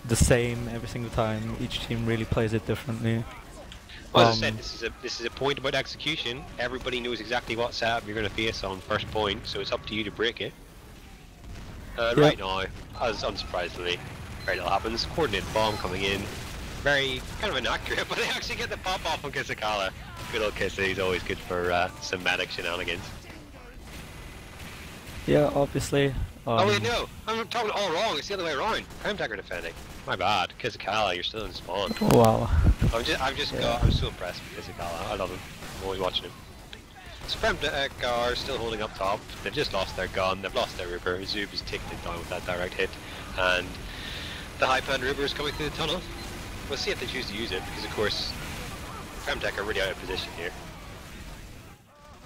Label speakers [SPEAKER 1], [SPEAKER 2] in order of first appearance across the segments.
[SPEAKER 1] the same every single time. Each team really plays it differently.
[SPEAKER 2] Well, as I said, this is a point about execution. Everybody knows exactly what setup you're going to face on first point, so it's up to you to break it. Right now, as unsurprisingly, very little happens. Coordinated bomb coming in, very kind of inaccurate, but they actually get the pop off on Kisakala. Good old Kissa, he's always good for some medic shenanigans.
[SPEAKER 1] Yeah, obviously.
[SPEAKER 2] Oh wait, no, I'm talking all wrong. It's the other way around. PremTech are defending. My bad, Kisakala, you're still in spawn.
[SPEAKER 1] Wow.
[SPEAKER 2] I'm so impressed with Kisakala. I love him. I'm always watching him. So PremTech are still holding up top. They've just lost their gun. They've lost their Reaper. Zoob is taking it down with that direct hit, and the Highpander Reaper is coming through the tunnel. We'll see if they choose to use it, because of course PremTech are really out of position here.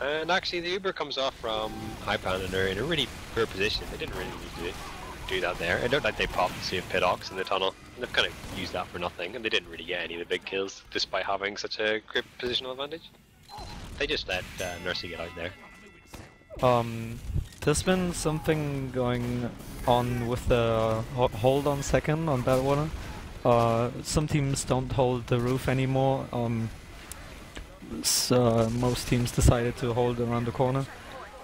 [SPEAKER 2] And actually the Uber comes off from Highpander and they're in a really poor position. They didn't really need to do that there. It looked like they popped the save Pidox in the tunnel, and they've kind of used that for nothing, and they didn't really get any of the big kills despite having such a great positional advantage. They just let Nursey get out there.
[SPEAKER 1] There's been something going on with the hold on second on Badwater. Some teams don't hold the roof anymore. So most teams decided to hold around the corner,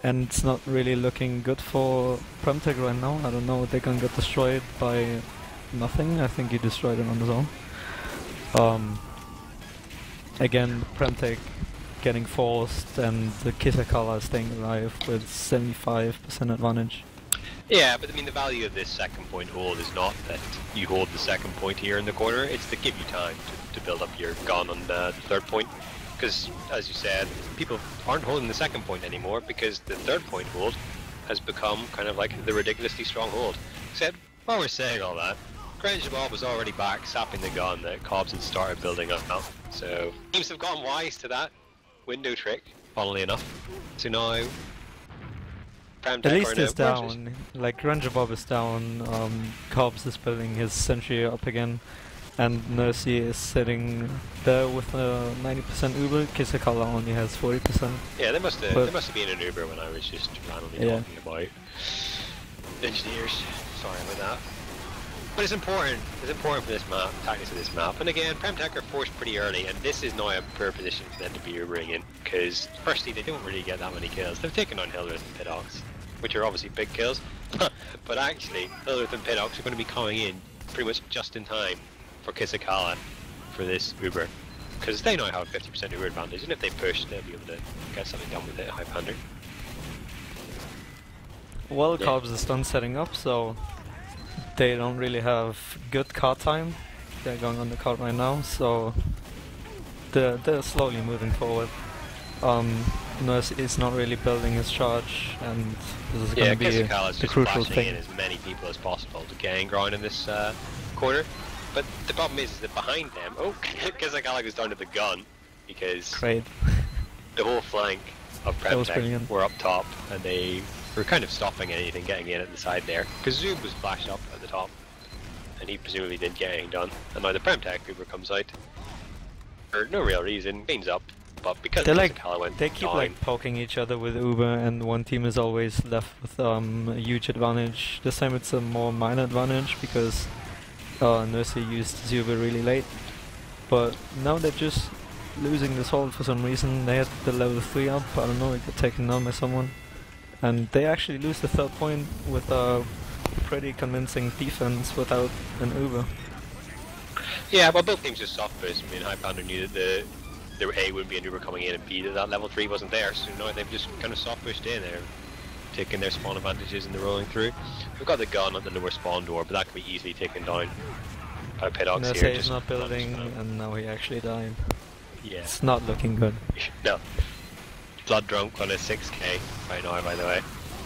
[SPEAKER 1] and it's not really looking good for PremTech right now. I don't know, they're gonna get destroyed by nothing. I think he destroyed it on his own. Again, PremTech getting forced, and the Kisakala staying alive with 75% advantage.
[SPEAKER 2] Yeah, but I mean the value of this second point hold is not that you hold the second point here in the corner, it's to give you time to build up your gun on the third point. Because, as you said, people aren't holding the second point anymore because the third point hold has become kind of like the ridiculously strong hold. Except, while we're saying all that, Bob was already back sapping the gun that Cobbs had started building up. So, teams have gone wise to that window trick, funnily enough. So now,
[SPEAKER 1] PremTech at least is down, like Bob is down, Cobbs is building his sentry up again. And Nursey is sitting there with a 90% Uber. Kisakala only has 40%.
[SPEAKER 2] Yeah, they must have been an Uber when I was just randomly talking about engineers. Sorry about that. But it's important. It's important for this map, tactics of this map. And again, PremTech are forced pretty early, and this is now a poor position for them to be Ubering in. Because firstly, they don't really get that many kills. They've taken on Hildreth and Pidox, which are obviously big kills. But actually, Hildreth and Pidox are going to be coming in pretty much just in time for Kisakala for this Uber, because they now have a 50% Uber advantage, and if they push, they'll be able to get something done with it. Highpander.
[SPEAKER 1] Well, yeah. Cobbs is done setting up, so they don't really have good card time. They're going on the card right now, so they're slowly moving forward. Nurse is not really building his charge, and this is going to be the crucial thing.
[SPEAKER 2] In as many people as possible to gain ground in this corner. But the problem is that behind them, Kisakala goes down to the gun, because the whole flank of PremTech were up top, and they were kind of stopping anything getting in at the side there, because Zoob was flashed up at the top, and he presumably didn't get anything done. And now the PremTech Uber comes out, for no real reason, cleans up, but because Kisakala went
[SPEAKER 1] they keep
[SPEAKER 2] down,
[SPEAKER 1] like poking each other with Uber, and one team is always left with a huge advantage. This time it's a more minor advantage, because Nursey used Zuba really late, but now they're just losing this hold for some reason. They had the level 3 up, I don't know, it got taken down by someone, and they actually lose the third point with a pretty convincing defense without an Uber.
[SPEAKER 2] Yeah, well, both teams just soft boost. I mean, Highpander knew that there A wouldn't be an Uber coming in, and B that level 3 wasn't there, so now they've just kind of soft pushed in there, taking their spawn advantages and they're rolling through. We've got the gun at the lower spawn door, but that can be easily taken down by Pidox here.
[SPEAKER 1] He's not building, and now he actually died.
[SPEAKER 2] Yeah.
[SPEAKER 1] It's not looking good.
[SPEAKER 2] No. Blood drunk on a 6k right now, by the way.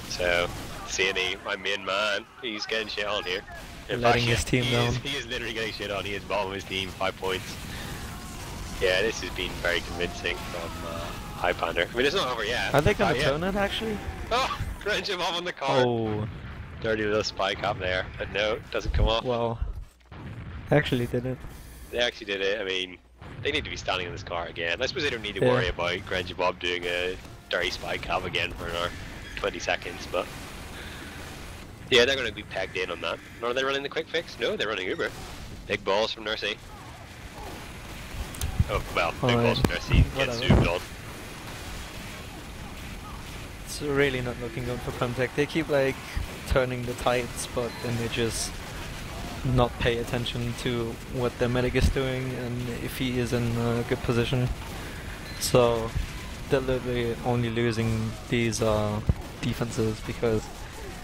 [SPEAKER 2] So, CNE, my main man, he's getting shit on here.
[SPEAKER 1] Letting his team down.
[SPEAKER 2] He is literally getting shit on. He is bottom of his team, 5 points. Yeah, this has been very convincing from Highpander. I mean, it's not over yet.
[SPEAKER 1] Are they going to turn it, actually?
[SPEAKER 2] Oh! Crunch him off on the car.
[SPEAKER 1] Oh.
[SPEAKER 2] Dirty little spike up there, but no, it doesn't come off.
[SPEAKER 1] Well, actually did it.
[SPEAKER 2] They actually did it. I mean, they need to be standing in this car again. I suppose they don't need to worry about Grunge Bob doing a dirty spike up again for another 20 seconds, but yeah, they're going to be pegged in on that. Are they running the quick fix? No, they're running Uber. Big balls from Nursey. Oh, well, big
[SPEAKER 1] Alright.
[SPEAKER 2] balls from Nursey gets
[SPEAKER 1] Whatever.
[SPEAKER 2] to blood.
[SPEAKER 1] It's really not looking good for PremTech. They keep like turning the tides, but then they just not pay attention to what their medic is doing and if he is in a good position. So they're literally only losing these defenses because,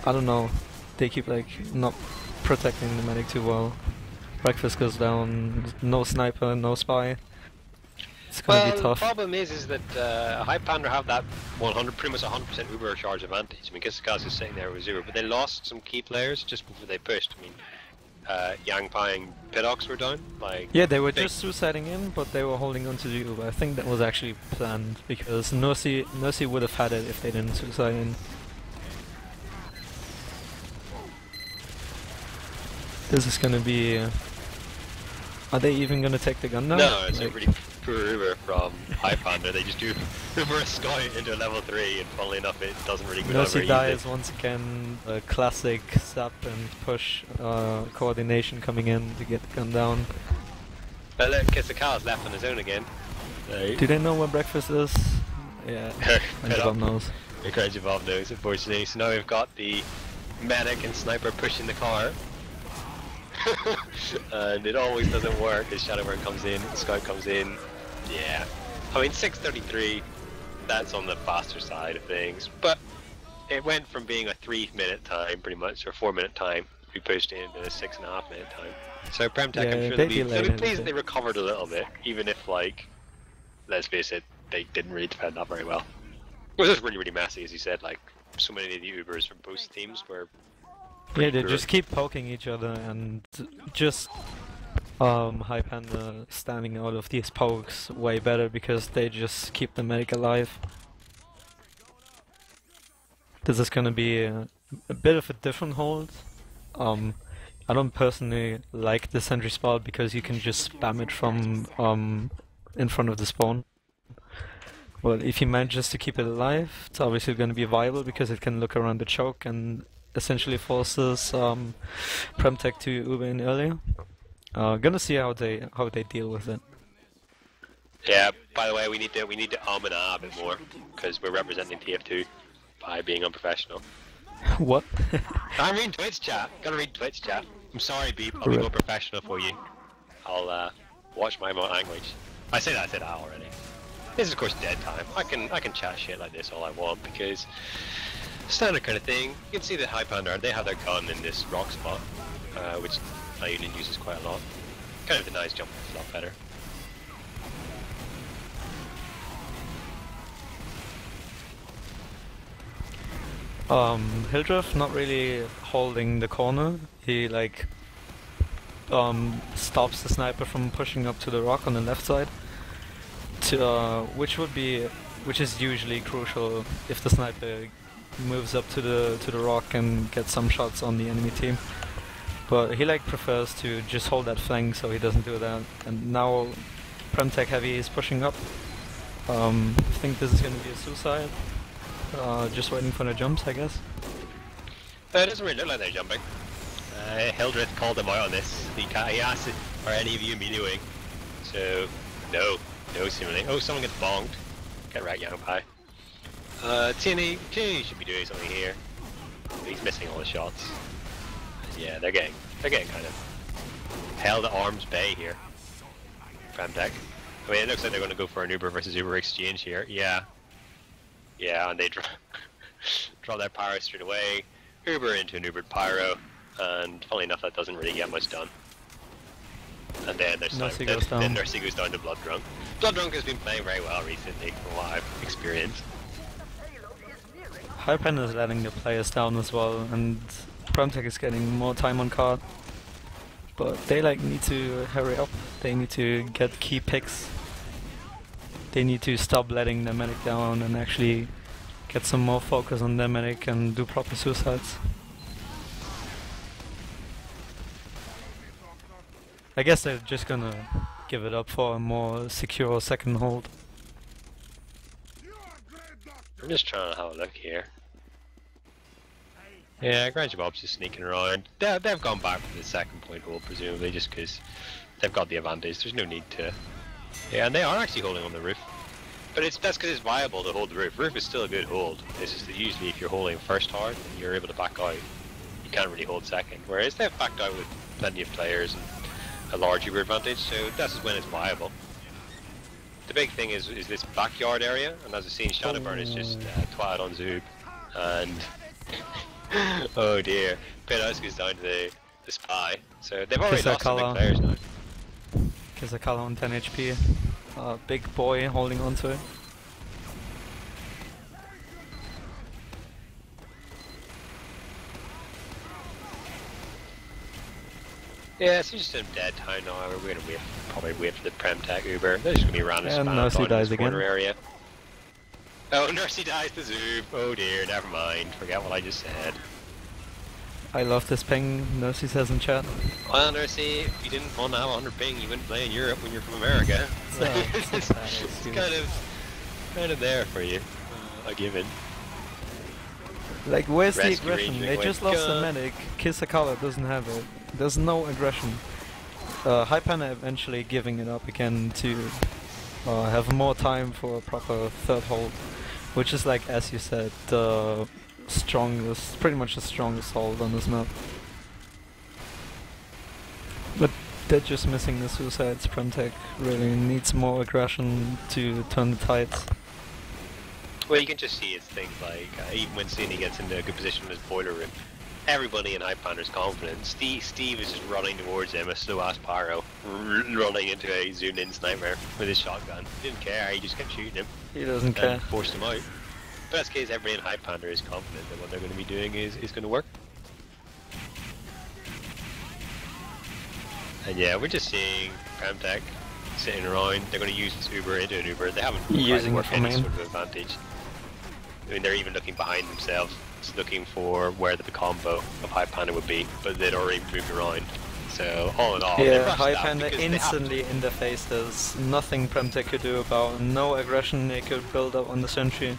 [SPEAKER 1] I don't know, they keep like not protecting the medic too well. Breakfast goes down, no sniper, no spy. It's gonna be tough.
[SPEAKER 2] The problem is that Highpander have that pretty much 100% Uber charge advantage. I mean, Kissikas is sitting there with Uber, but they lost some key players just before they pushed. I mean, Yang Pai and Pidox were down. Like,
[SPEAKER 1] yeah, they were just suiciding in, but they were holding on to the Uber. I think that was actually planned because Nursey would have had it if they didn't suicide in. This is gonna be. Are they even gonna take the gun now?
[SPEAKER 2] No, it's
[SPEAKER 1] like,
[SPEAKER 2] a really poor Uber from Highpander. They just do Uber a scout into a level 3, and funnily enough, it doesn't really go down very
[SPEAKER 1] Nursey dies
[SPEAKER 2] easy.
[SPEAKER 1] once again. A classic zap and push coordination coming in to get the gun down.
[SPEAKER 2] But look, Kissikas left on his own again. Right.
[SPEAKER 1] Do they know where breakfast is? Yeah, and Bob knows.
[SPEAKER 2] Bob knows, unfortunately. So now we've got the medic and sniper pushing the car. And it always doesn't work as Shadowburn comes in, Scout comes in. Yeah. I mean, 6:33, that's on the faster side of things. But it went from being a 3-minute time, pretty much, or 4-minute time, we pushed into a 6.5-minute time. So PremTech, I'm sure they'll be pleased they recovered a little bit, even if, like, let's face it, they didn't really defend that very well. It was just really, really messy, as you said. Like, so many of the Ubers from both teams were.
[SPEAKER 1] Yeah, they just keep poking each other and just Highpander standing out of these pokes way better because they just keep the medic alive. This is gonna be a bit of a different hold. I don't personally like the sentry spot because you can just spam it from in front of the spawn. Well, if he manages to keep it alive, it's obviously going to be viable because it can look around the choke and essentially forces PremTech to Uber in earlier. Gonna see how they deal with it.
[SPEAKER 2] Yeah. By the way, we need to and ah a bit more because we're representing TF2 by being unprofessional.
[SPEAKER 1] What?
[SPEAKER 2] I'm reading Twitch chat. Gotta read Twitch chat. I'm sorry, Beep. I'll be more professional for you. I'll watch my language. I said that already. This is of course dead time. I can chat shit like this all I want because standard kind of thing. You can see that Highpander, they have their gun in this rock spot, which Union uses quite a lot. Kind of denies jump a lot better.
[SPEAKER 1] Hildreth not really holding the corner. He like stops the sniper from pushing up to the rock on the left side. Which is usually crucial if the sniper moves up to the rock and gets some shots on the enemy team. But he like prefers to just hold that flank, so he doesn't do that. And now PremTech Heavy is pushing up. I think this is going to be a suicide. Just waiting for the jumps, I guess.
[SPEAKER 2] It doesn't really look like they're jumping. Hildreth called them out on this. He asked, are any of you melee-wing? So, no seemingly. Oh, someone gets bonged. Get right, Yang Pai. TNE should be doing something here. He's missing all the shots. Yeah, they're getting kind of held at arm's bay here. PremTech. I mean, it looks like they're going to go for an Uber versus Uber exchange here. Yeah, and they draw their pyro straight away. Uber into an Ubered pyro, and funnily enough, that doesn't really get much done. And then Nursey goes down to Blood Drunk. Blood Drunk has been playing very well recently, from what I've experienced.
[SPEAKER 1] Highpander is letting the players down as well, and PremTech is getting more time on card. But they like need to hurry up. They need to get key picks. They need to stop letting the medic down and actually get some more focus on their medic and do proper suicides. I guess they're just gonna give it up for a more secure second hold.
[SPEAKER 2] I'm just trying to have a look here. Yeah, Granger Bob's just sneaking around. They've gone back for the second point hold, presumably, just because they've got the advantage. There's no need to... Yeah, and they are actually holding on the roof. But that's because it's viable to hold the roof. Roof is still a good hold. It's just that usually if you're holding first hard and you're able to back out, you can't really hold second. Whereas they've backed out with plenty of players and a large Uber advantage, so that's when it's viable. The big thing is this backyard area, and as I've seen, Shadowburn is just twatted on Zoob, and oh dear, Panda goes down to the spy. So they've already lost some big players now.
[SPEAKER 1] Kisakala on 10 HP, big boy holding onto it.
[SPEAKER 2] Yeah, it's just in dead time now. We're gonna probably wait for the PremTech Uber. They're just gonna be random
[SPEAKER 1] and
[SPEAKER 2] spam
[SPEAKER 1] Nursey
[SPEAKER 2] down
[SPEAKER 1] dies
[SPEAKER 2] in this corner
[SPEAKER 1] again.
[SPEAKER 2] area. Oh, Nursey dies to Zoob. Oh dear, never mind. Forget what I just said.
[SPEAKER 1] I love this ping Nursey says in chat.
[SPEAKER 2] Well, Nursey, if you didn't want to have 100 ping, you wouldn't play in Europe when you're from America. It's kind of there for you. A given.
[SPEAKER 1] Like, where's the
[SPEAKER 2] Rescue
[SPEAKER 1] aggression?
[SPEAKER 2] Ranger
[SPEAKER 1] They just lost the
[SPEAKER 2] gun.
[SPEAKER 1] medic. Kisakala doesn't have it. There's no aggression. Highpander eventually giving it up again to have more time for a proper third hold, which is, like, as you said, the strongest, pretty much the strongest hold on this map. But they're just missing the suicides. PremTech really needs more aggression to turn the tides.
[SPEAKER 2] Well, you can just see it's things like, even when Sunny gets into a good position in his boiler room, everybody in Highpander's confident. Steve is just running towards him, a slow-ass pyro, running into a zoomed-in sniper with his shotgun. He didn't care, he just kept shooting him.
[SPEAKER 1] He doesn't care.
[SPEAKER 2] And forced him out. But that's because everybody in Highpander is confident that what they're going to be doing is going to work. And yeah, we're just seeing PremTech sitting around. They're going to use this Uber into an Uber. They haven't
[SPEAKER 1] Using
[SPEAKER 2] worked
[SPEAKER 1] it for
[SPEAKER 2] any
[SPEAKER 1] main.
[SPEAKER 2] sort of advantage. I mean, they're even looking behind themselves, looking for where the combo of Highpander would be, but they'd already moved around. So all in all, they
[SPEAKER 1] Yeah,
[SPEAKER 2] rushed out
[SPEAKER 1] Highpander
[SPEAKER 2] because they have to.
[SPEAKER 1] instantly in the face. There's nothing PremTech could do about, no aggression they could build up on the sentry.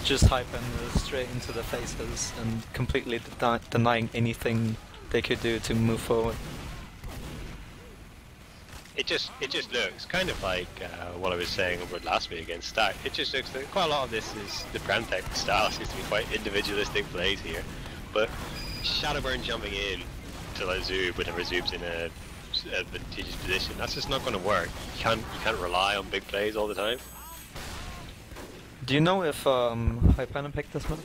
[SPEAKER 1] Just Highpander straight into the faces and completely denying anything they could do to move forward.
[SPEAKER 2] It just looks kind of like what I was saying over last week against Stack. It just looks like quite a lot of this is the PremTech style seems to be quite individualistic plays here, but Shadowburn jumping in to let Zoob whenever Zoob's in a advantageous position, that's just not going to work. You can't rely on big plays all the time.
[SPEAKER 1] Do you know if Highpander picked this map?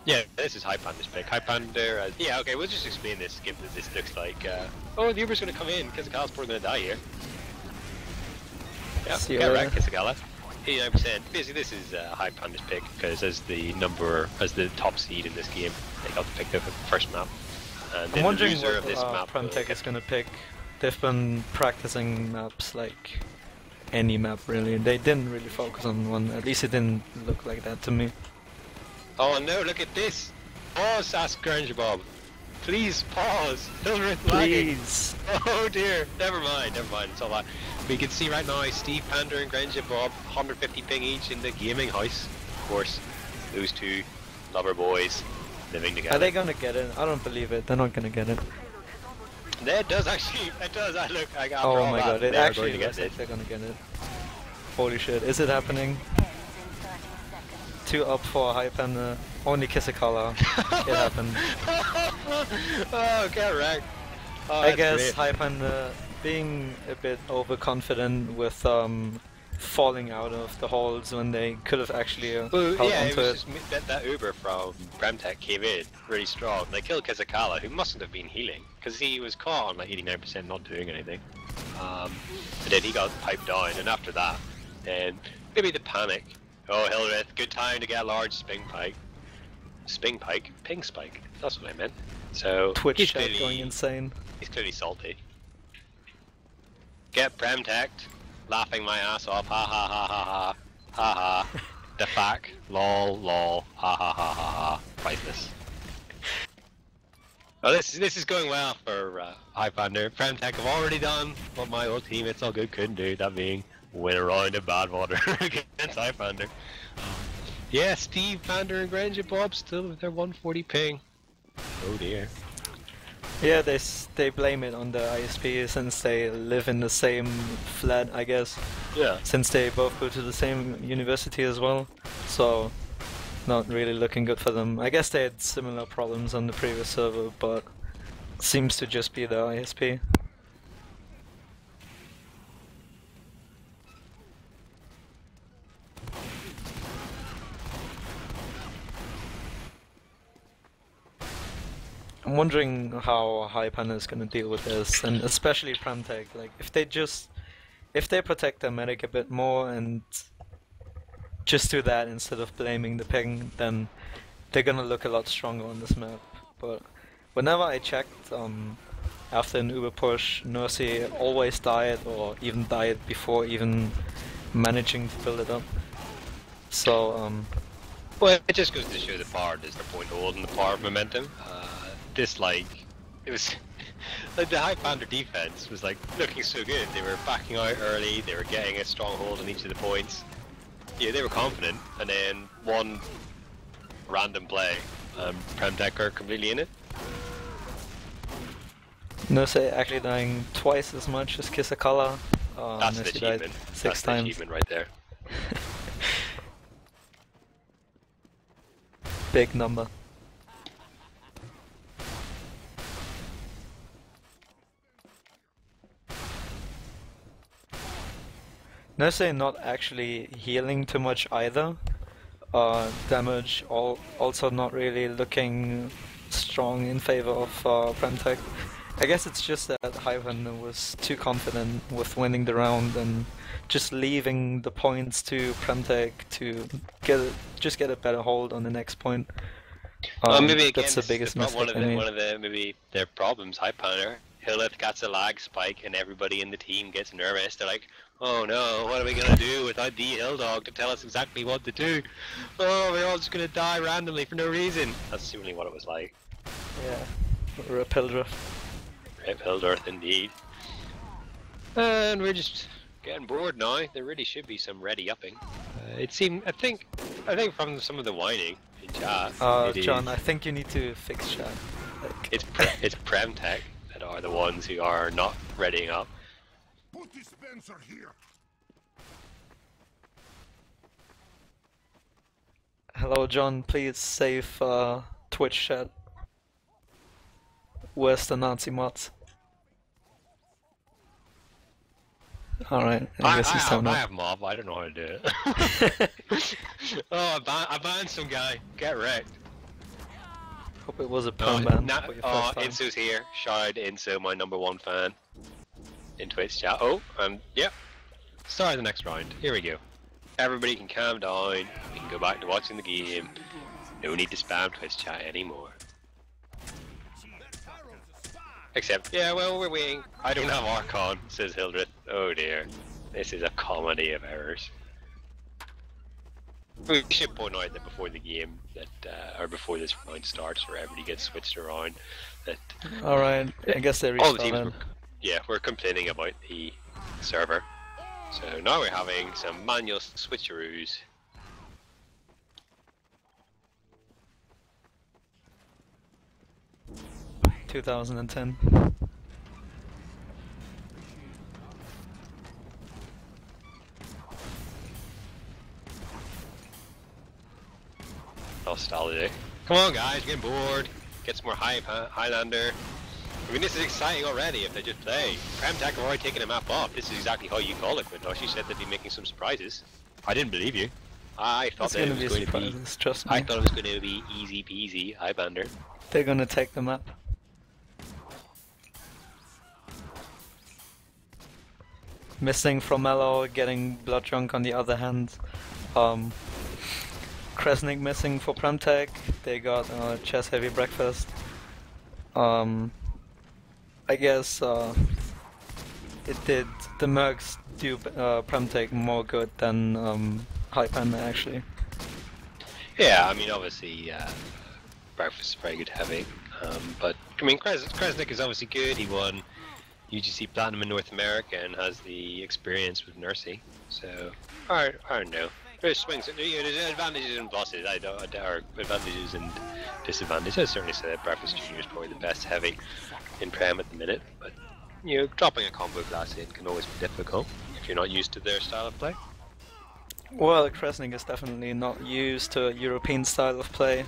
[SPEAKER 2] Yeah, this is Highpander's pick. Highpander, yeah, okay, we'll just explain this, given that this looks like, oh, the Uber's going to come in, Kisakala's probably going to die here. Yeah,
[SPEAKER 1] See you
[SPEAKER 2] get
[SPEAKER 1] later.
[SPEAKER 2] wrecked, Kisakala. 89%. Basically, this is Highpander's pick, because as the top seed in this game, they got to pick the first map. And
[SPEAKER 1] I'm
[SPEAKER 2] then the
[SPEAKER 1] wondering
[SPEAKER 2] loser
[SPEAKER 1] what
[SPEAKER 2] of this map
[SPEAKER 1] PremTech is going to pick. They've been practicing maps like any map really. They didn't really focus on one, at least it didn't look like that to me.
[SPEAKER 2] Oh no, look at this! Pause, ask Granger Bob. Please pause. Hilrith lagging.
[SPEAKER 1] Please!
[SPEAKER 2] Oh dear. Never mind, it's all that. We can see right now Steve Panda and Granger Bob, 150 ping each in the gaming house. Of course, those two lover boys living together.
[SPEAKER 1] Are they gonna get it? I don't believe it. They're not gonna get it.
[SPEAKER 2] That does actually, it does. After
[SPEAKER 1] Oh
[SPEAKER 2] all
[SPEAKER 1] my
[SPEAKER 2] that,
[SPEAKER 1] god, it
[SPEAKER 2] they're
[SPEAKER 1] actually
[SPEAKER 2] going to get
[SPEAKER 1] looks like
[SPEAKER 2] this.
[SPEAKER 1] they're gonna get it. Holy shit, is it happening? 2 up for Highpander, only Kisakala. It happened.
[SPEAKER 2] Oh, get wrecked. Oh,
[SPEAKER 1] I
[SPEAKER 2] that's
[SPEAKER 1] guess
[SPEAKER 2] great.
[SPEAKER 1] Highpander being a bit overconfident with falling out of the holes when they could have actually
[SPEAKER 2] Well,
[SPEAKER 1] held
[SPEAKER 2] yeah, it
[SPEAKER 1] onto
[SPEAKER 2] was
[SPEAKER 1] it.
[SPEAKER 2] just that Uber from PremTech came in really strong. They killed Kisakala, who mustn't have been healing, because he was caught on like 89% not doing anything. And then he got piped down, and after that, then maybe the panic. Oh, Hilrith, good time to get a large ping spike. Ping spike. That's what I meant. So
[SPEAKER 1] Twitch
[SPEAKER 2] he's
[SPEAKER 1] chat
[SPEAKER 2] clearly,
[SPEAKER 1] going insane.
[SPEAKER 2] he's clearly salty. Get PremTech, laughing my ass off. Ha ha ha ha ha ha ha. The fact, lol, lol, ha ha ha ha ha. Priceless. Oh, this is going well for Highpander. PremTech have already done what my old teammates all good couldn't do, that being win a round of bad water against Highpander. Yeah, Steve, Panda, and Granger Bob still with their 140 ping. Oh dear.
[SPEAKER 1] Yeah, they blame it on the ISP since they live in the same flat, I guess.
[SPEAKER 2] Yeah.
[SPEAKER 1] Since they both go to the same university as well, so not really looking good for them. I guess they had similar problems on the previous server, but seems to just be the ISP. I'm wondering how Highpander is gonna deal with this, and especially PremTech. Like, if they protect their medic a bit more and just do that instead of blaming the ping, then they're gonna look a lot stronger on this map. But whenever I checked, after an Uber push, Nursey always died, or even died before even managing to build it up. So,
[SPEAKER 2] well, it just goes to show the power. There's no point holding the power of momentum. It was like the Highpander defense was like looking so good. They were backing out early. They were getting a stronghold on each of the points. Yeah, they were confident, and then one random play, PremTech are completely in it.
[SPEAKER 1] Nursey actually dying twice as much as Kisakala.
[SPEAKER 2] That's an achievement.
[SPEAKER 1] Six
[SPEAKER 2] That's
[SPEAKER 1] times.
[SPEAKER 2] an achievement right there.
[SPEAKER 1] Big number. Nursey not actually healing too much either. Damage also not really looking strong in favor of PremTech. I guess it's just that Highpander was too confident with winning the round and just leaving the points to PremTech to get a better hold on the next point.
[SPEAKER 2] Maybe again,
[SPEAKER 1] that's the biggest mistake.
[SPEAKER 2] One of the maybe their problems. Highpander, Hilleth gets a lag spike, and everybody in the team gets nervous. They're like, "Oh no, what are we gonna do without the Hill Dog to tell us exactly what to do? Oh, we're all just gonna die randomly for no reason." That's seemingly what it was like.
[SPEAKER 1] Yeah, Rip Hildreth.
[SPEAKER 2] Rip Hildreth, indeed. And we're just getting bored now. There really should be some ready upping. It seemed, I think from some of the whining in chat.
[SPEAKER 1] John, I think you need to fix chat. Like...
[SPEAKER 2] It's PremTech that are the ones who are not readying up.
[SPEAKER 3] Put dispenser here.
[SPEAKER 1] Hello, John. Please save Twitch chat. Where's the Nazi mods? Alright, I guess he's telling
[SPEAKER 2] I have mob, I don't know how to do it. Oh, I banned some guy. Get wrecked.
[SPEAKER 1] Hope it was a perm ban.
[SPEAKER 2] Inso's here. Shout out to Inso, my #1 fan. In Twitch chat. Oh, yep. Start the next round. Here we go. Everybody can calm down. We can go back to watching the game. No need to spam Twitch chat anymore. Except, yeah, well, we're waiting. I don't have Archon, says Hildreth. Oh dear. This is a comedy of errors. We should point out that before the game, or before this round starts, where everybody gets switched around, that...
[SPEAKER 1] Alright, I guess they
[SPEAKER 2] all the teams
[SPEAKER 1] restarted.
[SPEAKER 2] we're complaining about the server. So now we're having some manual switcheroos.
[SPEAKER 1] – 2010.
[SPEAKER 2] Nostalgia. Come on guys, getting bored. Get some more Highlander. I mean, this is exciting already if they just play. PremTech have already taken a map off. This is exactly how you call it, quintosh. You said they'd be making some surprises. I didn't believe you. I thought that it was going to be...
[SPEAKER 1] Trust me.
[SPEAKER 2] I thought it was going to be easy peasy Highpander.
[SPEAKER 1] They're gonna take the map. Missing from Mellow, getting blood drunk on the other hand. Kresnik missing for PremTech. They got chest heavy breakfast. I guess it did the mercs do PremTech more good than Highpander actually.
[SPEAKER 2] Yeah, I mean obviously breakfast is very good heavy, but I mean Kresnik is obviously good. He won UGC Platinum in North America and has the experience with Nursey. So I don't know. There's swings, there's advantages and pluses, or advantages and disadvantages. I'd certainly say that Breakfast Junior is probably the best heavy in Prem at the minute, but dropping a combo class in can always be difficult if you're not used to their style of play.
[SPEAKER 1] Well, Kresnik is definitely not used to a European style of play,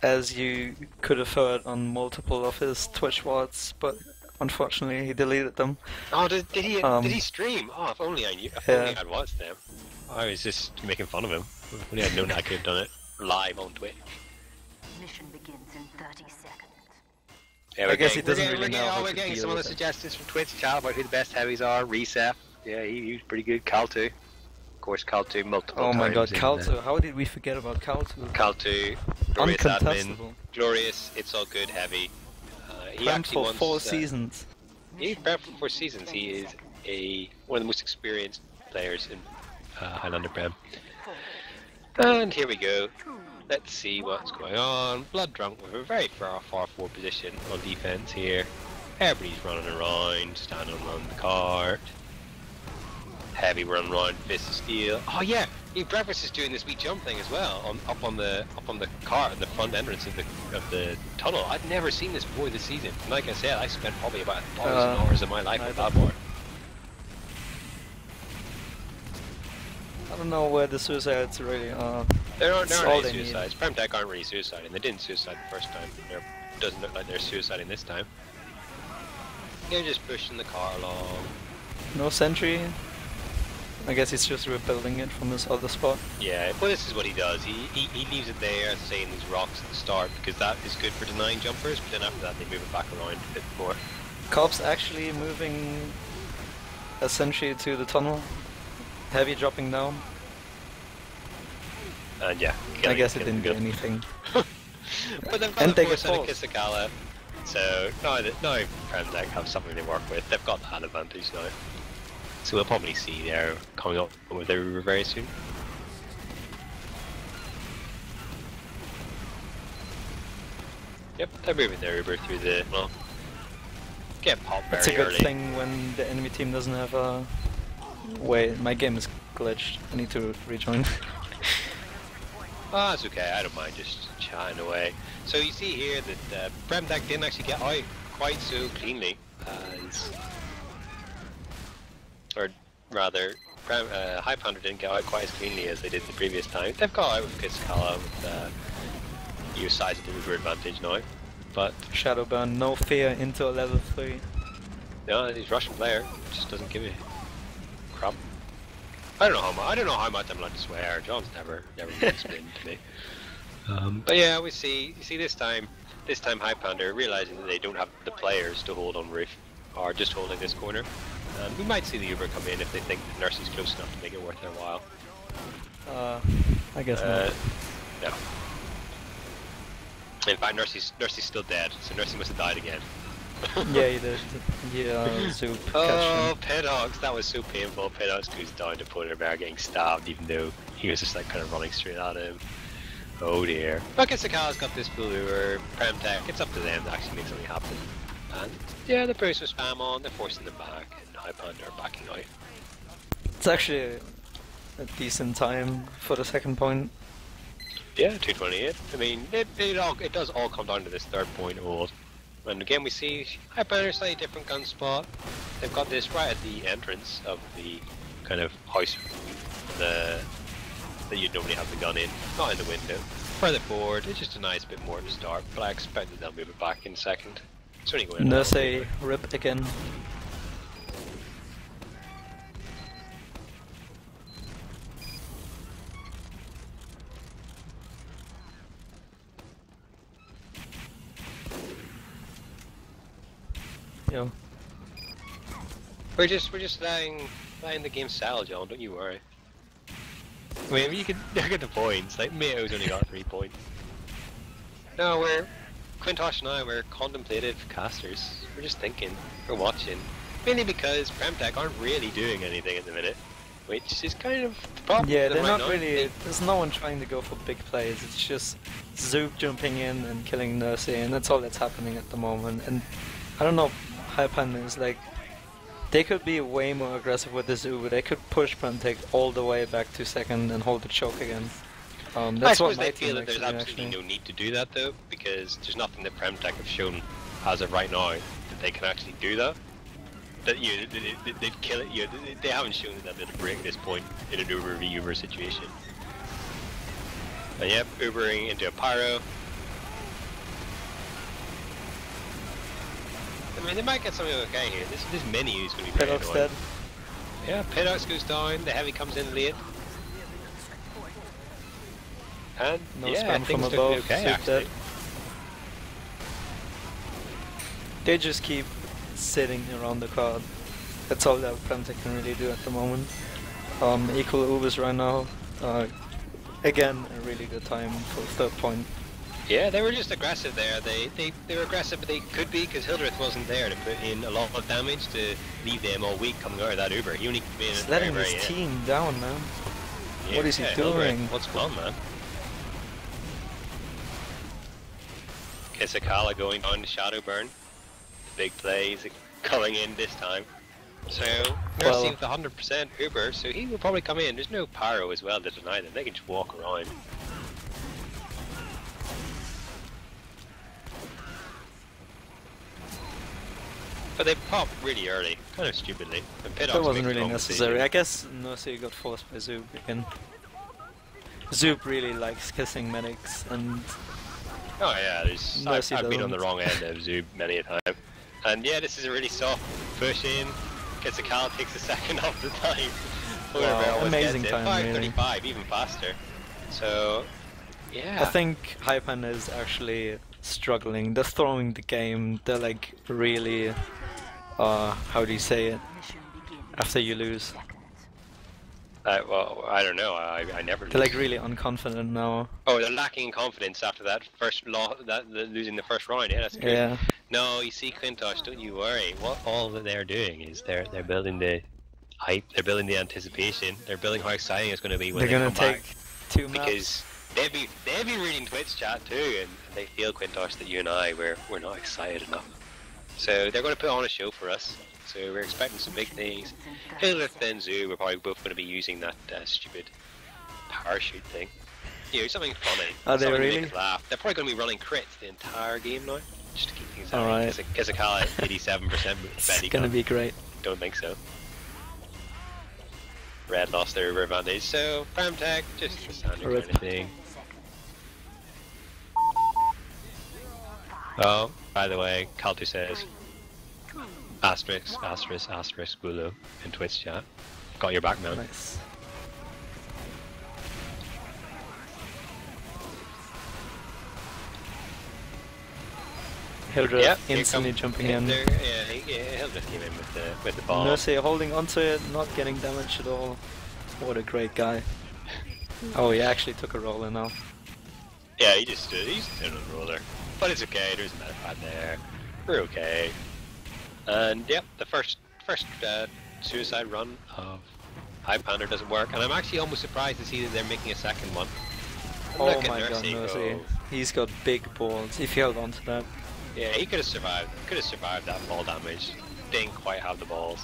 [SPEAKER 1] as you could have heard on multiple of his Twitch VODs, but unfortunately he deleted them.
[SPEAKER 2] Oh, did he stream? Oh, if only I knew. If only I'd watched them. I was just making fun of him. If only I'd known I could have done it live on Twitch.
[SPEAKER 4] Mission begins in 30 seconds.
[SPEAKER 2] Yeah,
[SPEAKER 1] I guess he doesn't really know how
[SPEAKER 2] we're
[SPEAKER 1] to
[SPEAKER 2] getting
[SPEAKER 1] deal
[SPEAKER 2] some of the
[SPEAKER 1] with it.
[SPEAKER 2] suggestions from Twitch chat about who the best heavies are. Reset. Yeah, he was pretty good. Cal2. Of course, Cal2 multiple
[SPEAKER 1] Oh
[SPEAKER 2] times.
[SPEAKER 1] my god,
[SPEAKER 2] in,
[SPEAKER 1] Cal2. How did we forget about Cal2?
[SPEAKER 2] Cal2. Glorious admin.
[SPEAKER 1] Uncontestable.
[SPEAKER 2] Glorious. It's all good heavy. He
[SPEAKER 1] Prem
[SPEAKER 2] actually
[SPEAKER 1] for
[SPEAKER 2] wants,
[SPEAKER 1] 4 seasons.
[SPEAKER 2] He's Prem for 4 seasons. He is one of the most experienced players in Highlander Prem. And here we go. Let's see what's going on. Blood Drunk with a very far forward position on defense here. Everybody's running around, standing on the cart. Heavy run around, Fist of Steel. Oh yeah, Breakfast is doing this wee jump thing as well, up on the cart, the front entrance of the tunnel. I'd never seen this before this season. And like I said, I spent probably about 1,000 hours of my life with that board.
[SPEAKER 1] I don't know where the suicides really are.
[SPEAKER 2] There aren't
[SPEAKER 1] It's all
[SPEAKER 2] any
[SPEAKER 1] they need.
[SPEAKER 2] suicides. PremTech aren't really suiciding. They didn't suicide the first time. It doesn't look like they're suiciding this time. They're just pushing the car along.
[SPEAKER 1] No sentry. I guess he's just rebuilding it from his other spot.
[SPEAKER 2] Yeah, well this is what he does. He leaves it there, saying these rocks at the start, because that is good for denying jumpers, but then after that they move it back around a bit more.
[SPEAKER 1] Cops actually moving a sentry to the tunnel. Heavy dropping down.
[SPEAKER 2] And yeah,
[SPEAKER 1] I guess it didn't do anything.
[SPEAKER 2] But they've got
[SPEAKER 1] And
[SPEAKER 2] a
[SPEAKER 1] they
[SPEAKER 2] force
[SPEAKER 1] get
[SPEAKER 2] and a
[SPEAKER 1] falls.
[SPEAKER 2] Kisakala, so now PremTech have something to work with. They've got that advantage now. So we'll probably see they're coming up with their Uber very soon. Yep, they're moving their Uber through the, well, get popped very
[SPEAKER 1] It's a good
[SPEAKER 2] early.
[SPEAKER 1] thing when the enemy team doesn't have a... Wait, my game is glitched. I need to rejoin.
[SPEAKER 2] Oh, that's okay, I don't mind just chatting away. So you see here that PremTech didn't actually get out quite so cleanly as... Or rather, Highpander didn't get out quite as cleanly as they did the previous time. They've got out with Kisakala with huge size of the Uber advantage now. But,
[SPEAKER 1] Shadowburn, no fear into a level 3.
[SPEAKER 2] no, he's Russian player, just doesn't give a crap. I don't know how much I'm allowed to swear. John's never really explained to me. But yeah, we see this time Highpander realizing that they don't have the players to hold on roof, are just holding this corner. And we might see the Uber come in if they think that Nursey's close enough to make it worth their while.
[SPEAKER 1] I guess not.
[SPEAKER 2] No. In fact, Nursey's still dead, so Nursey must have died again.
[SPEAKER 1] Yeah, he did. Yeah, Zoop
[SPEAKER 2] Oh,
[SPEAKER 1] catch
[SPEAKER 2] Pithogs, that was so painful. Pithogs goes down to Polar Bear getting stabbed, even though he was just like kind of running straight at him. Oh dear. But Kisakala's got this Bulow, PremTech, it's up to them to actually make something happen. And yeah, the boost was spam on, they're forcing them back, and Highpander are backing out.
[SPEAKER 1] It's actually a decent time for the second point.
[SPEAKER 2] Yeah, 228. I mean, it does all come down to this third point hold. And again, we see Highpander slightly different gun spot. They've got this right at the entrance of the kind of house that you'd normally have the gun in, not in the window. Further forward, it just denies a bit more to start, but I expect that they'll move it back in a second. It's only going
[SPEAKER 1] Nurse rip again. Yo.
[SPEAKER 2] We're just letting the game settle, John. Don't you worry. I mean, you can look at the points. Like Mato's only got 3 points. No, Quintosh and I, we're contemplative casters. We're just thinking. We're watching. Mainly because PremTech aren't really doing anything at the minute, which is kind of the problem.
[SPEAKER 1] Yeah, they're
[SPEAKER 2] right
[SPEAKER 1] not
[SPEAKER 2] now.
[SPEAKER 1] really. There's no one trying to go for big plays. It's just Zoop jumping in and killing Nursey, and that's all that's happening at the moment. And I don't know, Highpander is like They could be way more aggressive with this Uber. They could push PremTech all the way back to second and hold the choke again.
[SPEAKER 2] I
[SPEAKER 1] That's
[SPEAKER 2] suppose
[SPEAKER 1] what my
[SPEAKER 2] they feel
[SPEAKER 1] team
[SPEAKER 2] that there's
[SPEAKER 1] actually
[SPEAKER 2] absolutely
[SPEAKER 1] actually.
[SPEAKER 2] no need to do that though, because there's nothing that PremTech have shown as of right now that they can actually do that. That they'd kill it. They haven't shown that they'd break this point in an Uber v Uber situation. But yep, Ubering into a pyro. I mean, they might get something okay here. This menu is going to be very
[SPEAKER 1] Pedok's
[SPEAKER 2] annoying.
[SPEAKER 1] dead.
[SPEAKER 2] Yeah, Pedox goes down. The heavy comes in late. And
[SPEAKER 1] No
[SPEAKER 2] yeah,
[SPEAKER 1] spam from
[SPEAKER 2] things
[SPEAKER 1] above.
[SPEAKER 2] look okay
[SPEAKER 1] Soup
[SPEAKER 2] actually.
[SPEAKER 1] dead. They just keep sitting around the card. That's all that PremTech can really do at the moment. Equal Ubers right now. Again, a really good time for third point.
[SPEAKER 2] Yeah, they were just aggressive there. They were aggressive, but they could be because Hildreth wasn't there to put in a lot of damage to leave them all weak coming out of that Uber. He only came in
[SPEAKER 1] He's
[SPEAKER 2] at the
[SPEAKER 1] letting
[SPEAKER 2] very,
[SPEAKER 1] his
[SPEAKER 2] very end.
[SPEAKER 1] team down, man.
[SPEAKER 2] Yeah,
[SPEAKER 1] What is he
[SPEAKER 2] Hildreth,
[SPEAKER 1] doing?
[SPEAKER 2] what's going on, man? Kisakala going down to Shadowburn. Big plays coming in this time. So, Mercy with 100% Uber, so he will probably come in. There's no pyro as well to deny them. They can just walk around. But they pop really early, kind of stupidly. And Pidox
[SPEAKER 1] That wasn't
[SPEAKER 2] makes the
[SPEAKER 1] really
[SPEAKER 2] wrong
[SPEAKER 1] necessary.
[SPEAKER 2] decision.
[SPEAKER 1] I guess Mercy got forced by Zoop again. Zoop really likes kissing medics, and
[SPEAKER 2] Oh yeah,
[SPEAKER 1] Mercy
[SPEAKER 2] I've been on the
[SPEAKER 1] doesn't.
[SPEAKER 2] wrong end of Zoob many a time. And yeah, this is a really soft push in. Quetzalcoatl takes a second off the time.
[SPEAKER 1] Wow, amazing time,
[SPEAKER 2] 5:35, even faster. So, yeah.
[SPEAKER 1] I think Highpander is actually struggling. They're throwing the game. They're like really, how do you say it?
[SPEAKER 4] Mission begins
[SPEAKER 1] After you lose,
[SPEAKER 4] seconds.
[SPEAKER 2] Well, I don't know. I never.
[SPEAKER 1] they're like
[SPEAKER 2] lose.
[SPEAKER 1] really unconfident now.
[SPEAKER 2] Oh, they're lacking in confidence after that first losing the first round. Yeah, that's good.
[SPEAKER 1] Yeah,
[SPEAKER 2] No, you see, Quintosh, don't you worry. What all that they're doing is they're building the hype. They're building the anticipation. They're building how exciting it's going to be when
[SPEAKER 1] they're
[SPEAKER 2] they
[SPEAKER 1] gonna
[SPEAKER 2] come
[SPEAKER 1] take
[SPEAKER 2] back.
[SPEAKER 1] 2 maps.
[SPEAKER 2] Because they'd be reading Twitch chat too, and they feel, Quintosh, that you and I we're not excited enough. So they're going to put on a show for us. So we're expecting some big things. Hildreth and Zoo are probably both going to be using that stupid parachute thing. You know, something funny.
[SPEAKER 1] Are they
[SPEAKER 2] something to
[SPEAKER 1] really?
[SPEAKER 2] make us laugh. They're probably going to be running crits the entire game now, just to keep things
[SPEAKER 1] Alright.
[SPEAKER 2] Quetzalcoatl 87%
[SPEAKER 1] It's
[SPEAKER 2] Betty
[SPEAKER 1] gonna be great.
[SPEAKER 2] Don't think so. Red lost their Uber advantage, so PremTech, just the standard
[SPEAKER 1] Rip.
[SPEAKER 2] kind of thing. Oh, by the way, Kaltu says asterisk, asterisk, asterisk, Bulow in Twitch chat. Got your back, man.
[SPEAKER 1] Nice. Hildreth
[SPEAKER 2] Yep, here
[SPEAKER 1] instantly
[SPEAKER 2] come-
[SPEAKER 1] jumping
[SPEAKER 2] yeah,
[SPEAKER 1] in.
[SPEAKER 2] he'll just came in with the ball.
[SPEAKER 1] Mercy holding onto it, not getting damage at all. What a great guy. Oh, he actually took a roller now.
[SPEAKER 2] Yeah, he just stood on the roller. But it's okay, there's a pad there. We're okay. And yep, the first suicide run of Highpander doesn't work, and I'm actually almost surprised to see that they're making a second one.
[SPEAKER 1] Oh
[SPEAKER 2] Look at
[SPEAKER 1] my god,
[SPEAKER 2] Mercy
[SPEAKER 1] Mercy.
[SPEAKER 2] go.
[SPEAKER 1] He's got big balls. If he held on to that.
[SPEAKER 2] Yeah, he could have survived. Could have survived that ball damage. Didn't quite have the balls.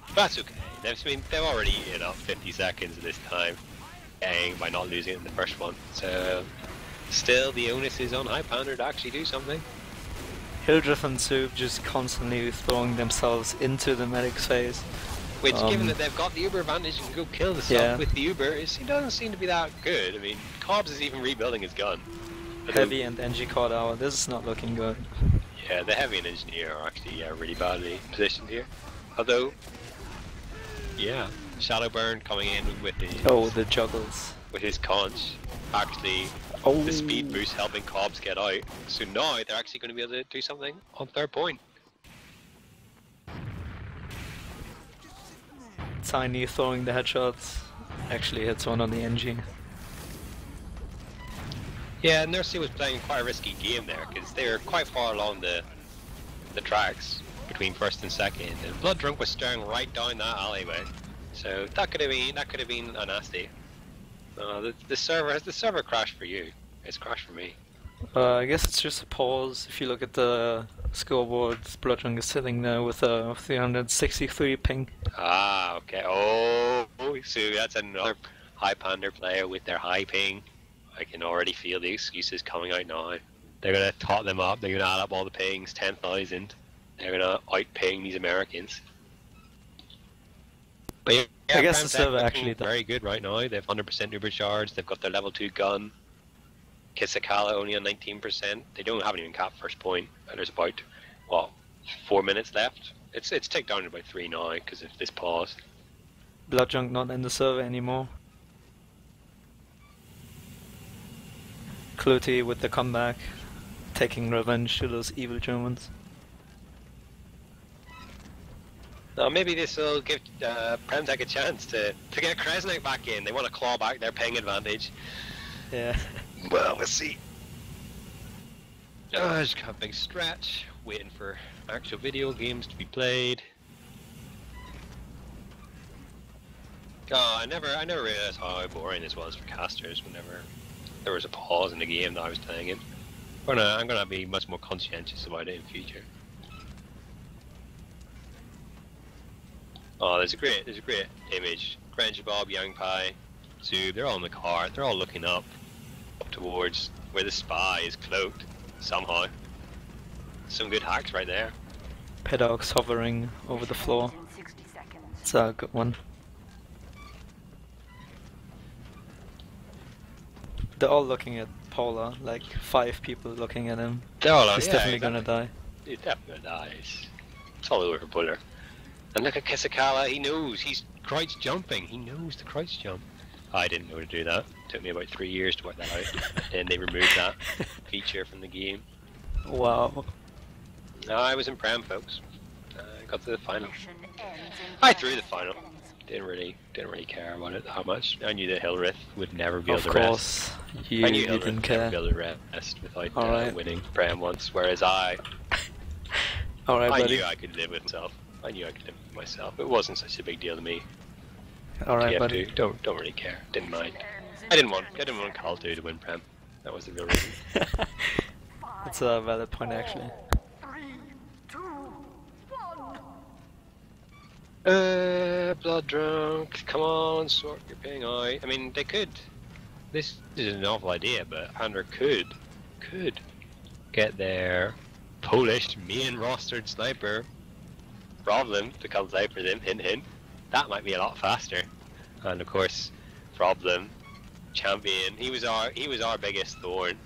[SPEAKER 2] But that's okay. They've already eaten up 50 seconds of this time, by not losing it in the first one. So still, the onus is on Highpander to actually do something.
[SPEAKER 1] Hildreth and Soup just constantly throwing themselves into the medic's face.
[SPEAKER 2] Which, given that they've got the Uber advantage and can go kill the stuff
[SPEAKER 1] Yeah.
[SPEAKER 2] with the Uber, he doesn't seem to be that good. I mean, Cobbs is even rebuilding his gun. But
[SPEAKER 1] Heavy and NG caught out. This is not looking good.
[SPEAKER 2] Yeah, the Heavy and Engineer are actually really badly positioned here. Although, yeah, Shadowburn coming in with
[SPEAKER 1] Oh, the juggles.
[SPEAKER 2] with his conch, actually
[SPEAKER 1] Oh,
[SPEAKER 2] the speed boost helping Cobbs get out. So now they're actually going to be able to do something on third point.
[SPEAKER 1] Tiny throwing the headshots. Actually hits one on the NG.
[SPEAKER 2] Yeah, Nursey was playing quite a risky game there because they were quite far along the tracks between first and second, and Blood Drunk was staring right down that alleyway. So that could have been a nasty. The server crashed for you. It's crashed for me.
[SPEAKER 1] I guess it's just a pause. If you look at the scoreboard, Bludgeon is sitting there with a 363 ping.
[SPEAKER 2] Ah, okay. Oh, so that's another Highpander player with their high ping. I can already feel the excuses coming out now. They're gonna tot them up. They're gonna add up all the pings, 10,000. They're gonna out-ping these Americans. But yeah,
[SPEAKER 1] I guess the
[SPEAKER 2] PremTech
[SPEAKER 1] server
[SPEAKER 2] looking
[SPEAKER 1] actually
[SPEAKER 2] very good right now. They have 100% uber charge. They've got their level 2 gun. Kisakala only on 19%. They haven't even capped first point. And there's about 4 minutes left. It's ticked down to about 3 now because of this pause.
[SPEAKER 1] Bludgeon not in the server anymore. Cluty with the comeback, taking revenge to those evil Germans.
[SPEAKER 2] Now maybe this will give PremTech a chance to get Kresnik back in. They want to claw back their ping advantage.
[SPEAKER 1] Yeah.
[SPEAKER 2] Well, let's see. Just got a big stretch, waiting for actual video games to be played. Oh, I never realized how boring this was for casters whenever there was a pause in the game that I was playing in. I'm gonna be much more conscientious about it in future. Oh, there's a great image. Crunchy Bob, Young Pie, Zoob, they're all in the car. They're all looking up towards where the spy is cloaked somehow. Some good hacks right there.
[SPEAKER 1] Pedog's hovering over the floor. It's a good one. They're all looking at Paula, like 5 people looking at him.
[SPEAKER 2] They're all
[SPEAKER 1] He's definitely gonna die.
[SPEAKER 2] He's definitely gonna die. It's all over for Buller. And look at Kisakala, he knows, he's crouch jumping, he knows the crouch jump. I didn't know to do that. It took me about 3 years to work that out. And they removed that feature from the game.
[SPEAKER 1] Wow.
[SPEAKER 2] No, I was in Prem, folks. Got to the final. I threw the final. Didn't really care about it that much. I knew that Hilrith would never be able to rest.
[SPEAKER 1] Of course, you
[SPEAKER 2] I knew
[SPEAKER 1] didn't
[SPEAKER 2] Hilrith would
[SPEAKER 1] care.
[SPEAKER 2] never be able to rest without winning Prem once, whereas I
[SPEAKER 1] Alright,
[SPEAKER 2] knew I could live with myself. It wasn't such a big deal to me.
[SPEAKER 1] Alright, buddy.
[SPEAKER 2] Don't really care. Didn't mind. I didn't want Cal to win Prem. That was the real reason.
[SPEAKER 1] That's a valid point, actually.
[SPEAKER 4] 3, 2, 1.
[SPEAKER 2] Blood drunk. Come on, sort your ping out. I mean, they could. This is an awful idea, but Hander could get their Polish main rostered sniper Problem to come sniper them. Hint, hint. That might be a lot faster. And of course, Problem, champion. He was our biggest thorn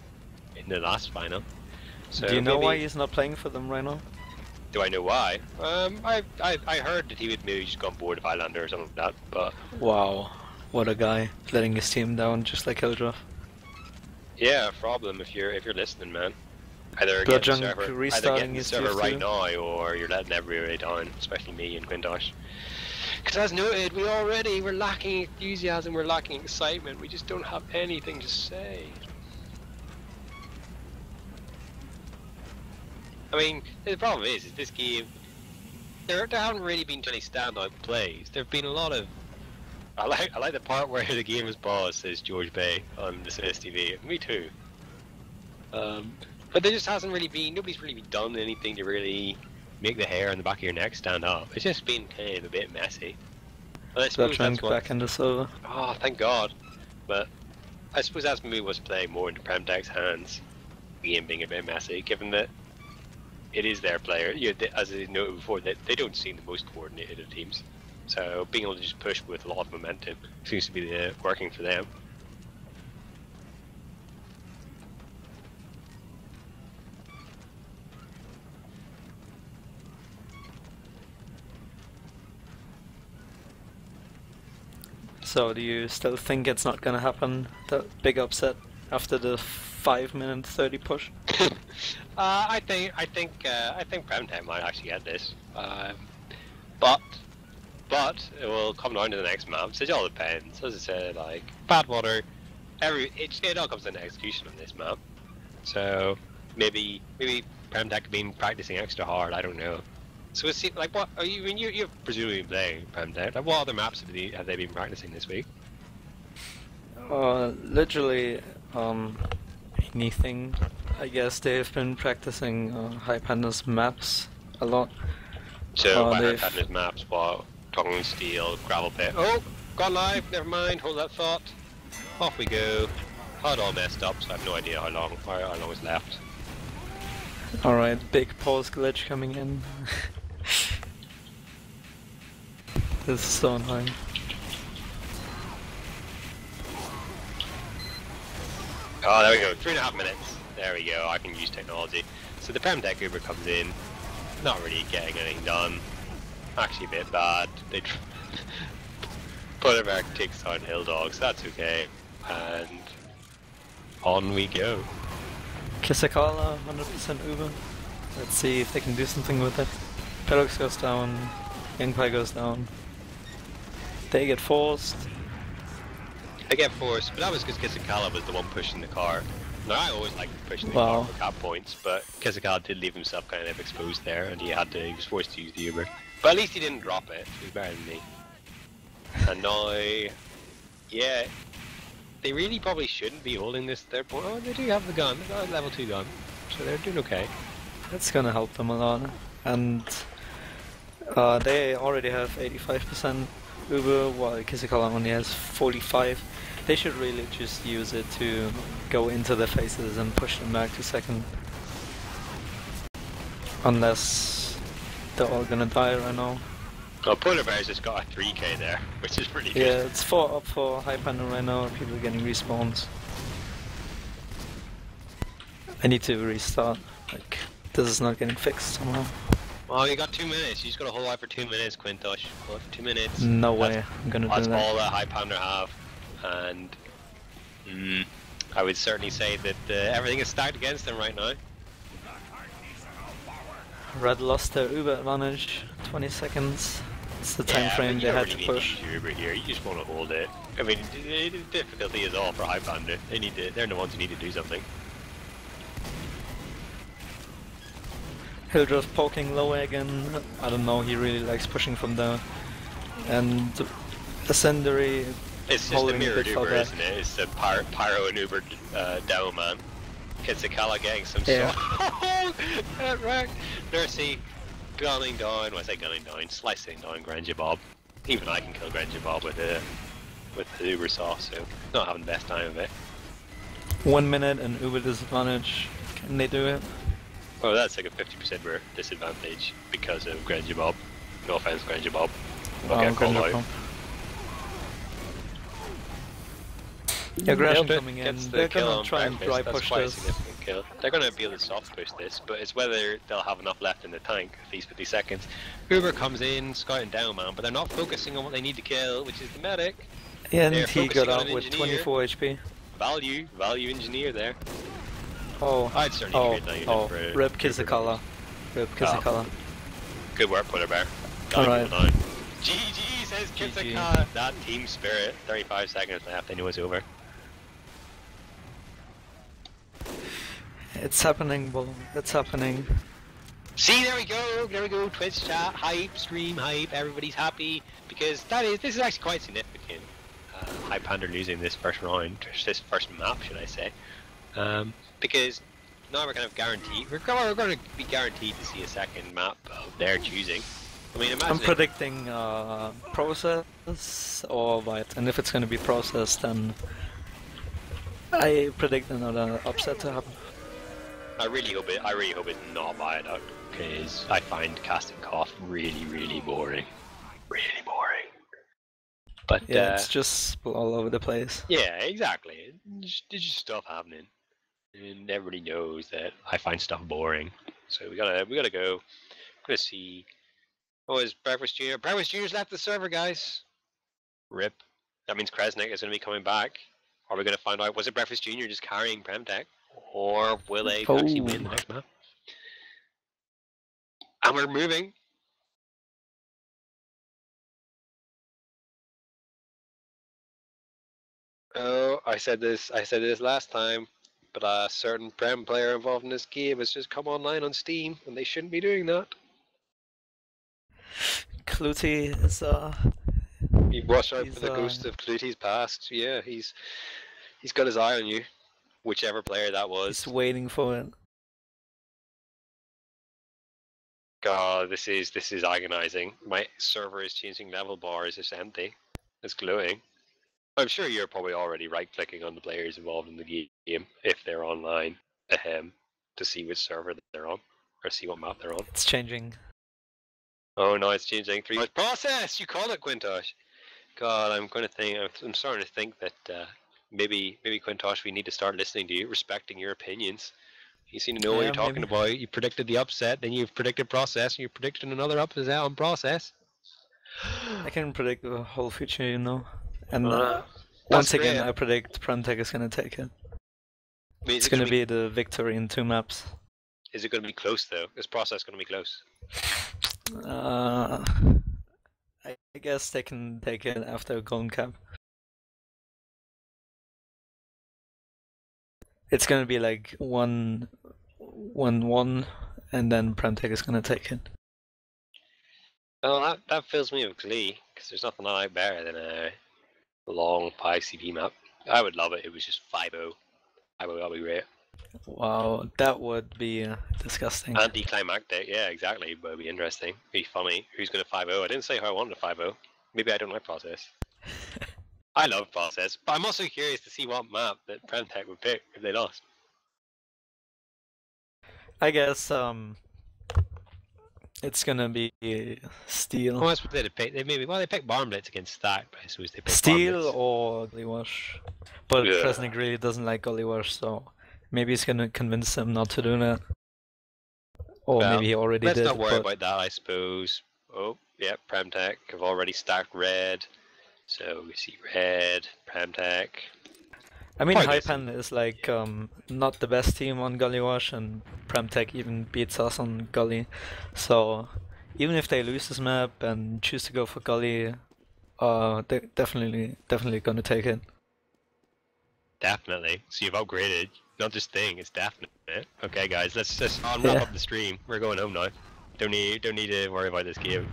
[SPEAKER 2] in the last final. So
[SPEAKER 1] do you know why he's not playing for them right now?
[SPEAKER 2] Do I know why? I heard that he would maybe just go on board of Highlander or something like that, but...
[SPEAKER 1] Wow, what a guy, letting his team down just like Hildroth.
[SPEAKER 2] Yeah, Problem if you're listening, man. Either
[SPEAKER 1] Bludgeon
[SPEAKER 2] getting the server right now, or you're letting everybody down, especially me and quintosh. Because as noted, we're lacking enthusiasm, we're lacking excitement, we just don't have anything to say. I mean, the problem is this game, there haven't really been any standout plays. There have been a lot of... I like the part where the game is paused, says George Bay on the STV. Me too. But there just hasn't really been... Nobody's really done anything to really make the hair on the back of your neck stand up. It's just been kind of a bit messy. Well, I suppose that's
[SPEAKER 1] back in the server.
[SPEAKER 2] Oh, thank God. But I suppose that's maybe what's playing more into PremTech's hands. The game being a bit messy, given that it is their player. As I noted before, they don't seem the most coordinated of teams. So being able to just push with a lot of momentum seems to be working for them.
[SPEAKER 1] So do you still think it's not gonna happen, that big upset after the 5-minute 30 push?
[SPEAKER 2] I think PremTech might actually get this, but it will come down to the next map. So it all depends. As I said, like Badwater, it all comes down to execution on this map. So maybe PremTech have been practicing extra hard. I don't know. So it seems like what are you? I mean, you're presumably playing PremTech. Like, what other maps have they been practicing this week?
[SPEAKER 1] Literally, anything. I guess they've been practicing Highpander's maps a lot.
[SPEAKER 2] So by
[SPEAKER 1] they've-
[SPEAKER 2] Highpander's maps, what? Tongue, steel, gravel pit. Oh, gone live. Never mind. Hold that thought. Off we go. Had all messed up, so I have no idea how long is left.
[SPEAKER 1] Alright, big pause glitch coming in. This is so annoying.
[SPEAKER 2] Oh, there we go. 3.5 minutes. There we go. I can use technology. So the PremTech Uber comes in, not really getting anything done. Actually a bit bad. They Butterback takes on Hill Dogs. That's okay. And on we go.
[SPEAKER 1] Kisakala, 100% Uber. Let's see if they can do something with it. Pelox goes down, Yangpai goes down. They get forced.
[SPEAKER 2] I get forced, but that was because Kisakala was the one pushing the car. Now I always like pushing the car for cap points, but Kisakala did leave himself kind of exposed there, and he was forced to use the Uber. But at least he didn't drop it. He was better than me. And now, yeah, they really probably shouldn't be holding this third point. Oh, they do have the gun. They've got a level 2 gun, so they're doing okay.
[SPEAKER 1] That's gonna help them a lot, and they already have 85% Uber, while Kisakala only has 45. They should really just use it to go into their faces and push them back to second. Unless they're all gonna die right now.
[SPEAKER 2] Oh, Polar Bear's just got a 3k there, which is pretty good.
[SPEAKER 1] Yeah, it's 4 up for Highpander right now, people are getting respawns. I need to restart, like, this is not getting fixed somehow.
[SPEAKER 2] Oh, you got 2 minutes. You just got to hold out for 2 minutes, Quintosh. Hold out for 2 minutes.
[SPEAKER 1] No way I'm gonna do that.
[SPEAKER 2] That's all that Highpander have. And I would certainly say that everything is stacked against them right now.
[SPEAKER 1] Red lost their Uber advantage, 20 seconds. It's the time frame they had to push.
[SPEAKER 2] You don't really need to use your Uber here. You just want to hold it. I mean, the difficulty is all for Highpander. They're the ones who need to do something.
[SPEAKER 1] Hildreth poking low again. I don't know, he really likes pushing from there. And Ascendery
[SPEAKER 2] it's just the mirrored Uber, isn't it? It's the Pyro and Uber down, man. Kisakala getting some that wreck. Nursey gunning down, well, I say gunning down, slicing down Granger Bob. Even I can kill Granger Bob with the Uber saw, so not having the best time of it.
[SPEAKER 1] 1 minute and Uber disadvantage. Can they do it?
[SPEAKER 2] Oh, that's like a 50% disadvantage because of Granger Bob. No offense, Granger Bob. I'll get called out.
[SPEAKER 1] Aggression coming in.
[SPEAKER 2] They're
[SPEAKER 1] gonna try and dry push this.
[SPEAKER 2] Kill. They're going to be able to soft push this, but it's whether they'll have enough left in the tank, at least 50 seconds. Uber comes in, scouting down, man, but they're not focusing on what they need to kill, which is the medic.
[SPEAKER 1] Yeah, and he got out with 24 HP.
[SPEAKER 2] Value engineer there.
[SPEAKER 1] Oh,
[SPEAKER 2] I'd certainly trade that unit for
[SPEAKER 1] rip Kisakala. Rip Kisakala.
[SPEAKER 2] Good work, Polar Bear.
[SPEAKER 1] Alright.
[SPEAKER 2] GG says Kisakala. That team spirit. 35 seconds left, they know it's over.
[SPEAKER 1] It's happening, Bulow. It's happening.
[SPEAKER 2] See, there we go, Twitch chat, hype, stream hype, everybody's happy, because this is actually quite significant. Highpander losing this first round, this first map, should I say. Because now we're kind of guaranteed, we're going to be guaranteed to see a second map of their choosing. I mean, imagine...
[SPEAKER 1] I'm predicting process or white, and if it's going to be process, then I predict another upset to happen.
[SPEAKER 2] I really hope it's not Viaduct, because I find casting Koth really boring. Really boring. But
[SPEAKER 1] yeah, it's just all over the place.
[SPEAKER 2] Yeah, exactly. There's just stuff happening, and everybody knows that I find stuff boring. So we gotta go. I'm gonna see. Oh, is Breakfast Junior? Breakfast Junior's left the server, guys. Rip. That means Kresnik is gonna be coming back. Are we gonna find out? Was it Breakfast Junior just carrying PremTech? Or will they actually win the next map? And we're moving. Oh, I said this last time, but a certain Prem player involved in this game has just come online on Steam, and they shouldn't be doing that.
[SPEAKER 1] Clutie is
[SPEAKER 2] You watch out for the ghost of Clutie's past. Yeah, he's got his eye on you. whichever player that was.
[SPEAKER 1] He's waiting for it.
[SPEAKER 2] God, this is agonizing. My server is changing level bar. Is just empty. It's glowing. I'm sure you're probably already right-clicking on the players involved in the game if they're online, to see which server they're on or see what map they're on.
[SPEAKER 1] It's changing.
[SPEAKER 2] Oh no, it's changing. 3 months process. You called it, Quintosh. God, I'm starting to think that maybe Quintosh, we need to start listening to you, respecting your opinions. You seem to know what you're talking about. You predicted the upset, then you've predicted process, and you predicted another upset on process.
[SPEAKER 1] I can predict the whole future, you know. And
[SPEAKER 2] That's
[SPEAKER 1] once again,
[SPEAKER 2] great.
[SPEAKER 1] I predict PremTech is gonna take it.
[SPEAKER 2] I mean,
[SPEAKER 1] It's gonna be the victory in 2 maps.
[SPEAKER 2] Is it going to be close though? Is process going to be close?
[SPEAKER 1] I guess they can take it after Golden Cap. It's gonna be like 1-1, and then PremTech is gonna take it.
[SPEAKER 2] Well, that fills me with glee, because there's nothing I like better than a long 5CV map. I would love it. It was just 5-0. 5-0, that'd be great.
[SPEAKER 1] Wow, that would be disgusting.
[SPEAKER 2] Anticlimactic, yeah, exactly. But it'd be interesting. It'd be funny. Who's going to 5-0? I didn't say how I wanted to 5-0. Maybe I don't like process. I love process, but I'm also curious to see what map that PremTech would pick if they lost.
[SPEAKER 1] I guess it's gonna be Steel.
[SPEAKER 2] Well, that's what they'd pick. They picked Barn Blitz against Stack, but I suppose they picked
[SPEAKER 1] Steel or Gullywash. But
[SPEAKER 2] Yeah.
[SPEAKER 1] Kresnik really doesn't like Gullywash, so maybe he's gonna convince him not to do that. Or
[SPEAKER 2] Well,
[SPEAKER 1] maybe he already
[SPEAKER 2] let's
[SPEAKER 1] did.
[SPEAKER 2] not worry about that, I suppose. Oh, yeah, PremTech have already stacked red. So we see red, PremTech.
[SPEAKER 1] I mean,
[SPEAKER 2] Probably
[SPEAKER 1] Highpander is like not the best team on Gullywash, and PremTech even beats us on Gully. So even if they lose this map and choose to go for Gully, they're definitely gonna take it.
[SPEAKER 2] Definitely. So you've upgraded. Not just thing, it's definite. Okay, guys, let's wrap
[SPEAKER 1] Yeah.
[SPEAKER 2] up the stream. We're going home now. Don't need to worry about this game.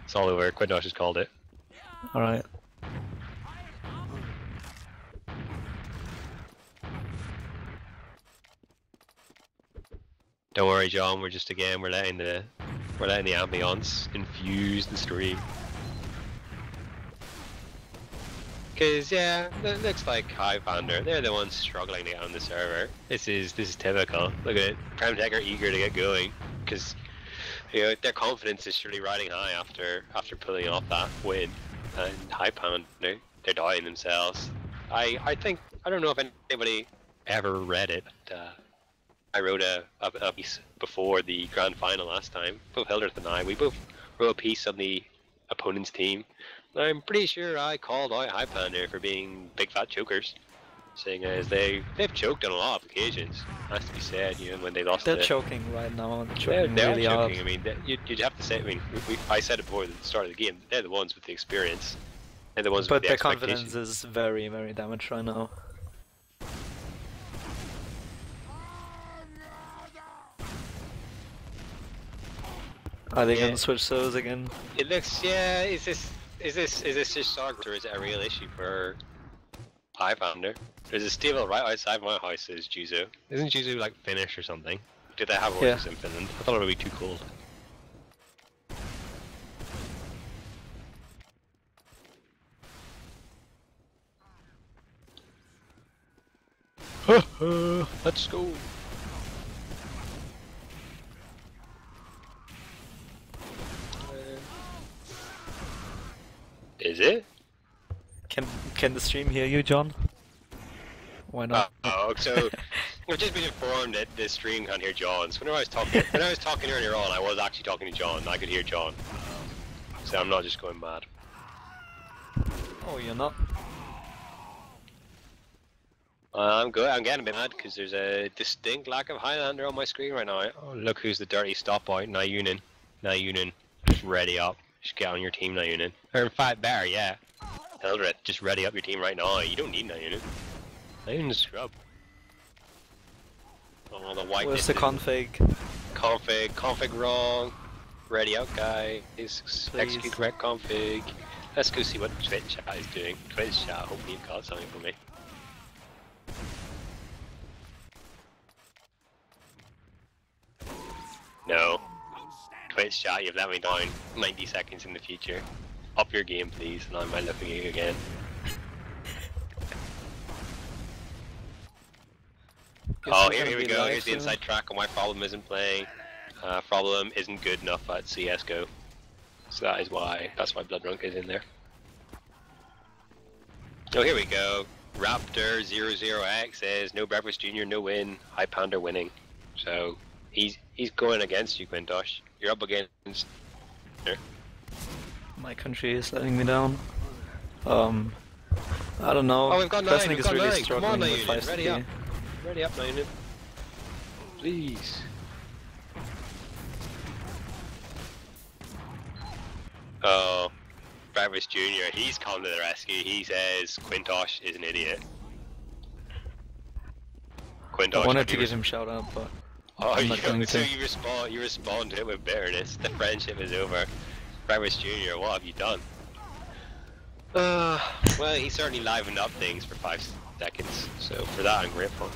[SPEAKER 2] It's all over. Quintosh has called it.
[SPEAKER 1] All right.
[SPEAKER 2] Don't worry, John. We're letting the ambience infuse the stream. Cause yeah, it looks like Highpander. They're the ones struggling to get on the server. This is typical. Look at it. PremTech are eager to get going, cause their confidence is surely riding high after pulling off that win. And Highpander, they're dying themselves. I don't know if anybody ever read it. I wrote a piece before the grand final last time. Both Hildreth and I, we both wrote a piece on the opponent's team. I'm pretty sure I called out Highpander for being big fat chokers, seeing as they've choked on a lot of occasions. Has to be said, when they lost.
[SPEAKER 1] They're choking right now. They're choking
[SPEAKER 2] they're
[SPEAKER 1] really
[SPEAKER 2] choking.
[SPEAKER 1] hard.
[SPEAKER 2] I mean, you'd have to say. I mean, I said it before at the start of the game. They're the ones with the experience. They're the ones
[SPEAKER 1] But
[SPEAKER 2] with the
[SPEAKER 1] their
[SPEAKER 2] expectation.
[SPEAKER 1] confidence is very, very damaged right now. Are they gonna switch those again?
[SPEAKER 2] It looks, yeah. Is this just Sargent, or is it a real issue for Highpander? There's a stable right outside my house. Says Juzo. Isn't Juzo like Finnish or something? Did they have horses in Finland? I thought it would be too cold. Let's go. Is it?
[SPEAKER 1] Can the stream hear you, John? Why not?
[SPEAKER 2] Oh, so I've just been informed that the stream can't hear John's. When I was talking earlier on, I was actually talking to John. I could hear John, so I'm not just going mad.
[SPEAKER 1] Oh, you're not?
[SPEAKER 2] I'm good. I'm getting a bit mad because there's a distinct lack of Highlander on my screen right now. Oh, look who's the dirty stop out. Nayunin. Just ready up. Just get on your team, Nayunin. Or in fact, better, yeah. Hildreth, just ready up your team right now. You don't need Nayunin. Nayunin's a scrub. Oh, the white.
[SPEAKER 1] Where's the config?
[SPEAKER 2] Config wrong. Ready out, guys. Execute correct config. Let's go see what Twitch chat is doing. Twitch chat, hopefully you've got something for me. No. Twitch chat, you've let me down 90 seconds in the future. Up your game, please, and I might look at you again. Oh, here we go. Here's the inside track on why Problem isn't playing. Problem isn't good enough at CS:GO, so that's why Bloodrunk is in there. Oh, here we go. Raptor 00X says no Breakfast Junior, no win. Highpander winning. So he's going against you, Quintosh. You're up against.
[SPEAKER 1] My country is letting me down. I don't know.
[SPEAKER 2] Oh, we've got 9.
[SPEAKER 1] We've got
[SPEAKER 2] really
[SPEAKER 1] 9.
[SPEAKER 2] Come on, 9
[SPEAKER 1] with
[SPEAKER 2] Union.
[SPEAKER 1] 5
[SPEAKER 2] Ready up. Ready up, 9 Union. Please. Oh, Breakfast Junior, he's come to the rescue. He says Quintosh is an idiot. Quintosh,
[SPEAKER 1] I wanted to give him a shout out, but I'm not going
[SPEAKER 2] so
[SPEAKER 1] to.
[SPEAKER 2] you respond to it with bitterness. The friendship is over. Breakfast Junior, what have you done? Well, he certainly livened up things for 5 seconds, so for that I'm grateful.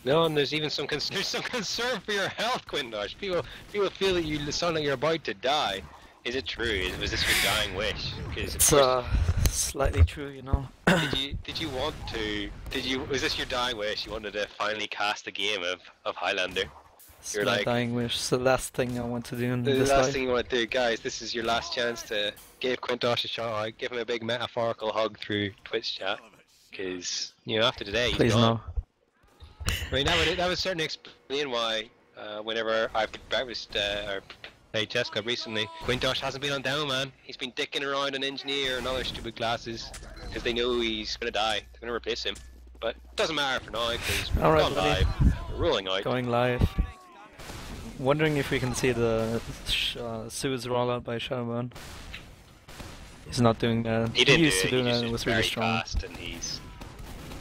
[SPEAKER 2] No, and there's even some concern for your health, Quintosh. People feel that you sound like you're about to die. Is it true? Was this your dying wish?
[SPEAKER 1] It's slightly true, you know.
[SPEAKER 2] Was this your dying wish? You wanted to finally cast a game of Highlander?
[SPEAKER 1] It's my dying wish. It's the last thing I want to do in this life.
[SPEAKER 2] The last thing you want to do, guys. This is your last chance to give Quintosh a shout out. Give him a big metaphorical hug through Twitch chat. Because, you know, after today, he's
[SPEAKER 1] Please
[SPEAKER 2] gone.
[SPEAKER 1] no.
[SPEAKER 2] Right, that would certainly explain why, whenever I've breakfast or played chess club recently, Quintosh hasn't been on down, man. He's been dicking around an engineer and other stupid classes because they know he's gonna die. They're gonna replace him, but it doesn't matter for now because we're gone live. We're rolling out.
[SPEAKER 1] Going live. Wondering if we can see the Suez rollout by Showdown. He's not doing that.
[SPEAKER 2] He didn't
[SPEAKER 1] used to do that.
[SPEAKER 2] He's
[SPEAKER 1] It was
[SPEAKER 2] very
[SPEAKER 1] really strong.
[SPEAKER 2] fast, and he's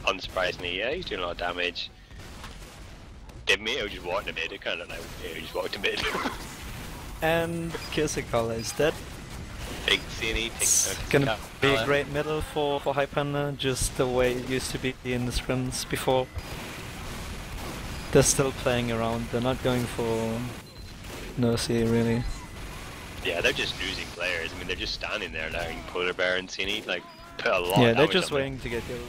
[SPEAKER 2] unsurprisingly, yeah, he's doing a lot of damage. Mate, just walked to mid. It kind of like, yeah, he just walked to mid.
[SPEAKER 1] And Kisakala is dead.
[SPEAKER 2] Big Cine,
[SPEAKER 1] It's gonna be a great middle for Highpander, just the way it used to be in the scrims before. They're still playing around, they're not going for Nursey really.
[SPEAKER 2] Yeah, they're just losing players. I mean, they're just standing there letting Polar Bear and Cine like put a lot
[SPEAKER 1] Yeah,
[SPEAKER 2] of
[SPEAKER 1] they're
[SPEAKER 2] damage
[SPEAKER 1] just
[SPEAKER 2] on them.
[SPEAKER 1] waiting to get killed.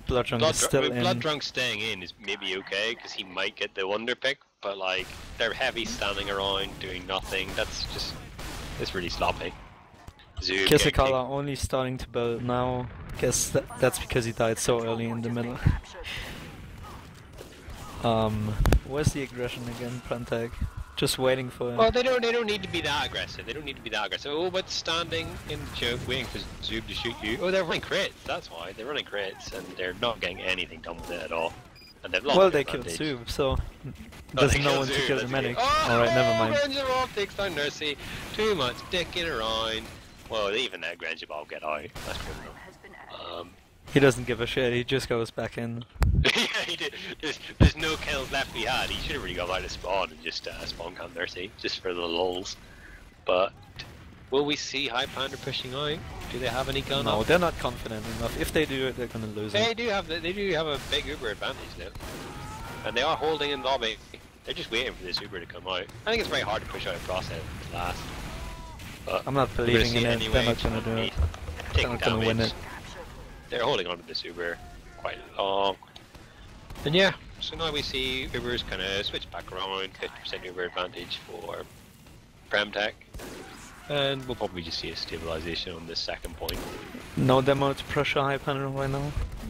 [SPEAKER 1] Bloodrunk is still in.
[SPEAKER 2] Bloodrunk staying in is maybe okay because he might get the wonder pick, but like they're heavy standing around doing nothing. It's really sloppy.
[SPEAKER 1] Kisakala only starting to build now. Guess that's because he died so early in the middle. Where's the aggression again, PremTech? Just waiting for him.
[SPEAKER 2] Well, they don't need to be that aggressive. They don't need to be that aggressive. Oh, but standing in the choke, waiting for Zoob to shoot you. Oh, they're running crits. That's why they're running crits, and they're not getting anything done with it at all. And they've lost.
[SPEAKER 1] Well, they killed Zoob, so there's no one to kill the medic.
[SPEAKER 2] Oh,
[SPEAKER 1] alright, never mind.
[SPEAKER 2] Granger off takes down Nursey. Too much dicking around. Well, even that Granger Ball get out. That's criminal.
[SPEAKER 1] He doesn't give a shit. He just goes back in.
[SPEAKER 2] Yeah, he did. There's no kills left he had. He should have really got out of spawn and just spawn camp Nursey, just for the lulz. But will we see Highpander pushing out? Do they have any gun?
[SPEAKER 1] No,
[SPEAKER 2] up?
[SPEAKER 1] they're not confident enough. If they do it, they're gonna lose it.
[SPEAKER 2] They do have a big Uber advantage now, and they are holding in lobby. They're just waiting for this Uber to come out. I think it's very hard to push out a process last. But
[SPEAKER 1] I'm not believing in it.
[SPEAKER 2] Anyway.
[SPEAKER 1] They're not gonna do it. They're not gonna win it.
[SPEAKER 2] They're holding on to this Uber quite long. And yeah, so now we see Uber's kind of switch back around, 50% Uber advantage for PremTech. And we'll probably just see a stabilization on this second point.
[SPEAKER 1] No demo to pressure Highpander right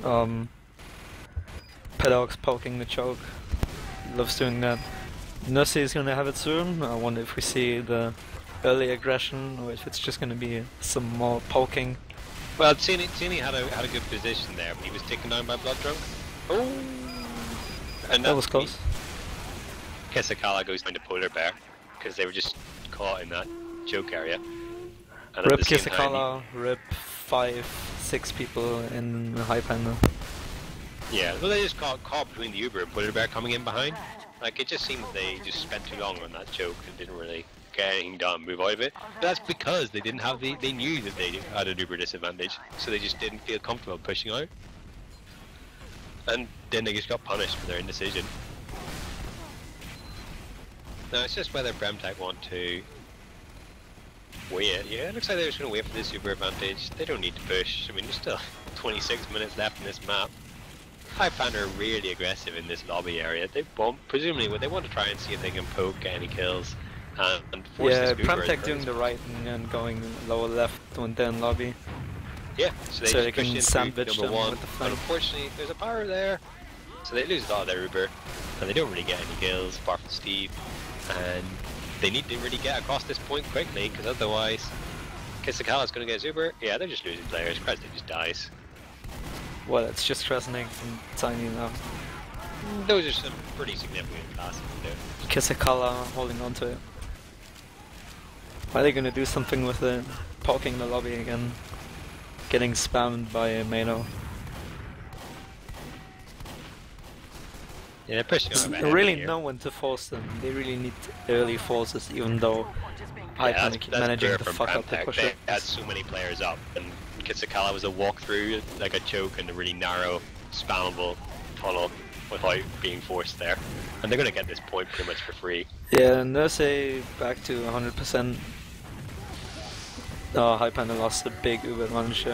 [SPEAKER 1] now. Pedog's poking the choke. Loves doing that. Nursey is gonna have it soon. I wonder if we see the early aggression or if it's just gonna be some more poking.
[SPEAKER 2] Well, Cine had a good position there, but he was taken down by Bloodrunk. Oh! And
[SPEAKER 1] that was close.
[SPEAKER 2] Kisakala goes down to Polar Bear, because they were just caught in that choke area. And
[SPEAKER 1] Rip Kisakala, rip 5-6 people in Highpander.
[SPEAKER 2] Yeah, well they just caught between the Uber and Polar Bear coming in behind. Like, it just seemed they just spent too long on that choke and didn't really get anything done, move out of it. But that's because they didn't have they knew that they had an uber disadvantage, so they just didn't feel comfortable pushing out. And then they just got punished for their indecision. Now it's just whether PremTech want to wait. Yeah, it looks like they're just going to wait for this super advantage. They don't need to push. I mean, there's still 26 minutes left in this map. Highpander are really aggressive in this lobby area. They bump, presumably they want to try and see if they can poke, get any kills, and force
[SPEAKER 1] yeah,
[SPEAKER 2] this Uber.
[SPEAKER 1] PremTech doing the right and going lower left when they're in lobby.
[SPEAKER 2] Yeah, so they
[SPEAKER 1] can sandwich them
[SPEAKER 2] one,
[SPEAKER 1] with the
[SPEAKER 2] but
[SPEAKER 1] flank.
[SPEAKER 2] unfortunately there's a power there, so they lose a lot of their Uber, and they don't really get any kills apart from Steve, and they need to really get across this point quickly, because otherwise Kisakala's going to get his Uber. Yeah, they're just losing players. Kresnik just dies.
[SPEAKER 1] Well, it's just Kresnik and Tiny now.
[SPEAKER 2] Those are some pretty significant classes to do.
[SPEAKER 1] Kisakala holding on to it. Are they going to do something with it? Poking the lobby again. Getting spammed by Mano.
[SPEAKER 2] Yeah, they're pushing on
[SPEAKER 1] There's really no one to force them. They really need early forces, even though Highpander keep managing to fuck up the push.
[SPEAKER 2] They had so many players up, and Kisakala was a walk-through, like a choke in a really narrow, spammable tunnel without being forced there. And they're going to get this point pretty much for free.
[SPEAKER 1] Yeah, Nurse back to 100%. Oh, Highpander lost a big Uber advantage.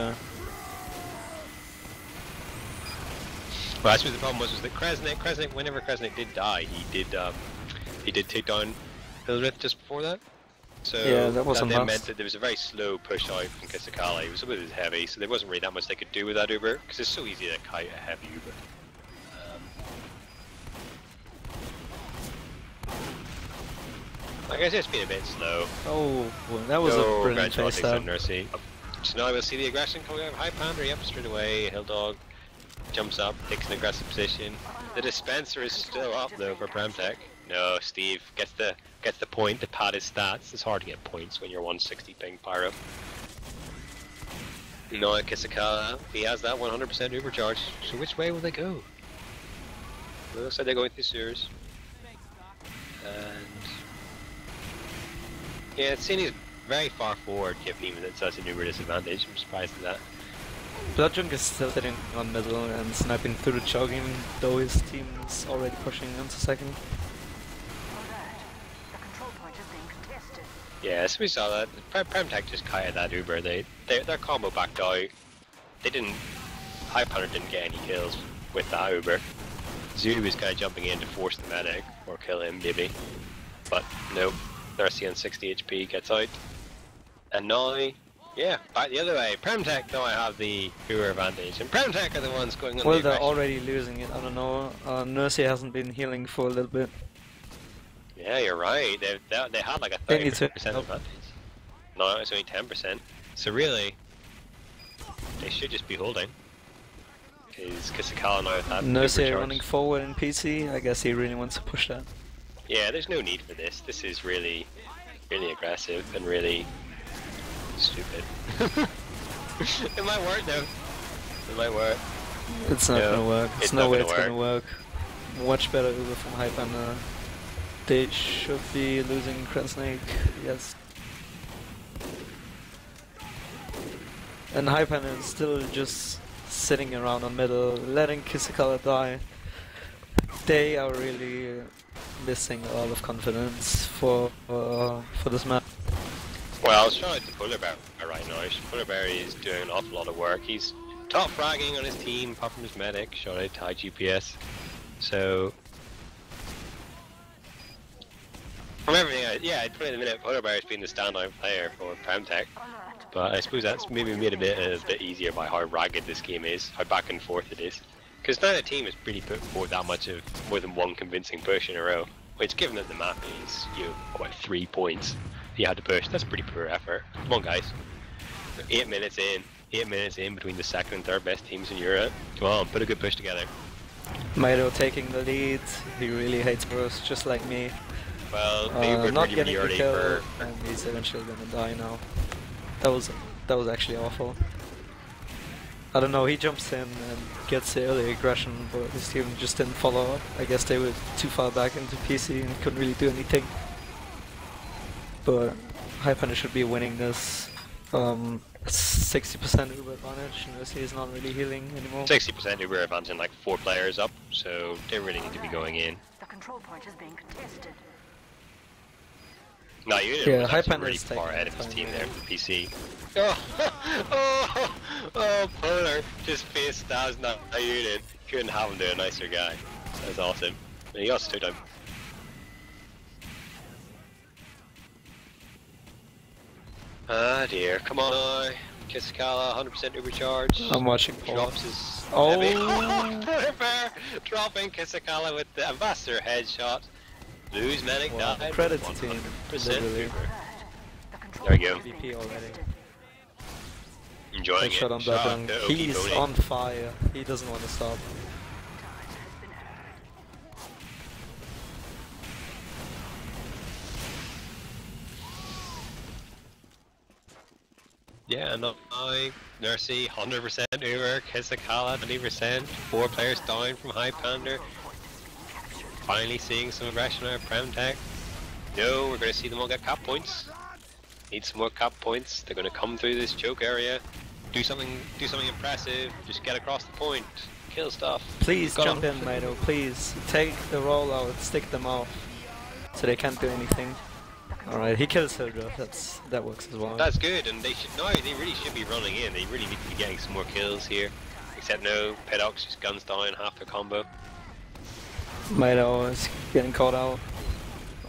[SPEAKER 2] Well, I suppose the problem was that Kresnik, whenever Kresnik did die, he did take down Hildreth just before that. So
[SPEAKER 1] yeah, that wasn't
[SPEAKER 2] meant that there was a very slow push out from Kisakala. He was a bit heavy, so there wasn't really that much they could do with that Uber, because it's so easy to kite a heavy Uber. I guess it's been a bit slow.
[SPEAKER 1] Oh, well, that was a brilliant face stab.
[SPEAKER 2] So now we'll see the aggression coming out of Highpander. Yep, straight away, Hilldog jumps up, takes an aggressive position. The dispenser is still up though for PremTech. No, Steve gets the point to pad his stats. It's hard to get points when you're 160 ping pyro. No, Kisakala, he has that 100% Uber charge. So which way will they go? Well, it looks like they're going through sewers. And yeah, it's seen he's very far forward, given even it's such an Uber disadvantage. I'm surprised at that.
[SPEAKER 1] Bloodjunk is still sitting on middle and sniping through the choke, even though his team is already pushing into second.
[SPEAKER 2] Yeah, so we saw that. PremTech just kited that Uber. Their combo backed out. They didn't. Highpander didn't get any kills with that Uber. Zoo was kind of jumping in to force the medic or kill him maybe, but nope. Thirsty on 60 HP gets out, and now, yeah, back the other way. PremTech now have the Uber advantage, and PremTech are the ones going on.
[SPEAKER 1] Well, they're already losing it. I don't know. Nurse hasn't been healing for a little bit.
[SPEAKER 2] Yeah, you're right. They had like a 30% advantage. No, it's only 10%. So really, they should just be holding. Because Kisakala now had
[SPEAKER 1] Nurse running forward in PC. I guess he really wants to push that.
[SPEAKER 2] Yeah, there's no need for this. This is really, really aggressive and really stupid. It might work though. It might work.
[SPEAKER 1] It's not gonna work. There's no way it's gonna work. Much better Uber from Highpander. They should be losing Kresnik, yes. And Highpander is still just sitting around on middle, letting Kisakala die. They are really missing a lot of confidence for this map.
[SPEAKER 2] Well, shout out to Polar Bear right now. Polar Bear is doing an awful lot of work. He's top fragging on his team, apart from his medic. Shout out to IGPS. So, from everything, I'd put in a minute. Polar Bear has been the standout player for PremTech, but I suppose that's maybe made a bit easier by how ragged this game is, how back and forth it is. Because neither team has really put forward that much of more than one convincing push in a row. Which, given that the map is, about 3 points you had to push, that's a pretty poor effort. Come on, guys. 8 minutes in between the second and third best teams in Europe. Come on, put a good push together.
[SPEAKER 1] Maido taking the lead. He really hates Burst, just like me.
[SPEAKER 2] Well, they were
[SPEAKER 1] not
[SPEAKER 2] really
[SPEAKER 1] getting the
[SPEAKER 2] early
[SPEAKER 1] kill,
[SPEAKER 2] for...
[SPEAKER 1] and he's eventually gonna die now. That was actually awful. I don't know, he jumps in and gets the early aggression, but his team just didn't follow up. I guess they were too far back into PC and couldn't really do anything. but Highpander should be winning this. 60% Uber advantage, and Mercy is not really healing anymore.
[SPEAKER 2] 60% Uber advantage and like 4 players up, so they really need to be going in.
[SPEAKER 4] The control point is being contested.
[SPEAKER 2] No, you didn't.
[SPEAKER 1] Yeah,
[SPEAKER 2] Highpander
[SPEAKER 1] Highpander
[SPEAKER 2] really
[SPEAKER 1] is
[SPEAKER 2] far
[SPEAKER 1] taking
[SPEAKER 2] ahead of his
[SPEAKER 1] time,
[SPEAKER 2] team
[SPEAKER 1] yeah.
[SPEAKER 2] there for the PC. Oh, Polar just face stabs not a unit. Couldn't have him to a nicer guy. That's awesome. And he also took time. Ah dear, come on now. Kiskala, 100% overcharge.
[SPEAKER 1] I'm watching Paul.
[SPEAKER 2] Drops his
[SPEAKER 1] Oh.
[SPEAKER 2] heavy. Polar Bear dropping Kiskala with the Ambassador headshot. Lose Medic
[SPEAKER 1] Wow,
[SPEAKER 2] died.
[SPEAKER 1] credit to team,
[SPEAKER 2] 100%
[SPEAKER 1] literally.
[SPEAKER 2] Uber.
[SPEAKER 4] The control
[SPEAKER 2] There we go.
[SPEAKER 4] point is being
[SPEAKER 1] VP already.
[SPEAKER 4] contested.
[SPEAKER 2] Enjoying
[SPEAKER 1] Headshot
[SPEAKER 2] it.
[SPEAKER 1] on that
[SPEAKER 2] Shot
[SPEAKER 1] one.
[SPEAKER 2] to
[SPEAKER 1] He's
[SPEAKER 2] Okie
[SPEAKER 1] on fire. He doesn't want to stop.
[SPEAKER 2] Yeah, no, Nursey, 100% Uber, Kisakala, 20%, 4 players down from Highpander. Finally seeing some aggression out of PremTech. No, we're going to see them all get cap points. Need some more cap points. They're going to come through this choke area. Do something impressive. Just get across the point. Kill stuff.
[SPEAKER 1] Please
[SPEAKER 2] Got
[SPEAKER 1] jump
[SPEAKER 2] him.
[SPEAKER 1] in, Mado. Please take the rollout, stick them off, so they can't do anything. All right, he kills Hydra. That works as well.
[SPEAKER 2] That's good, and they really should be running in. They really need to be getting some more kills here. Except no, Pedox just guns down half their combo.
[SPEAKER 1] Mado is getting caught out.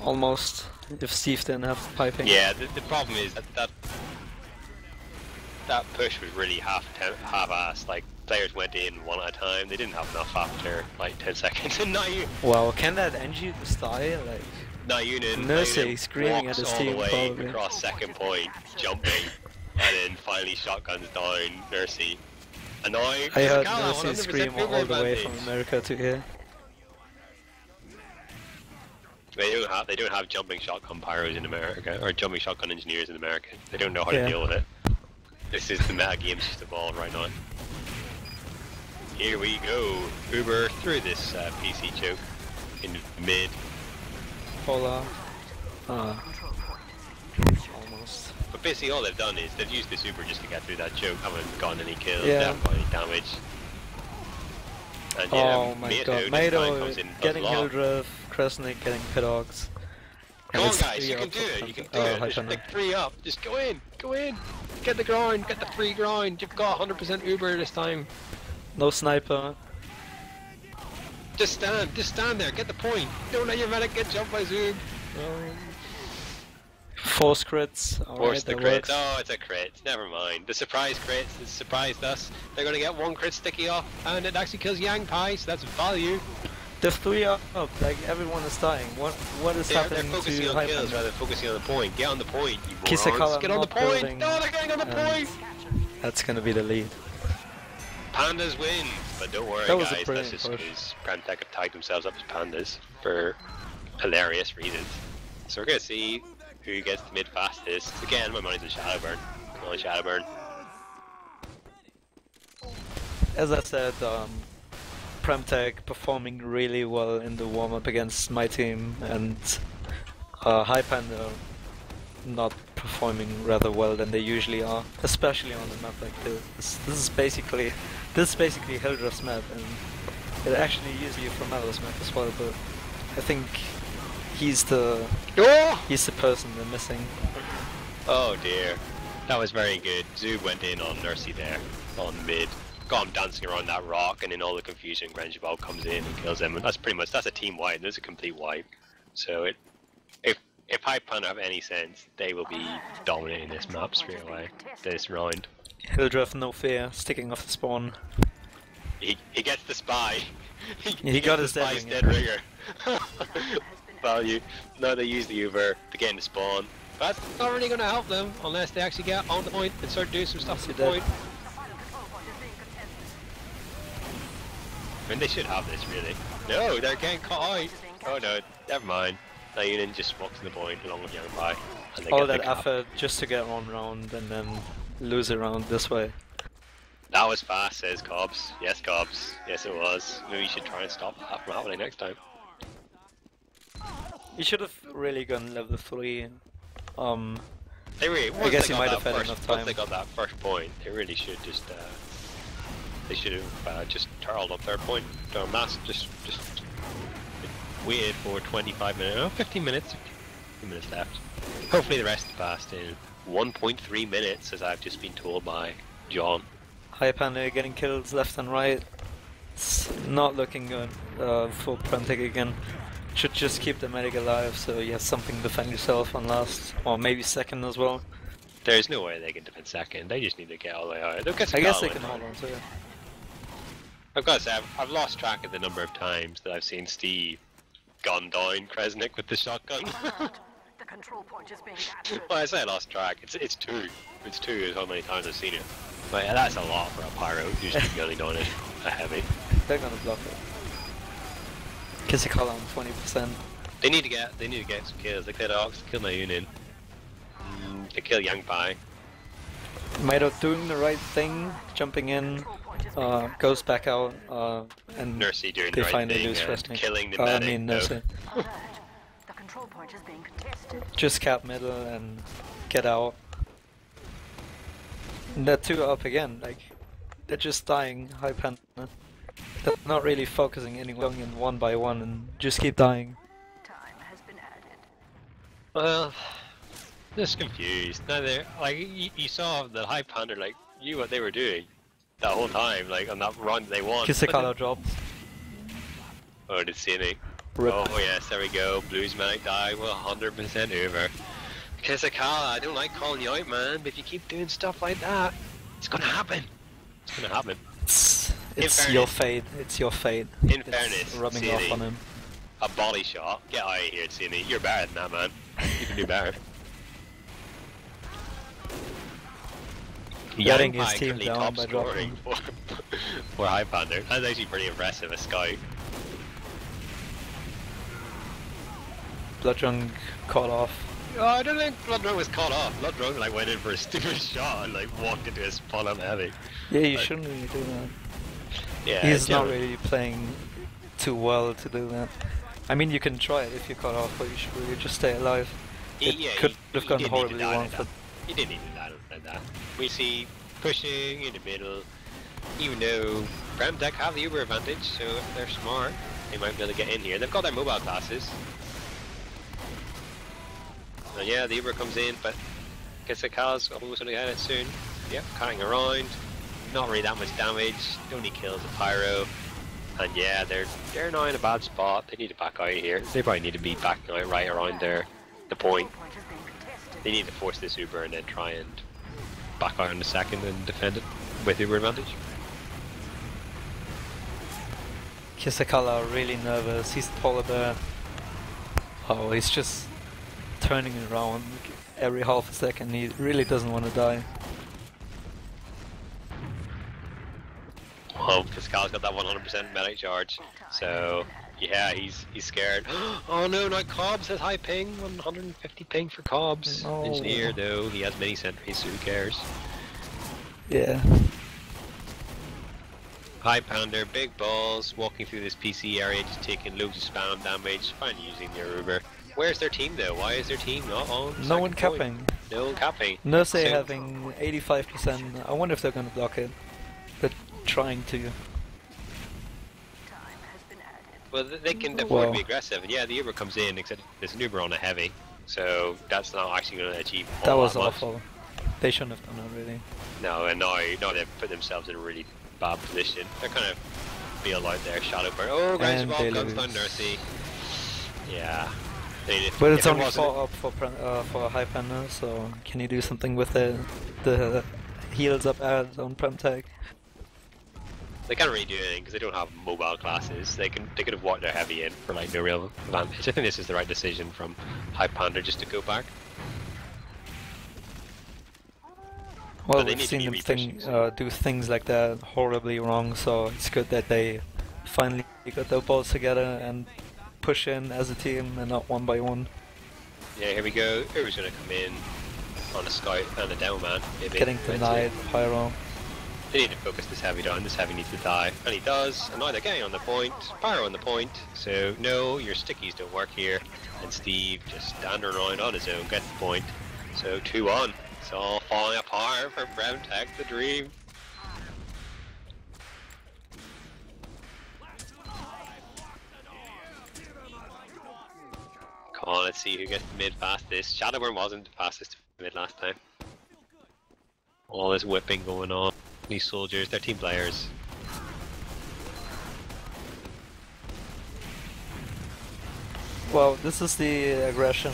[SPEAKER 1] Almost. If Steve didn't have piping.
[SPEAKER 2] Yeah, the problem is that push was really half-assed. Like, players went in one at a time. They didn't have enough after like 10 seconds. And
[SPEAKER 1] Well, can that NG just die? Like, Nursey screaming at his
[SPEAKER 2] all
[SPEAKER 1] team,
[SPEAKER 2] the way
[SPEAKER 1] probably.
[SPEAKER 2] across second point, jumping, and then finally shotguns down Nursey. And now
[SPEAKER 1] I heard
[SPEAKER 2] Kisakala,
[SPEAKER 1] Nursey
[SPEAKER 2] 100%
[SPEAKER 1] scream
[SPEAKER 2] Uber
[SPEAKER 1] all the way
[SPEAKER 2] advantage.
[SPEAKER 1] from America to here.
[SPEAKER 2] They don't have jumping shotgun pyros in America, or jumping shotgun engineers in America. They don't know how
[SPEAKER 1] Yeah.
[SPEAKER 2] to deal with it. This is the meta game just evolved right now. Here we go. Uber through this PC choke in mid.
[SPEAKER 1] Polar. Almost.
[SPEAKER 2] But basically all they've done is they've used this Uber just to get through that choke. Haven't gotten any kills,
[SPEAKER 1] Yeah.
[SPEAKER 2] they haven't got any damage. And
[SPEAKER 1] Oh my
[SPEAKER 2] Mado
[SPEAKER 1] god,
[SPEAKER 2] this time
[SPEAKER 1] Mado
[SPEAKER 2] comes in and does
[SPEAKER 1] getting
[SPEAKER 2] a lot.
[SPEAKER 1] Hildreth, Kresnik getting Pidogs.
[SPEAKER 2] Come on guys, you can do it, you can do it. Just
[SPEAKER 1] Highpander.
[SPEAKER 2] like 3 up, just go in. Get the grind, get the free grind. You've got 100% Uber this time.
[SPEAKER 1] No sniper.
[SPEAKER 2] Just stand there, get the point. Don't let your medic get jumped by Zoom.
[SPEAKER 1] Force crits.
[SPEAKER 2] Force
[SPEAKER 1] Alright,
[SPEAKER 2] the
[SPEAKER 1] that
[SPEAKER 2] crits.
[SPEAKER 1] works.
[SPEAKER 2] Oh, it's a crit. Never mind. The surprise crits has surprised us. They're gonna get 1 crit sticky off, and it actually kills Yang Pai, so that's value.
[SPEAKER 1] The 3 up, like everyone is dying. What is
[SPEAKER 2] They're
[SPEAKER 1] happening to
[SPEAKER 2] focusing on kills
[SPEAKER 1] Highpander?
[SPEAKER 2] rather than focusing on the point. Get on the point, you
[SPEAKER 1] Kisakala
[SPEAKER 2] morons. Get on the
[SPEAKER 1] not
[SPEAKER 2] point!
[SPEAKER 1] building,
[SPEAKER 2] No, they're getting on the
[SPEAKER 1] and
[SPEAKER 2] point!
[SPEAKER 1] That's gonna be the lead.
[SPEAKER 2] Pandas win! But don't worry
[SPEAKER 1] That was a
[SPEAKER 2] guys, that's
[SPEAKER 1] brilliant
[SPEAKER 2] just
[SPEAKER 1] push.
[SPEAKER 2] because PremTech have tagged themselves up as pandas for hilarious reasons. So we're gonna see who gets the mid fastest. Again, my money's on Shadowburn. Come on, Shadowburn.
[SPEAKER 1] As I said, PremTech performing really well in the warm-up against my team, and Highpander not performing rather well than they usually are, especially on a map like this. This is basically Hildreth's map, and it actually uses you from Mado's map as well. But I think he's the person they're missing.
[SPEAKER 2] Oh dear. That was very good. Zoob went in on Nursey there, on mid. Got him dancing around that rock, and in all the confusion, Granjabal comes in and kills him. And that's a team wipe. There's a complete wipe. So if Highpander have any sense, they will be dominating this map straight away. This round.
[SPEAKER 1] Hildreth, no fear, sticking off the spawn.
[SPEAKER 2] He gets the spy.
[SPEAKER 1] He got
[SPEAKER 2] gets
[SPEAKER 1] his
[SPEAKER 2] the spy's
[SPEAKER 1] dead
[SPEAKER 2] dead ringer. Value. No, they use the Uber to get in the spawn. But that's not really going to help them unless they actually get on the point and start doing some stuff at the point. I mean, they should have this, really. No, they're getting caught out. Oh no, never mind. Nayunin just walks to the point along with Yang Pai. And they
[SPEAKER 1] All
[SPEAKER 2] get
[SPEAKER 1] that
[SPEAKER 2] the cap.
[SPEAKER 1] effort just to get one round and then lose a round this way.
[SPEAKER 2] That was fast, says Cobbs. Yes, Cobbs. Yes, it was. Maybe you should try and stop that from happening next time.
[SPEAKER 1] You should have really gone level 3.
[SPEAKER 2] They really,
[SPEAKER 1] I guess
[SPEAKER 2] they
[SPEAKER 1] he
[SPEAKER 2] got
[SPEAKER 1] might
[SPEAKER 2] that
[SPEAKER 1] have had
[SPEAKER 2] first,
[SPEAKER 1] enough
[SPEAKER 2] once
[SPEAKER 1] time.
[SPEAKER 2] they got that first point, they really should just they should have just turtled up their point. That's just waited for 25 minutes, oh, 15 minutes, 15 minutes left. Hopefully the rest is passed in 1.3 minutes, as I've just been told by John.
[SPEAKER 1] Highpander getting kills left and right. It's not looking good for PremTech again. Should just keep the medic alive so you have something to defend yourself on last, or maybe second as well.
[SPEAKER 2] There's no way they can defend second. They just need to get all the way out. They'll get
[SPEAKER 1] I guess they
[SPEAKER 2] Scotland.
[SPEAKER 1] can hold on to it.
[SPEAKER 2] I've got to say, I've lost track of the number of times that I've seen Steve gun down Kresnik with the shotgun.
[SPEAKER 4] The control point is being captured.
[SPEAKER 2] Well, I say I lost track. It's two. It's two is how many times I've seen it. But yeah, that's a lot for a pyro who's just gunning down a heavy.
[SPEAKER 1] They're gonna block it. Kiss a collar on 20%.
[SPEAKER 2] They need to get some kills. They killed Ox, killed my Union. They kill Yang Pai.
[SPEAKER 1] Maido doing the right thing, jumping in, goes back out, and
[SPEAKER 2] Nursey doing
[SPEAKER 1] they
[SPEAKER 2] the right
[SPEAKER 1] finally
[SPEAKER 2] thing,
[SPEAKER 1] lose Resnick.
[SPEAKER 2] killing the
[SPEAKER 1] I
[SPEAKER 2] medic.
[SPEAKER 1] mean, Nursey.
[SPEAKER 4] Alert. The control point is being contested.
[SPEAKER 1] Just cap middle and get out. And they're two up again, like, they're just dying, Highpander. They're not really focusing anyone, going in one by one and just keep dying.
[SPEAKER 4] Time has been added.
[SPEAKER 2] Well, just confused. Now they're like you saw the Highpander like knew what they were doing that whole time, like on that run they won.
[SPEAKER 1] Kiss a collar dropped.
[SPEAKER 2] Oh, did see any?
[SPEAKER 1] Rip.
[SPEAKER 2] Oh yes, there we go. Blues medic die. Well, 100% over. Kisakala, I don't like calling you out, man, but if you keep doing stuff like that, it's gonna happen. It's gonna happen.
[SPEAKER 1] It's your fate. It's your fate.
[SPEAKER 2] In
[SPEAKER 1] It's
[SPEAKER 2] fairness,
[SPEAKER 1] rubbing off
[SPEAKER 2] Cini,
[SPEAKER 1] on him.
[SPEAKER 2] a body shot. Get out of here, Cini. You're better than that, man. You can do better.
[SPEAKER 1] Letting
[SPEAKER 2] Yang
[SPEAKER 1] his
[SPEAKER 2] Pai
[SPEAKER 1] team
[SPEAKER 2] currently
[SPEAKER 1] down
[SPEAKER 2] top
[SPEAKER 1] by
[SPEAKER 2] scoring for Highpander. That's actually pretty impressive. A scout.
[SPEAKER 1] Bloodrung caught off.
[SPEAKER 2] Oh, I don't think Bloodrung was caught off. Bloodrung like went in for a stupid shot and like walked into his spawn on heavy.
[SPEAKER 1] Yeah, you
[SPEAKER 2] Like-
[SPEAKER 1] shouldn't really do that.
[SPEAKER 2] Yeah,
[SPEAKER 1] He's not
[SPEAKER 2] generally.
[SPEAKER 1] really playing too well to do that. I mean, you can try it if you cut off, but you should really just stay alive. It could have gone
[SPEAKER 2] didn't need to
[SPEAKER 1] horribly
[SPEAKER 2] die
[SPEAKER 1] wrong
[SPEAKER 2] like
[SPEAKER 1] for...
[SPEAKER 2] that. He didn't need to die like that. We see pushing in the middle, even though PremTech have the Uber advantage, so if they're smart, they might be able to get in here. They've got their mobile classes. And yeah, the Uber comes in, but Kisaka's almost going to get it soon. Yep, cutting around. Not really that much damage. Only kills a pyro. And yeah, they're now in a bad spot. They need to back out here. They probably need to be backing out right around the point.
[SPEAKER 4] Control point is being contested.
[SPEAKER 2] They need to force this Uber and then try and back out in the second and defend it with Uber advantage.
[SPEAKER 1] Kisakala really nervous, he's the polar bear. Oh, he's just turning around every half a second, he really doesn't want to die.
[SPEAKER 2] Well, Pascal's got that 100% medic charge, so yeah, he's scared. Oh no, not Cobbs has high ping, 150 ping for Cobbs.
[SPEAKER 1] No.
[SPEAKER 2] Engineer though, he has many sentries, so who cares?
[SPEAKER 1] Yeah.
[SPEAKER 2] Highpander, big balls, walking through this PC area, just taking loads of spam damage, finally using their Uber. Where's their team though? Why is their team not on?
[SPEAKER 1] No one
[SPEAKER 2] second point?
[SPEAKER 1] capping.
[SPEAKER 2] No one capping.
[SPEAKER 1] Nurse
[SPEAKER 2] So-
[SPEAKER 1] having 85%, I wonder if they're gonna block it. They're trying to.
[SPEAKER 4] Time has been added.
[SPEAKER 2] Well, they can afford
[SPEAKER 1] Well-
[SPEAKER 2] to be aggressive, and yeah, the Uber comes in, except there's an Uber on a heavy, so that's not actually going to achieve a
[SPEAKER 1] That
[SPEAKER 2] whole
[SPEAKER 1] was
[SPEAKER 2] lot much.
[SPEAKER 1] awful. They shouldn't have done that really.
[SPEAKER 2] No, and now they've put themselves in a really bad position. They're kind of feel out there, shadow burn. Oh, Grange
[SPEAKER 1] And
[SPEAKER 2] Ball
[SPEAKER 1] they
[SPEAKER 2] guns
[SPEAKER 1] lose.
[SPEAKER 2] down Nursey. Yeah. They,
[SPEAKER 1] But
[SPEAKER 2] if
[SPEAKER 1] it's
[SPEAKER 2] it
[SPEAKER 1] only
[SPEAKER 2] wasn't-
[SPEAKER 1] 4 up for Highpander, so can you do something with the heals up add on PremTech?
[SPEAKER 2] They can't really do anything because they don't have mobile classes. They could have walked their heavy in for like no real advantage. I think this is the right decision from Highpander just to go back.
[SPEAKER 1] Well,
[SPEAKER 2] they
[SPEAKER 1] we've
[SPEAKER 2] need to
[SPEAKER 1] seen
[SPEAKER 2] be
[SPEAKER 1] them
[SPEAKER 2] repushing,
[SPEAKER 1] do things like that horribly wrong, so it's good that they finally got their balls together and push in as a team and not one by one.
[SPEAKER 2] Yeah, here we go. Uber's going to come in on a scout and a down man. Maybe.
[SPEAKER 1] Getting
[SPEAKER 2] Let's see.
[SPEAKER 1] denied, Pyro.
[SPEAKER 2] They need to focus this heavy down. This heavy needs to die. And he does. And now they're getting on the point. Pyro on the point. So, no, your stickies don't work here. And Steve just standing around on his own, gets the point. So 2-1. It's all falling apart for PremTech, the dream. Come on, let's see who gets the mid fastest. Shadowburn wasn't the fastest mid last time. All this whipping going on. These soldiers, they're team players.
[SPEAKER 1] Well, this is the aggression,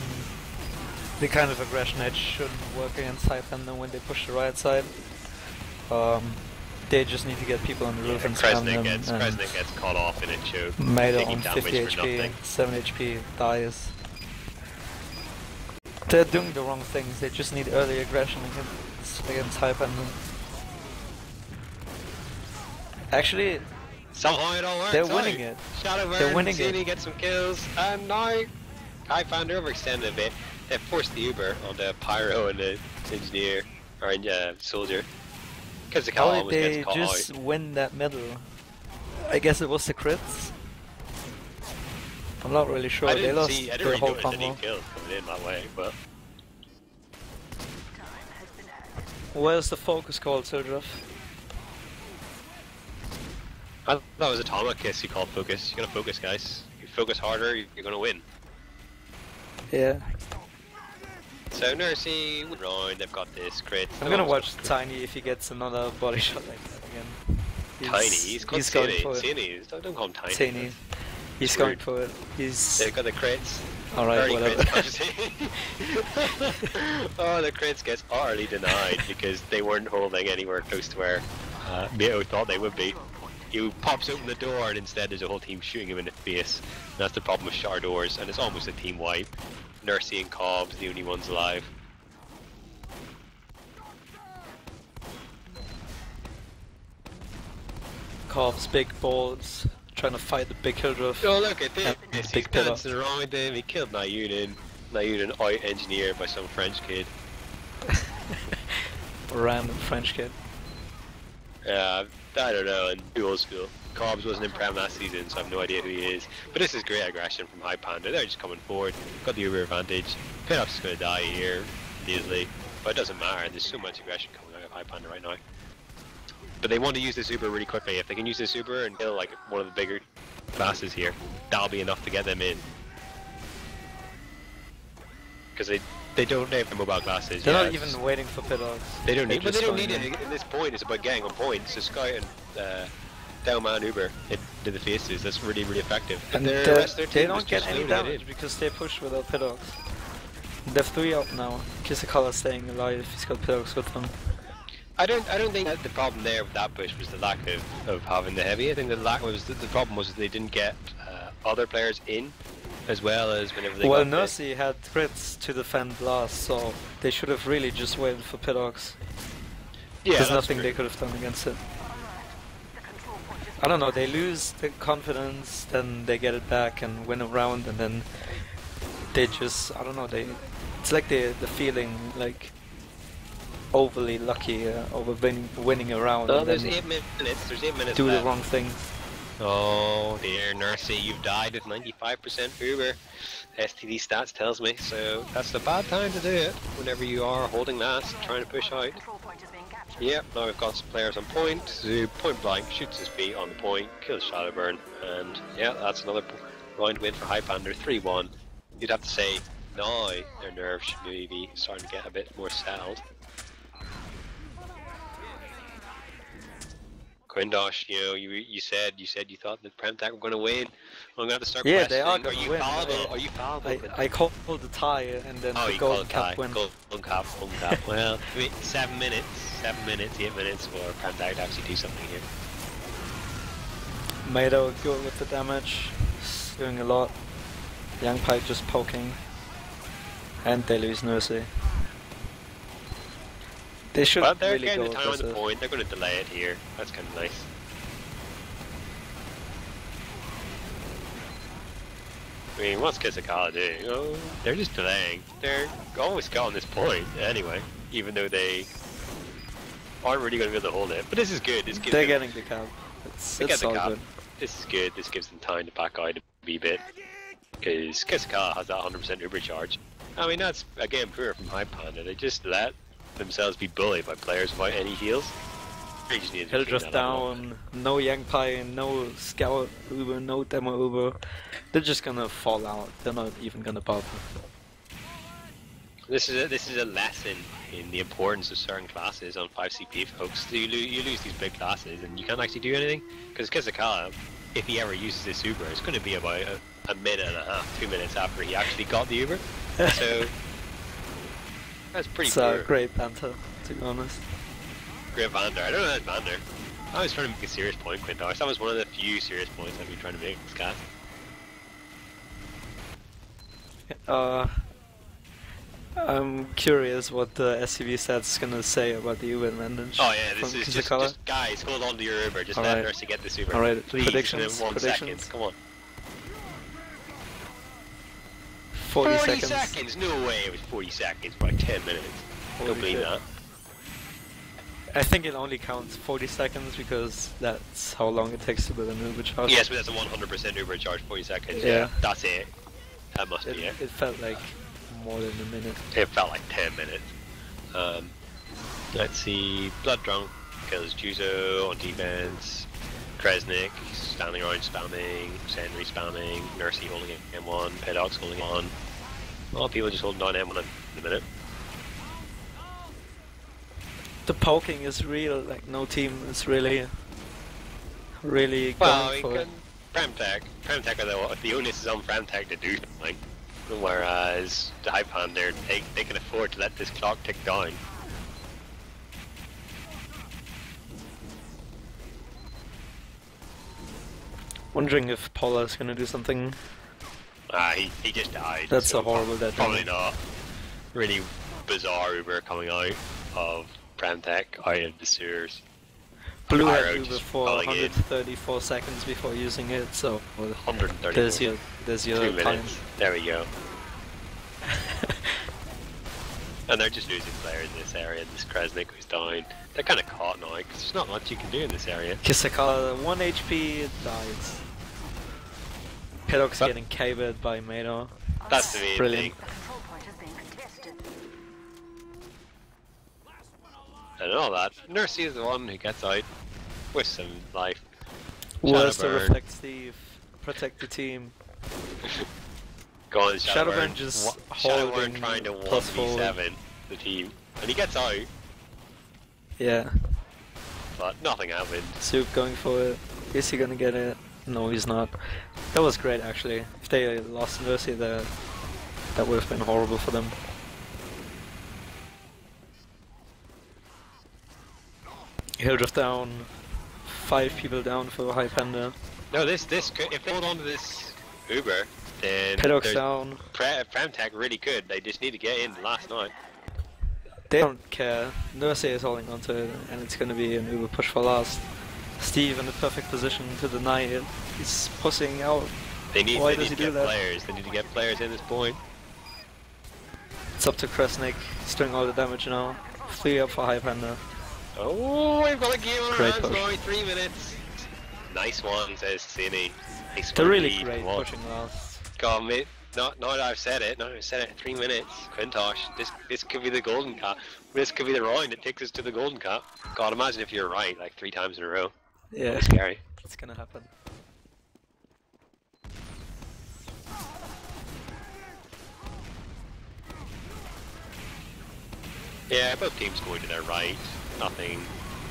[SPEAKER 1] the kind of aggression that shouldn't work against Highpander when they push the right side. They just need to get people on the roof and spam them.
[SPEAKER 2] Kresnik gets caught off in a choke.
[SPEAKER 1] Made on 50 HP, 7 HP, dies. They're doing the wrong things, they just need early aggression against Highpander. Actually,
[SPEAKER 2] somehow it all works.
[SPEAKER 1] they're winning it.
[SPEAKER 2] Shadowburn,
[SPEAKER 1] they're winning
[SPEAKER 2] Zuni
[SPEAKER 1] it.
[SPEAKER 2] gets some kills, and now Highpander overextended a bit. They forced the Uber on the Pyro and the Engineer, or Soldier. Because the
[SPEAKER 1] How
[SPEAKER 2] almost
[SPEAKER 1] did
[SPEAKER 2] gets
[SPEAKER 1] they
[SPEAKER 2] caught
[SPEAKER 1] just
[SPEAKER 2] out.
[SPEAKER 1] win that medal? I guess it was the crits? I'm not really sure, they lost
[SPEAKER 2] I didn't
[SPEAKER 1] the
[SPEAKER 2] really
[SPEAKER 1] whole
[SPEAKER 2] notice any
[SPEAKER 1] combo.
[SPEAKER 2] kills coming in that way, but...
[SPEAKER 4] Time has been added.
[SPEAKER 1] Where's the focus called, Sildref?
[SPEAKER 2] I thought that was Atomic Kiss you called focus. You gotta focus, guys. You focus harder, you're gonna win.
[SPEAKER 1] Yeah.
[SPEAKER 2] So Nursey, round, they've got this crit.
[SPEAKER 1] I'm gonna watch Tiny if he gets another body shot like that again.
[SPEAKER 2] Tiny, he's called
[SPEAKER 1] going
[SPEAKER 2] Tiny.
[SPEAKER 1] for it.
[SPEAKER 2] Tiny, don't call him Tiny.
[SPEAKER 1] Tiny. He's
[SPEAKER 2] It's
[SPEAKER 1] going
[SPEAKER 2] weird.
[SPEAKER 1] for it. He's...
[SPEAKER 2] They've got the crits.
[SPEAKER 1] Alright,
[SPEAKER 2] Early
[SPEAKER 1] whatever.
[SPEAKER 2] crits. Oh, the crits gets utterly denied because they weren't holding anywhere close to where Mito thought they would be. He pops open the door and instead there's a whole team shooting him in the face. And that's the problem with shower doors, and it's almost a team wipe. Nursey and Cobb's the only ones alive.
[SPEAKER 1] Cobb's big balls, trying to fight the big Hildref.
[SPEAKER 2] Oh, look at this!
[SPEAKER 1] And
[SPEAKER 2] He's
[SPEAKER 1] big pillar.
[SPEAKER 2] dancing around him. He killed Nayunin. Nayunin out engineered by some French kid.
[SPEAKER 1] Random French kid.
[SPEAKER 2] I don't know, and too old school. Cobbs wasn't in Prem last season, so I have no idea who he is. But this is great aggression from Highpander. They're just coming forward, got the Uber advantage. Pinock's going to die here easily, but it doesn't matter. There's so much aggression coming out of Highpander right now. But they want to use this Uber really quickly. If they can use this Uber and kill like one of the bigger classes here, that'll be enough to get them in. Because they don't have mobile classes.
[SPEAKER 1] They're
[SPEAKER 2] yeah,
[SPEAKER 1] not even waiting for Pidogs.
[SPEAKER 2] They don't need,
[SPEAKER 1] They're
[SPEAKER 2] but they
[SPEAKER 1] just
[SPEAKER 2] don't
[SPEAKER 1] going
[SPEAKER 2] need
[SPEAKER 1] in.
[SPEAKER 2] it. In this point, it's about getting on points. So Scout and Downman Uber into the faces. That's really, really effective.
[SPEAKER 1] And
[SPEAKER 2] the
[SPEAKER 1] they
[SPEAKER 2] rest of their team
[SPEAKER 1] don't
[SPEAKER 2] is
[SPEAKER 1] get
[SPEAKER 2] just
[SPEAKER 1] any
[SPEAKER 2] loaded in.
[SPEAKER 1] damage because they push without Pidogs. They've 3 up now. Kisakala's staying alive, he's got Pidogs with them.
[SPEAKER 2] I don't think that the problem there with that push was the lack of having the heavy. I think the problem was they didn't get other players in as well as whenever they
[SPEAKER 1] Well,
[SPEAKER 2] got
[SPEAKER 1] Nursey had crits to defend last, so they should have really just waited for Pidogs.
[SPEAKER 2] yeah,
[SPEAKER 1] There's
[SPEAKER 2] that's
[SPEAKER 1] nothing
[SPEAKER 2] true.
[SPEAKER 1] they could have done against it.
[SPEAKER 4] The control point is
[SPEAKER 1] I don't know, they lose the confidence, then they get it back and win a round, and then they just, I don't know, it's like the feeling like overly lucky over winning a round
[SPEAKER 2] Oh,
[SPEAKER 1] and
[SPEAKER 2] there's
[SPEAKER 1] then
[SPEAKER 2] 8 minutes. There's 8 minutes
[SPEAKER 1] do
[SPEAKER 2] left.
[SPEAKER 1] the wrong thing.
[SPEAKER 2] Oh dear, Nursey, you've died with 95% Uber. STD stats tells me, so that's the bad time to do it. Whenever you are holding last, trying to push out.
[SPEAKER 4] control point is being captured.
[SPEAKER 2] Yep, now we've got some players on point. Zoo point blank shoots his feet on the point, kills Shadowburn, and yeah, that's another round win for Highpander, 3-1. You'd have to say now their nerves should maybe be starting to get a bit more settled. Quintosh, you know, you said you thought that PremTech were going to win. I'm going to have to start
[SPEAKER 1] Yeah, they are
[SPEAKER 2] questioning.
[SPEAKER 1] gonna win.
[SPEAKER 2] Are you fallible?
[SPEAKER 1] I called the tie and then
[SPEAKER 2] Oh,
[SPEAKER 1] the
[SPEAKER 2] you
[SPEAKER 1] golden
[SPEAKER 2] called
[SPEAKER 1] cap win.
[SPEAKER 2] Golden cap. Well, 7 minutes, 8 minutes for PremTech to actually do something here.
[SPEAKER 1] Mado good with the damage, he's doing a lot. Young Pike just poking. And they lose Nursey. They should
[SPEAKER 2] But they're
[SPEAKER 1] really
[SPEAKER 2] getting
[SPEAKER 1] go
[SPEAKER 2] the time on the
[SPEAKER 1] aggressive.
[SPEAKER 2] point. They're going to delay it here. That's kind of nice. I mean, what's Kisakala doing? Oh, they're just delaying. They're always got on this point anyway, even though they aren't really going to be able to hold it. But this is good. This gives
[SPEAKER 1] They're
[SPEAKER 2] them,
[SPEAKER 1] getting the cap.
[SPEAKER 2] they get
[SPEAKER 1] It's
[SPEAKER 2] the
[SPEAKER 1] all
[SPEAKER 2] cap.
[SPEAKER 1] good.
[SPEAKER 2] This is good. This gives them time to back out a wee bit. Because Kisakala has that 100% Uber charge. I mean, that's again poor from Highpander. They just let themselves be bullied by players without any heals. They just need to
[SPEAKER 1] He'll
[SPEAKER 2] clean
[SPEAKER 1] just
[SPEAKER 2] that up.
[SPEAKER 1] down, no Yangpai, no Scout Uber, no Demo Uber. They're just gonna fall out. They're not even gonna bother.
[SPEAKER 2] This is a lesson in the importance of certain classes on 5CP, folks. You lose these big classes and you can't actually do anything because Kizakala, if he ever uses this Uber, it's going to be about a minute and a half, 2 minutes after he actually got the Uber. So that's pretty
[SPEAKER 1] It's a
[SPEAKER 2] poor.
[SPEAKER 1] great banter, to be honest.
[SPEAKER 2] Great Vander. I don't know that's Vander. I was trying to make a serious point, quintosh. That was one of the few serious points I've been trying to make this cast.
[SPEAKER 1] I'm curious what the SCV stats is gonna say about the Uber advantage.
[SPEAKER 2] Oh yeah, this
[SPEAKER 1] from
[SPEAKER 2] is
[SPEAKER 1] Kizakala.
[SPEAKER 2] just guys, hold on to your Uber. Just
[SPEAKER 1] Alright.
[SPEAKER 2] let Nurse get this Uber.
[SPEAKER 1] Alright,
[SPEAKER 2] Please,
[SPEAKER 1] predictions,
[SPEAKER 2] in 1
[SPEAKER 1] predictions.
[SPEAKER 2] second. Come on.
[SPEAKER 1] 40
[SPEAKER 2] 40
[SPEAKER 1] seconds.
[SPEAKER 2] seconds? No way, it was 40 seconds, like 10 minutes.
[SPEAKER 1] Holy
[SPEAKER 2] Don't believe
[SPEAKER 1] shit.
[SPEAKER 2] that.
[SPEAKER 1] I think it only counts 40 seconds because that's how long it takes to build an Uber charge.
[SPEAKER 2] Yes, but that's a 100% Uber charge, 40 seconds.
[SPEAKER 1] Yeah.
[SPEAKER 2] That's it. That must be it.
[SPEAKER 1] It felt like more than a minute.
[SPEAKER 2] It felt like 10 minutes. Let's see. Blood Drunk kills Juzo on defense. Kresnik standing around spamming. Sentry spamming. Nursey holding M1. Pedox holding M1. A lot of people just holding down M1 in a minute.
[SPEAKER 1] The poking is real, like no team is really going for it.
[SPEAKER 2] PremTech are the onus is on PremTech to do something. Whereas the Highpander, they can afford to let this clock tick down.
[SPEAKER 1] Wondering if Paula's gonna do something.
[SPEAKER 2] He just died.
[SPEAKER 1] That's
[SPEAKER 2] so
[SPEAKER 1] a horrible death.
[SPEAKER 2] Probably not. Really bizarre Uber coming out of PremTech out of the sewers.
[SPEAKER 1] Blue had
[SPEAKER 2] Pyro
[SPEAKER 1] Uber
[SPEAKER 2] just
[SPEAKER 1] for
[SPEAKER 2] falling in.
[SPEAKER 1] 134 seconds before using it, so
[SPEAKER 2] 130.
[SPEAKER 1] there's your
[SPEAKER 2] 2
[SPEAKER 1] time.
[SPEAKER 2] minutes. There we go. And they're just losing players in this area. This Kresnik who's down. They're kind of caught now because there's not much you can do in this area.
[SPEAKER 1] Kisakala, 1 HP, dies. Pedok's getting cavered by Mado.
[SPEAKER 2] That's the main
[SPEAKER 1] Brilliant.
[SPEAKER 2] thing.
[SPEAKER 4] The control point is being contested.
[SPEAKER 2] And all that. Nursey is the one who gets out with some life.
[SPEAKER 1] Where's the
[SPEAKER 2] Shadowburn.
[SPEAKER 1] Reflect Steve? Protect the team.
[SPEAKER 2] Go on,
[SPEAKER 1] Shadowburn
[SPEAKER 2] Shadowburn.
[SPEAKER 1] just
[SPEAKER 2] Shadowburn
[SPEAKER 1] holding
[SPEAKER 2] trying to
[SPEAKER 1] plus
[SPEAKER 2] 1v7 the team. And he gets out,
[SPEAKER 1] Yeah.
[SPEAKER 2] but nothing happened.
[SPEAKER 1] Soup going for it. Is he gonna get it? No, he's not. That was great actually. If they lost Mercy there, that would have been horrible for them. He'll drift down. 5 people down for Highpander.
[SPEAKER 2] No, this could, if they hold on to this Uber, then
[SPEAKER 1] Pedok's
[SPEAKER 2] there's-
[SPEAKER 1] down.
[SPEAKER 2] PremTech really could. They just need to get in last night.
[SPEAKER 1] They don't care. Nurse is holding onto it, and it's gonna be an Uber push for last. Steve in the perfect position to deny it. He's pushing out.
[SPEAKER 2] They need,
[SPEAKER 1] Why
[SPEAKER 2] they
[SPEAKER 1] does
[SPEAKER 2] need
[SPEAKER 1] he
[SPEAKER 2] to
[SPEAKER 1] do
[SPEAKER 2] get
[SPEAKER 1] that?
[SPEAKER 2] players. They need to get players in this point.
[SPEAKER 1] It's up to Kresnik. He's doing all the damage now. 3 up for Highpander.
[SPEAKER 2] Oh, we've got a game on our
[SPEAKER 1] Great
[SPEAKER 2] hands
[SPEAKER 1] push.
[SPEAKER 2] now. 3 minutes. Nice one, says Cine. Nice
[SPEAKER 1] They're
[SPEAKER 2] one,
[SPEAKER 1] really
[SPEAKER 2] lead.
[SPEAKER 1] great
[SPEAKER 2] Come on.
[SPEAKER 1] pushing last.
[SPEAKER 2] God, mate. Now that I've said it, 3 minutes. Quintosh, this could be the golden cap. This could be the round that takes us to the golden cap. God, imagine if you're right like 3 times in a row.
[SPEAKER 1] Yeah,
[SPEAKER 2] That's scary.
[SPEAKER 1] it's gonna happen.
[SPEAKER 2] Yeah, both teams going to their right. Nothing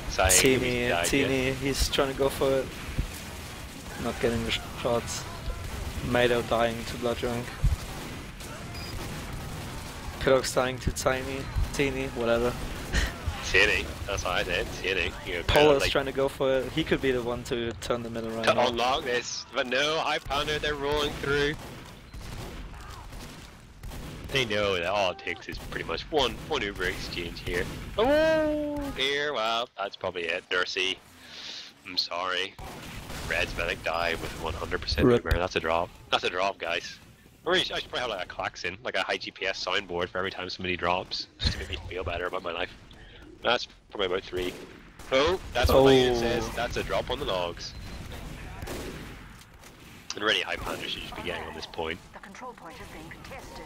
[SPEAKER 2] exciting.
[SPEAKER 1] Teeny, he's trying to go for it. Not getting the shots. Mado dying to Blood Drunk. Pedok's dying to Teeny, whatever.
[SPEAKER 2] City, that's what I said. City. You know,
[SPEAKER 1] Pola's
[SPEAKER 2] like,
[SPEAKER 1] trying to go for it. He could be the one to turn the middle around.
[SPEAKER 2] to unlock this, but no, Highpander, they're rolling through. They know that all it takes is pretty much one Uber exchange here. Oh dear, well, that's probably it. Nursey, I'm sorry. Red's Medic died with 100%
[SPEAKER 1] Rip.
[SPEAKER 2] Uber. That's a drop. That's a drop, guys. Or I should probably have like a klaxon, like a high GPS soundboard for every time somebody drops, just to make me feel better about my life. That's probably about 3. Oh, that's what my unit says. That's a drop on the logs. And really, Highpander should just be getting on this point.
[SPEAKER 4] The control point is being contested.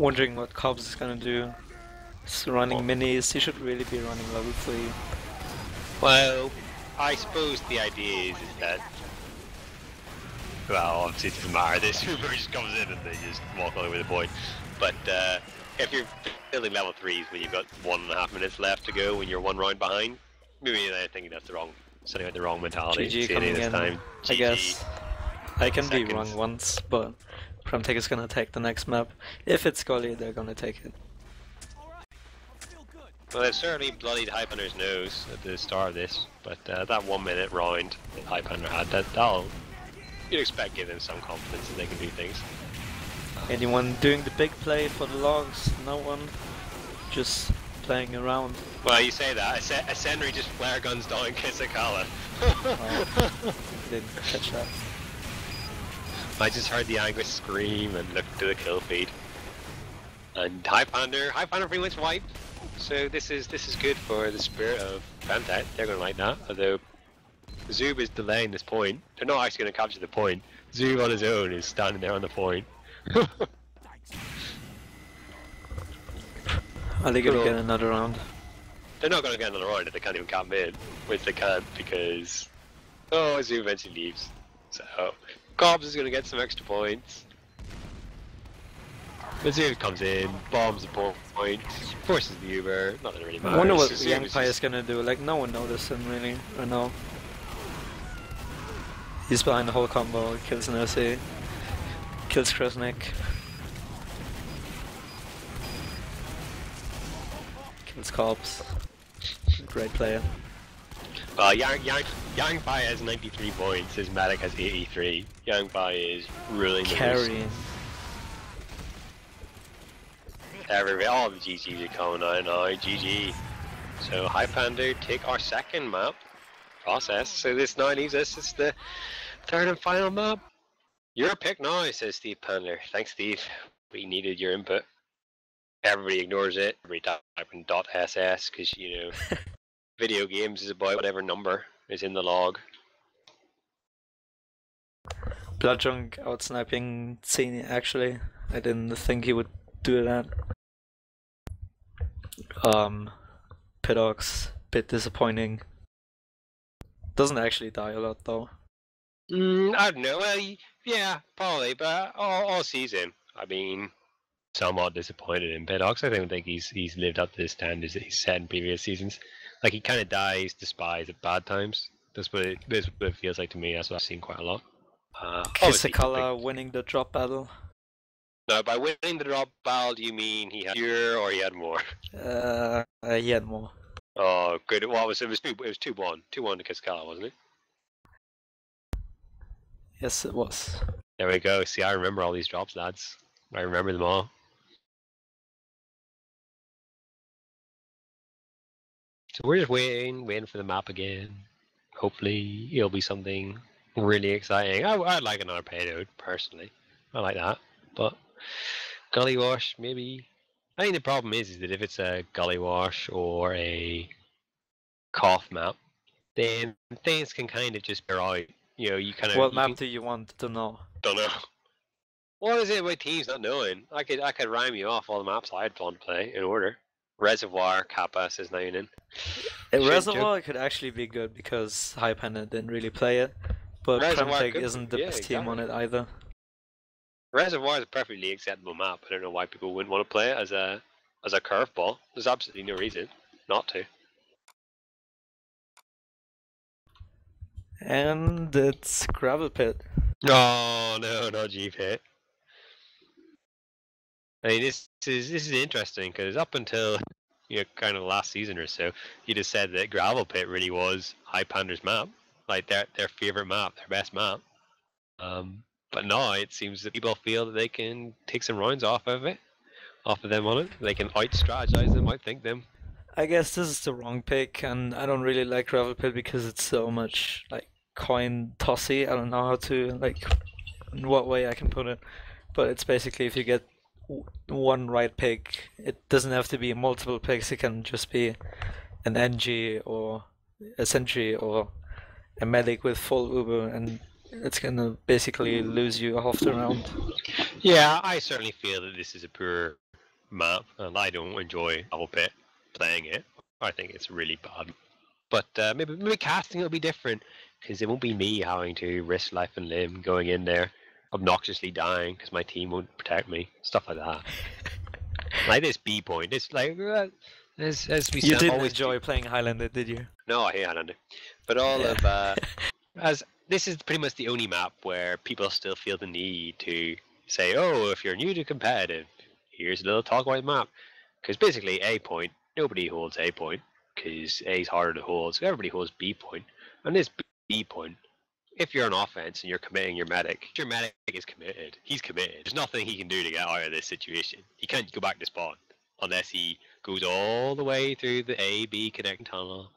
[SPEAKER 1] wondering what Cobbs is gonna do. He's running minis, he should really be running level 3.
[SPEAKER 2] Well, I suppose the idea is that, well, obviously it doesn't matter, this Uber just comes in and they just walk all over the point. But if you're building level 3s when you've got 1.5 minutes left to go when you're 1 round behind, maybe I think that's the wrong, setting out the wrong mentality.
[SPEAKER 1] GG coming in,
[SPEAKER 2] I
[SPEAKER 1] guess. I can be
[SPEAKER 2] Seconds.
[SPEAKER 1] wrong once, but PremTech is gonna take the next map. If it's Gully, they're gonna take it.
[SPEAKER 2] Well, they've certainly bloodied Highpander's nose at the start of this, but that 1 minute round that Highpander had, that'll, you'd expect give them some confidence that they can do things.
[SPEAKER 1] Anyone doing the big play for the logs? No one. Just playing around.
[SPEAKER 2] Well, you say that. A Senri just flare guns down Kisakala.
[SPEAKER 1] Oh, didn't catch that.
[SPEAKER 2] I just heard the Anguish scream and looked to the kill feed. And Highpander pretty much wiped. So this is good for the spirit of PremTech. They're going to like that. Although Zoob is delaying this point. They're not actually going to capture the point. Zoob on his own is standing there on the point.
[SPEAKER 1] Are they gonna get another round?
[SPEAKER 2] They're not going to get another round if they can't even cap mid. Which they can't because Zoob eventually leaves. So Cobbs is going to get some extra points. But Zoob comes in, bombs the point, forces the Uber, not that it really matters.
[SPEAKER 1] I wonder what Young Pai is gonna do, like no one noticed him really, or no. He's behind the whole combo, kills Nurse, kills Krasnik. Kills Cobbs. Great player.
[SPEAKER 2] Well, Yang Pai has 93 points, his medic has 83. Yang Pai is ruling the
[SPEAKER 1] Carrying.
[SPEAKER 2] all the GGs are coming out now, GG. So Highpander take our second map process. So this now leaves us, it's the third and final map. Your pick now, says Steve Pander. Thanks, Steve. We needed your input. Everybody ignores it. Everybody typing .ss because, you know, video games is about whatever number is in the log.
[SPEAKER 1] Bloodjunk out-sniping Cini, actually. I didn't think he would do that. Pidox, bit disappointing. Doesn't actually die a lot though.
[SPEAKER 2] I don't know. Well, yeah, probably, but all season, I mean, somewhat disappointed in Pidox. I don't think he's lived up to the standards that he's set in previous seasons. Like he kind of dies despised at bad times. That's what it feels like to me. That's what I've seen quite a lot.
[SPEAKER 1] Kisakala winning the drop battle.
[SPEAKER 2] No, by winning the drop battle, do you mean he had fewer or he had more?
[SPEAKER 1] He had more.
[SPEAKER 2] Oh, good. Well, it was 2-1. 2-1 to Kisakala, wasn't it?
[SPEAKER 1] Yes, it was.
[SPEAKER 2] There we go. See, I remember all these drops, lads. I remember them all. So we're just waiting for the map again. Hopefully, it'll be something really exciting. I'd like another payload, personally. I like that. But Gully Wash, maybe. I think the problem is that if it's a Gully Wash or a Cough map, then things can kind of just bear out. You know, you kind of.
[SPEAKER 1] What map do you want to know?
[SPEAKER 2] Don't know. What is it with teams not knowing? I could rhyme you off all the maps I'd plan to play in order. Reservoir, Kappa says 9 in.
[SPEAKER 1] Reservoir could actually be good because Highpander didn't really play it, but PremTech isn't the best team on it either.
[SPEAKER 2] Reservoir is a perfectly acceptable map. I don't know why people wouldn't want to play it as a curveball. There's absolutely no reason not to.
[SPEAKER 1] And it's Gravel Pit.
[SPEAKER 2] Oh no, not G Pit. I mean, this is interesting because up until kind of last season or so, you just said that Gravel Pit really was Highpander's map, like their favorite map, their best map. But now it seems that people feel that they can take some rounds off of them on it. They can out-strategize them, outthink them.
[SPEAKER 1] I guess this is the wrong pick, and I don't really like Gravel Pit because it's so much like coin tossy. I don't know how to in what way I can put it, but it's basically if you get one right pick, it doesn't have to be multiple picks. It can just be an NG or a sentry or a medic with full Uber, and it's gonna basically lose you half the round.
[SPEAKER 2] Yeah, I certainly feel that this is a poor map, and I don't enjoy a bit playing it. I think it's really bad. But maybe casting will be different, because it won't be me having to risk life and limb going in there, obnoxiously dying because my team won't protect me, stuff like that. Like this B point, it's like as we
[SPEAKER 1] You didn't
[SPEAKER 2] always
[SPEAKER 1] enjoy playing Highlander, did you?
[SPEAKER 2] No, I hate Highlander, but all
[SPEAKER 1] Yeah.
[SPEAKER 2] of as this is pretty much the only map where people still feel the need to say, oh, if you're new to competitive, here's a little talk about the map, because basically A point, nobody holds A point because A is harder to hold, so everybody holds B point, and this B point. If you're on offense and you're committing your medic, your medic is committed. He's committed. There's nothing he can do to get out of this situation. He can't go back to spawn unless he goes all the way through the A-B connecting tunnel,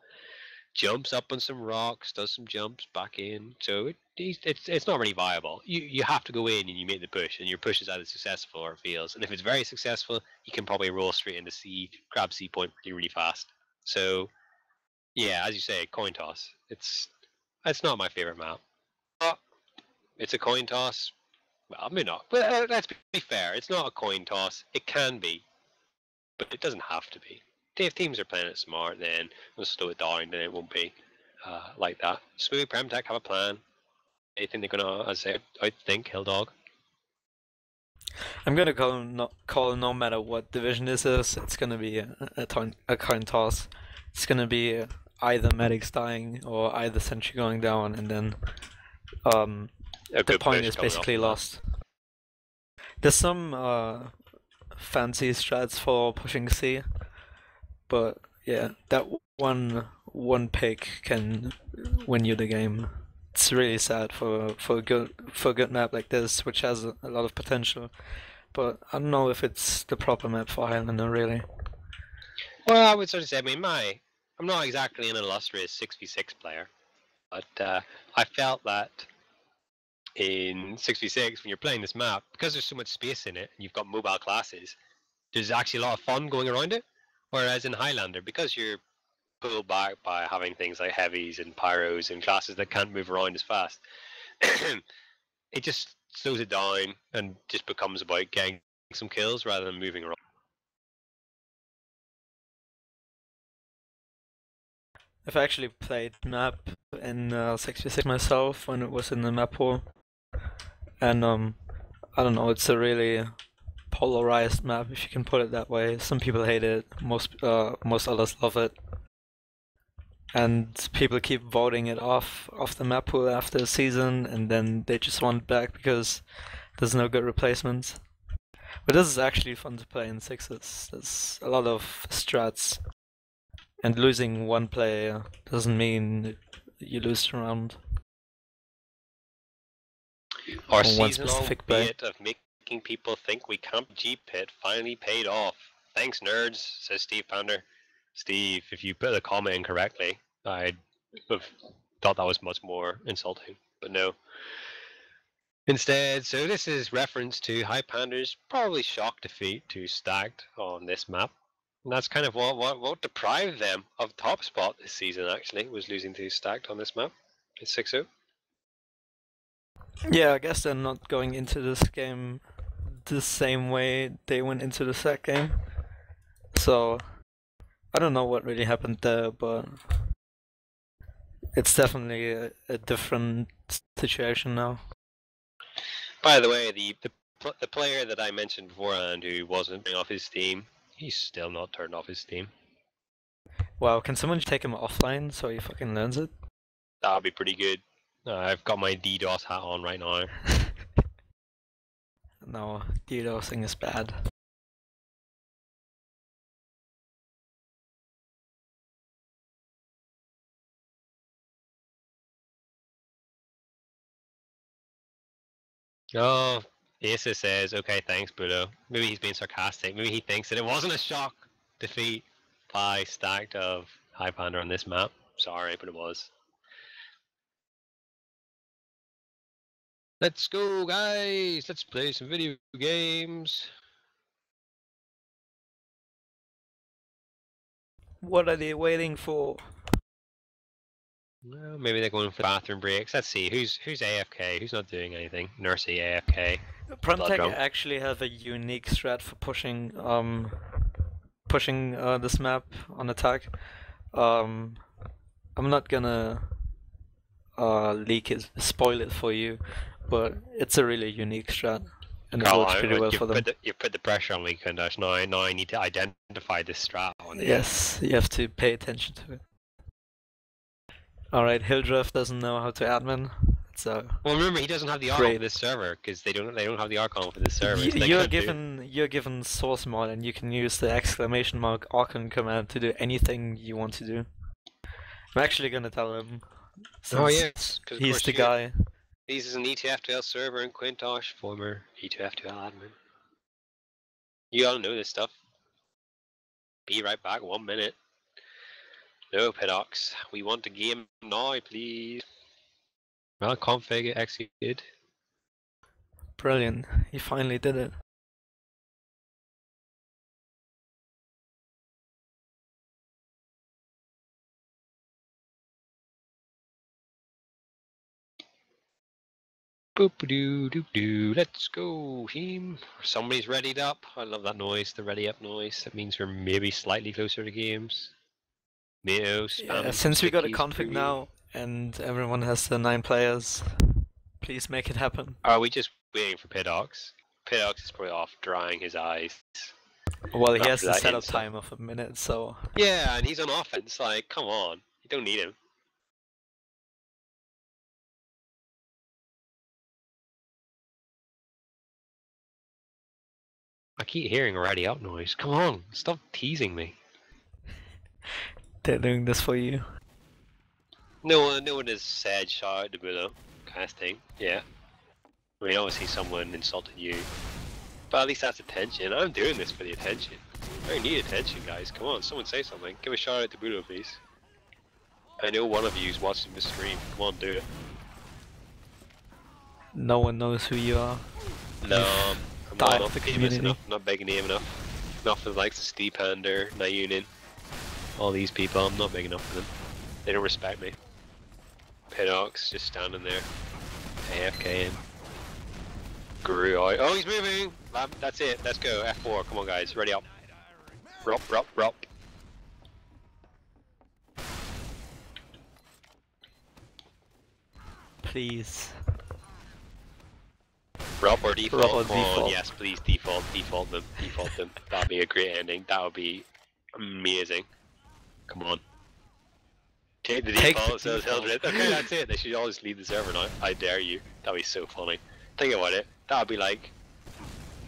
[SPEAKER 2] jumps up on some rocks, does some jumps back in. So it's not really viable. You have to go in and you make the push, and your push is either successful or it fails. And if it's very successful, you can probably roll straight into C, grab C point really, really fast. So yeah, as you say, coin toss. It's not my favorite map. But it's a coin toss. Well, maybe not. But let's be fair. It's not a coin toss. It can be, but it doesn't have to be. If teams are playing it smart, then we'll slow it down. Then it won't be like that. Smooth PremTech have a plan. They think they're gonna, as I say, outthink Hilldog.
[SPEAKER 1] I'm gonna call no matter what division this is, it's gonna be a coin toss. It's gonna be either medics dying or either sentry going down, and then the point is basically lost. There's some fancy strats for pushing C, but yeah, that one pick can win you the game. It's really sad for a good map like this, which has a lot of potential. But I don't know if it's the proper map for Highlander, really.
[SPEAKER 2] Well, I would sort of say, I mean, I'm not exactly an illustrious 6v6 player, but I felt that in 6v6, when you're playing this map, because there's so much space in it, and you've got mobile classes, there's actually a lot of fun going around it. Whereas in Highlander, because you're pulled back by having things like heavies and pyros and classes that can't move around as fast, it just slows it down and just becomes about getting some kills rather than moving around.
[SPEAKER 1] I've actually played map in 6v6 myself when it was in the map pool, and I don't know, it's a really polarized map, if you can put it that way. Some people hate it, most others love it, and people keep voting it off the map pool after the season, and then they just want it back because there's no good replacements. But this is actually fun to play in sixes. There's a lot of strats, and losing one player doesn't mean you lose the round.
[SPEAKER 2] Our season-long bait of making people think we can't G-pit finally paid off. Thanks, nerds, says Steve Panda. Steve, if you put the comment in correctly, I'd have thought that was much more insulting, but no. Instead, so this is reference to Highpander's probably shock defeat to Stacked on this map. And that's kind of what deprived them of top spot this season, actually, was losing to Stacked on this map. It's 6-0.
[SPEAKER 1] Yeah, I guess they're not going into this game the same way they went into the SAC game. So, I don't know what really happened there, but it's definitely a different situation now.
[SPEAKER 2] By the way, the player that I mentioned beforehand who wasn't turning off his Steam, he's still not turned off his Steam.
[SPEAKER 1] Wow, can someone take him offline so he fucking learns it?
[SPEAKER 2] That would be pretty good. I've got my DDoS hat on right now.
[SPEAKER 1] No, DDoSing is bad.
[SPEAKER 2] Oh, Asa says, okay, thanks, Bulow. Maybe he's being sarcastic. Maybe he thinks that it wasn't a shock defeat by Stacked of Highpander on this map. Sorry, but it was. Let's go, guys! Let's play some video games.
[SPEAKER 1] What are they waiting for?
[SPEAKER 2] Well, maybe they're going for bathroom breaks. Let's see, who's AFK? Who's not doing anything? Nursey AFK. Blood
[SPEAKER 1] PremTech
[SPEAKER 2] drunk.
[SPEAKER 1] actually have a unique strat for pushing this map on attack. I'm not gonna spoil it for you, but it's a really unique strat, and it works pretty well for them.
[SPEAKER 2] You put the pressure on me, quintosh. Now I need to identify this strat.
[SPEAKER 1] Yes, you have to pay attention to it. Alright, Hildref doesn't know how to admin, so...
[SPEAKER 2] Well, remember, he doesn't have the Archon for this server, because they don't have the Archon for this server. So
[SPEAKER 1] you're given source mod, and you can use the exclamation mark Archon command to do anything you want to do. I'm actually gonna tell him.
[SPEAKER 2] Oh yes, because
[SPEAKER 1] he's the guy.
[SPEAKER 2] This is an ETF2L server in quintosh, former ETF2L admin. You all know this stuff. Be right back, 1 minute. No, Pedox, we want the game now, please. Well, config executed.
[SPEAKER 1] Brilliant, he finally did it.
[SPEAKER 2] Boop-a-doo-doop-doo, let's go, team. Somebody's readied up. I love that noise, the ready up noise. That means we're maybe slightly closer to games.
[SPEAKER 1] Yeah, since we got a config now, and everyone has the 9 players, please make it happen.
[SPEAKER 2] Are we just waiting for Pedox? Pedox is probably off drying his eyes.
[SPEAKER 1] Well, he has the setup time of a minute, so...
[SPEAKER 2] Yeah, and he's on offense, like, come on. You don't need him. I keep hearing a ready up noise. Come on, stop teasing me.
[SPEAKER 1] They're doing this for you.
[SPEAKER 2] No one has said shout out to Bulow, kind of thing. Yeah. I mean, obviously someone insulted you, but at least that's attention. I'm doing this for the attention. I need attention, guys. Come on, someone say something. Give a shout out to Bulow, please. I know one of you is watching the stream. Come on, do it.
[SPEAKER 1] No one knows who you are.
[SPEAKER 2] No, I'm not famous enough. I'm not big a name enough. Not for the likes of Highpander, Nayunin. All these people, I'm not big enough for them. They don't respect me. Pedox just standing there. AFK in. Grew out. Oh, he's moving! That's it, let's go. F4, come on guys, ready up. Rup.
[SPEAKER 1] Please.
[SPEAKER 2] Rup or default?
[SPEAKER 1] Rup or default.
[SPEAKER 2] Yes, please, default them. That'd be a great ending. That would be amazing. Come on. Take the default, says Hildred. Okay, that's it. They should all just leave the server now. I dare you. That'd be so funny. Think about it. That'd be like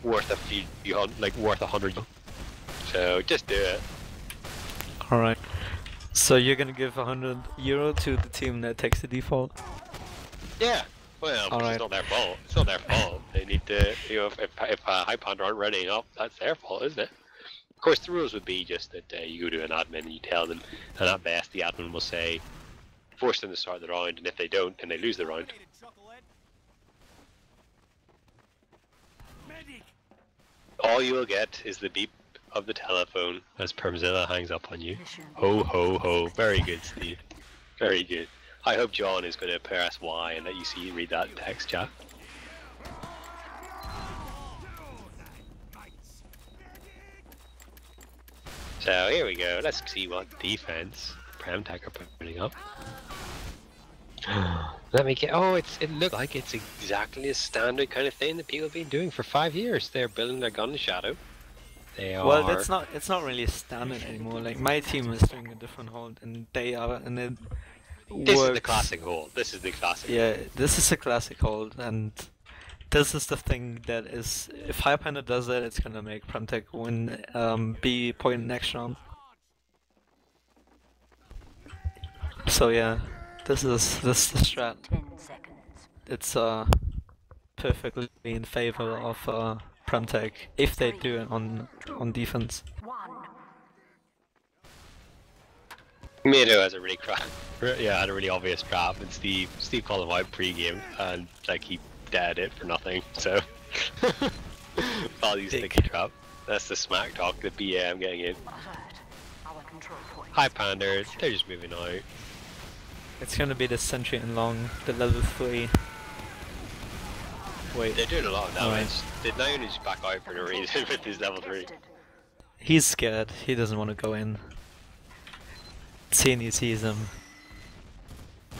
[SPEAKER 2] worth a few, like worth 100. So just do it.
[SPEAKER 1] Alright. So you're gonna give €100 to the team that takes the default?
[SPEAKER 2] Yeah. Well, it's not their fault. It's not their fault. They need to, you know, if Highpander aren't ready enough, that's their fault, isn't it? Of course, the rules would be just that you go to an admin and you tell them, and at best the admin will say, force them to start the round, and if they don't, then they lose the round. All you will get is the beep of the telephone as Permzilla hangs up on you. Ho ho ho. Very good, Steve. Very good. I hope John is going to press Y and let you read that text chat. So here we go, let's see what defense PremTech are putting up. Let me get, it looks like it's exactly a standard kind of thing that people have been doing for 5 years. They're building their gun shadow. They are...
[SPEAKER 1] Well, it's not really standard anymore. Like, my team is doing a different hold, and they are, and it
[SPEAKER 2] This
[SPEAKER 1] works.
[SPEAKER 2] Is the classic hold. This is the classic
[SPEAKER 1] Yeah,
[SPEAKER 2] hold.
[SPEAKER 1] this is a classic hold, and this is the thing that is, if Highpander does that, it's gonna make PremTech win B point next round. So yeah, this is the strat.
[SPEAKER 4] 10 seconds.
[SPEAKER 1] It's perfectly in favor of PremTech if they do it on defense.
[SPEAKER 4] 1.
[SPEAKER 2] Mado has a really had a really obvious trap, and Steve called him out pre-game, and like he dead it for nothing. So value sticky trap. That's the smack talk. The BM getting in.
[SPEAKER 4] Alert. Our control point.
[SPEAKER 2] Highpander, they're just moving out.
[SPEAKER 1] It's gonna be the sentry and long, the level 3. Wait.
[SPEAKER 2] They're doing a lot of damage.
[SPEAKER 1] Right.
[SPEAKER 2] Did now just back out for no reason with his level 3.
[SPEAKER 1] He's scared. He doesn't want to go in. He sees him.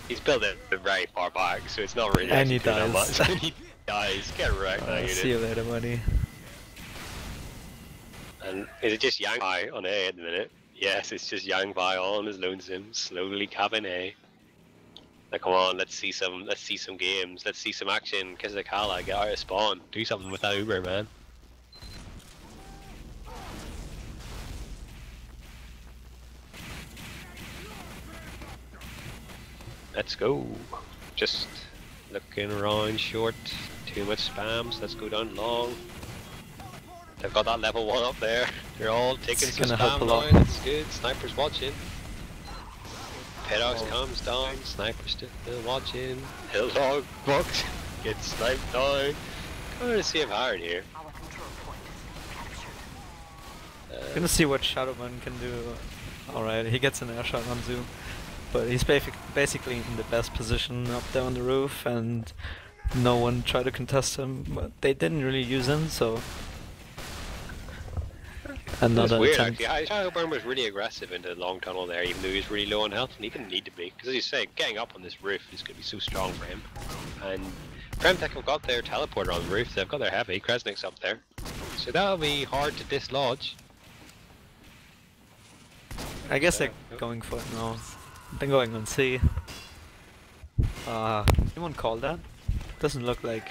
[SPEAKER 2] He's built it very far back, so it's not really
[SPEAKER 1] And he
[SPEAKER 2] doing that
[SPEAKER 1] dies.
[SPEAKER 2] much. And he dies. Get wrecked now,
[SPEAKER 1] See you later, buddy.
[SPEAKER 2] And is it just Yang Bai on A at the minute? Yes, it's just Yang Bai all on his lonesome, slowly capping A. Now come on, let's see some games, let's see some action. Kizakala, get out of spawn, do something with that Uber, man. Let's go. Just looking around short, too much spams, let's go down long. They've got that level 1 up there. They're all taking
[SPEAKER 1] It's
[SPEAKER 2] some
[SPEAKER 1] gonna help
[SPEAKER 2] spam
[SPEAKER 1] a lot.
[SPEAKER 2] now, that's good. Sniper's watching. Pedox comes down, Sniper's still watching. Hilldog bucks gets sniped down. Going to see him hard here.
[SPEAKER 4] Our control point is being captured.
[SPEAKER 1] Gonna see what Shadowman can do. Alright, he gets an air shot on Zoo. But he's basically in the best position up there on the roof, and no one tried to contest him. But they didn't really use him, so... Another
[SPEAKER 2] It's weird
[SPEAKER 1] attempt.
[SPEAKER 2] actually. Shadowburn was really aggressive into the long tunnel there, even though he was really low on health, and he didn't need to be. Because as you say, getting up on this roof is going to be so strong for him. And PremTech have got their teleporter on the roof, they've got their heavy, Kresnik's up there. So that'll be hard to dislodge.
[SPEAKER 1] I guess they're going for it now. They're going on C. Anyone call that? Doesn't look like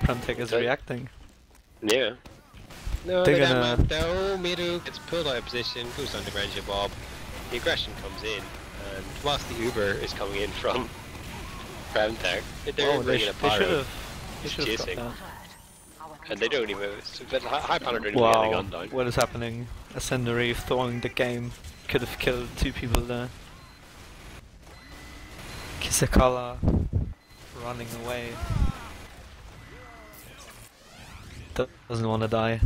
[SPEAKER 1] PremTech is reacting.
[SPEAKER 2] Yeah. No,
[SPEAKER 1] They're
[SPEAKER 2] they're
[SPEAKER 1] gonna-
[SPEAKER 2] gonna... No, Miru gets pulled out of position, goes down to Granja Bob. The aggression comes in, and whilst the Uber is coming in from PremTech, they're bringing a pyro.
[SPEAKER 1] They should have got
[SPEAKER 2] chasing.
[SPEAKER 1] that.
[SPEAKER 2] And they don't even... But Highpander don't even get the
[SPEAKER 1] Wow,
[SPEAKER 2] gun down.
[SPEAKER 1] what is happening? Ascendary throwing the game. Could have killed 2 people there. Kisakala running away. Doesn't want to die.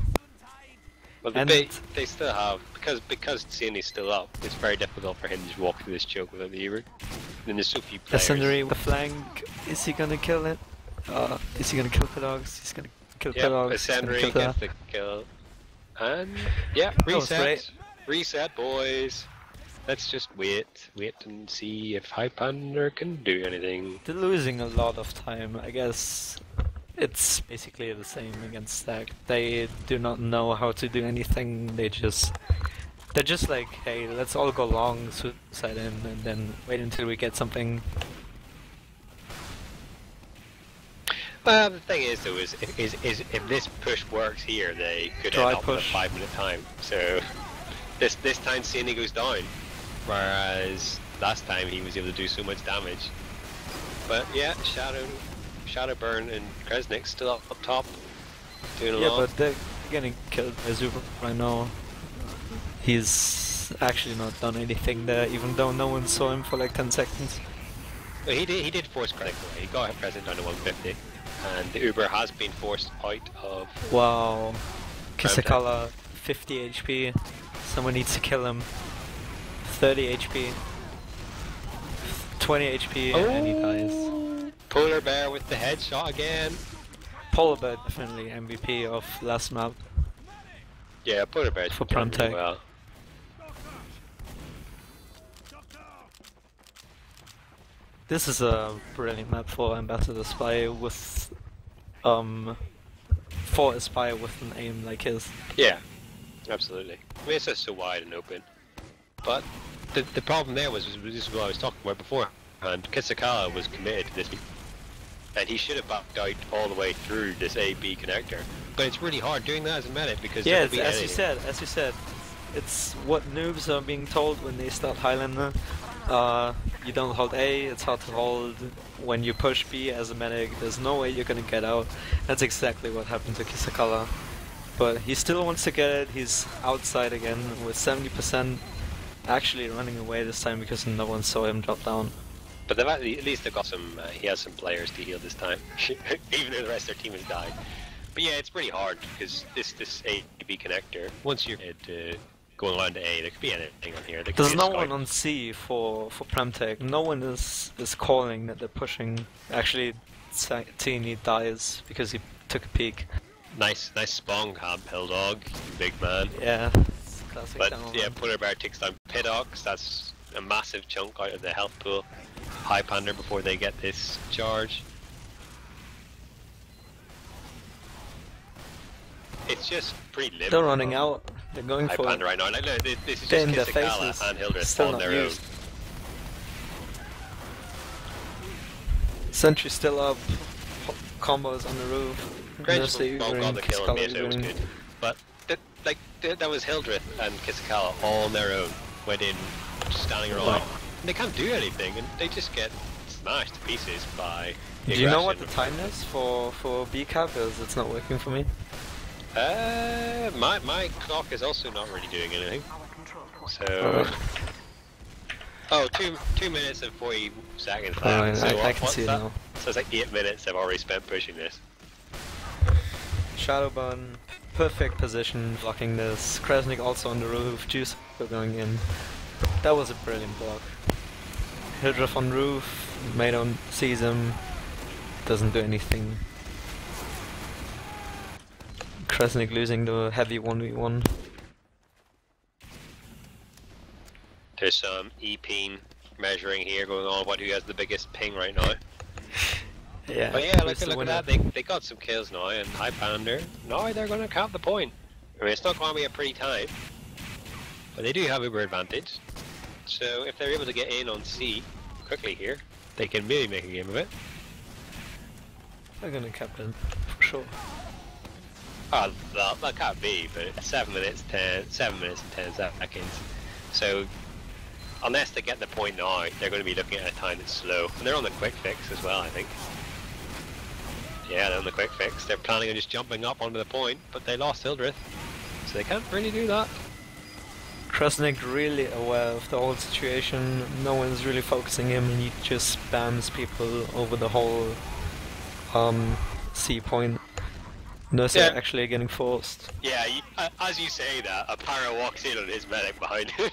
[SPEAKER 2] Well,
[SPEAKER 1] And-
[SPEAKER 2] they still have... Because Tsini's still up, it's very difficult for him to just walk through this choke without the Uber. And there's so few players.
[SPEAKER 1] Ascendary with the flank. Is he gonna kill it? Is he gonna kill Pidogs? He's gonna kill
[SPEAKER 2] Yeah,
[SPEAKER 1] Pidogs. He's gonna
[SPEAKER 2] Ascendary
[SPEAKER 1] kill
[SPEAKER 2] gets
[SPEAKER 1] that.
[SPEAKER 2] the kill. And... Yeah,
[SPEAKER 1] was
[SPEAKER 2] reset.
[SPEAKER 1] great.
[SPEAKER 2] Reset, boys. Let's just wait and see if Highpander can do anything.
[SPEAKER 1] They're losing a lot of time. I guess it's basically the same against Stack. They do not know how to do anything. They're just like, hey, let's all go long, suicide in, and then wait until we get something.
[SPEAKER 2] Well, the thing is, though, is if this push works here, they could
[SPEAKER 1] Dry
[SPEAKER 2] end up with a
[SPEAKER 1] push.
[SPEAKER 2] 5-minute time. So this time, Cine goes down, whereas last time he was able to do so much damage. But yeah, Shadowburn and Kresnik still up top, doing a
[SPEAKER 1] Yeah,
[SPEAKER 2] lot.
[SPEAKER 1] but they're getting killed by Zuber right now. He's actually not done anything there, even though no one saw him for like 10 seconds.
[SPEAKER 2] Well, he did force Kresnik away. He got Kresnik down to 150, and the Uber has been forced out of.
[SPEAKER 1] Wow. Kisakala, 50 HP. Someone needs to kill him. 30 HP. 20 HP and he dies.
[SPEAKER 2] Polar Bear with the headshot again.
[SPEAKER 1] Polar Bear definitely MVP of last map.
[SPEAKER 2] Yeah, Polar Bear's
[SPEAKER 1] For
[SPEAKER 2] doing really
[SPEAKER 1] PremTech.
[SPEAKER 2] well.
[SPEAKER 1] This is a brilliant map for Ambassador Spy with for a spy with an aim like his.
[SPEAKER 2] Yeah, absolutely. I mean, it's just so wide and open. But the problem there was this is what I was talking about before. And Kisakala was committed to this, and he should have backed out all the way through this A-B connector. But it's really hard doing that as a medic because
[SPEAKER 1] Yeah,
[SPEAKER 2] there
[SPEAKER 1] it's,
[SPEAKER 2] will be
[SPEAKER 1] as you said, it's what noobs are being told when they start Highlander. You don't hold A, it's hard to hold. When you push B as a medic, there's no way you're gonna get out. That's exactly what happened to Kisakala. But he still wants to get it, he's outside again with 70%. Actually running away this time because no one saw him drop down.
[SPEAKER 2] But at least they've got some. He has some players to heal this time, even though the rest of their team has died. But yeah, it's pretty hard because this A-B connector. Once you're going around to A. There could be anything on here. There could
[SPEAKER 1] There's
[SPEAKER 2] be a
[SPEAKER 1] no
[SPEAKER 2] scout.
[SPEAKER 1] one on C for PremTech. No one is calling that they're pushing. Actually, Tini dies because he took a peek.
[SPEAKER 2] Nice spawn camp, Hilldog, big man.
[SPEAKER 1] Yeah, it's classic.
[SPEAKER 2] But
[SPEAKER 1] down
[SPEAKER 2] yeah,
[SPEAKER 1] one.
[SPEAKER 2] Polar Bear takes down Pidox. That's a massive chunk out of the health pool. Highpander before they get this charge. It's just pretty limited.
[SPEAKER 1] They're running out. They're going for
[SPEAKER 2] Highpander
[SPEAKER 1] it.
[SPEAKER 2] right now. Like, look, this is
[SPEAKER 1] They're
[SPEAKER 2] just
[SPEAKER 1] in their
[SPEAKER 2] Kisakala
[SPEAKER 1] faces.
[SPEAKER 2] and Hildreth
[SPEAKER 1] Still
[SPEAKER 2] on
[SPEAKER 1] not
[SPEAKER 2] their own.
[SPEAKER 1] used. Sentry still up. Combos on the roof.
[SPEAKER 2] Grange
[SPEAKER 1] Nurse
[SPEAKER 2] got the kill on me, so it was
[SPEAKER 1] Kisakala
[SPEAKER 2] good. But that was Hildreth and Kisakala all on their own. Went in, just standing around.
[SPEAKER 1] Wow.
[SPEAKER 2] And they can't do anything, and they just get smashed to pieces by. The
[SPEAKER 1] Do you know what the
[SPEAKER 2] aggression.
[SPEAKER 1] time is for BCAP? Because it's not working for me.
[SPEAKER 2] My clock is also not really doing anything.
[SPEAKER 4] Our control point.
[SPEAKER 2] So. Oh, 2 minutes and 40 seconds left.
[SPEAKER 1] Alright,
[SPEAKER 2] So
[SPEAKER 1] I can
[SPEAKER 2] what's
[SPEAKER 1] see it
[SPEAKER 2] that?
[SPEAKER 1] now.
[SPEAKER 2] So it's like 8 minutes I've already spent pushing this.
[SPEAKER 1] Shadowburn, perfect position, blocking this. Kresnik also on the roof, Juice going in. That was a brilliant block. Hildreth on roof, Maidon sees him, doesn't do anything. Kresnik losing the heavy 1v1.
[SPEAKER 2] There's some E-ping measuring here going on about who has the biggest ping right now.
[SPEAKER 1] Yeah,
[SPEAKER 2] But yeah,
[SPEAKER 1] who's the
[SPEAKER 2] look
[SPEAKER 1] winner?
[SPEAKER 2] at that, they got some kills now, and Highpander, now they're going to cap the point. I mean, it's not going to be a pretty time, but they do have Uber advantage. So if they're able to get in on C quickly here, they can really make a game of it.
[SPEAKER 1] They're gonna cap it, for sure.
[SPEAKER 2] Oh, that can't be, but 7 minutes and 10 seconds. So unless they get the point now, they're going to be looking at a time that's slow. And they're on the quick fix as well, I think. Yeah, they're on the quick fix. They're planning on just jumping up onto the point, but they lost Hildreth, so they can't really do that.
[SPEAKER 1] Kresnik really aware of the whole situation, no one's really focusing him and he just spams people over the whole C point. Nurse
[SPEAKER 2] Yeah.
[SPEAKER 1] actually getting forced.
[SPEAKER 2] Yeah, as you say that, a Pyro walks in on his medic behind him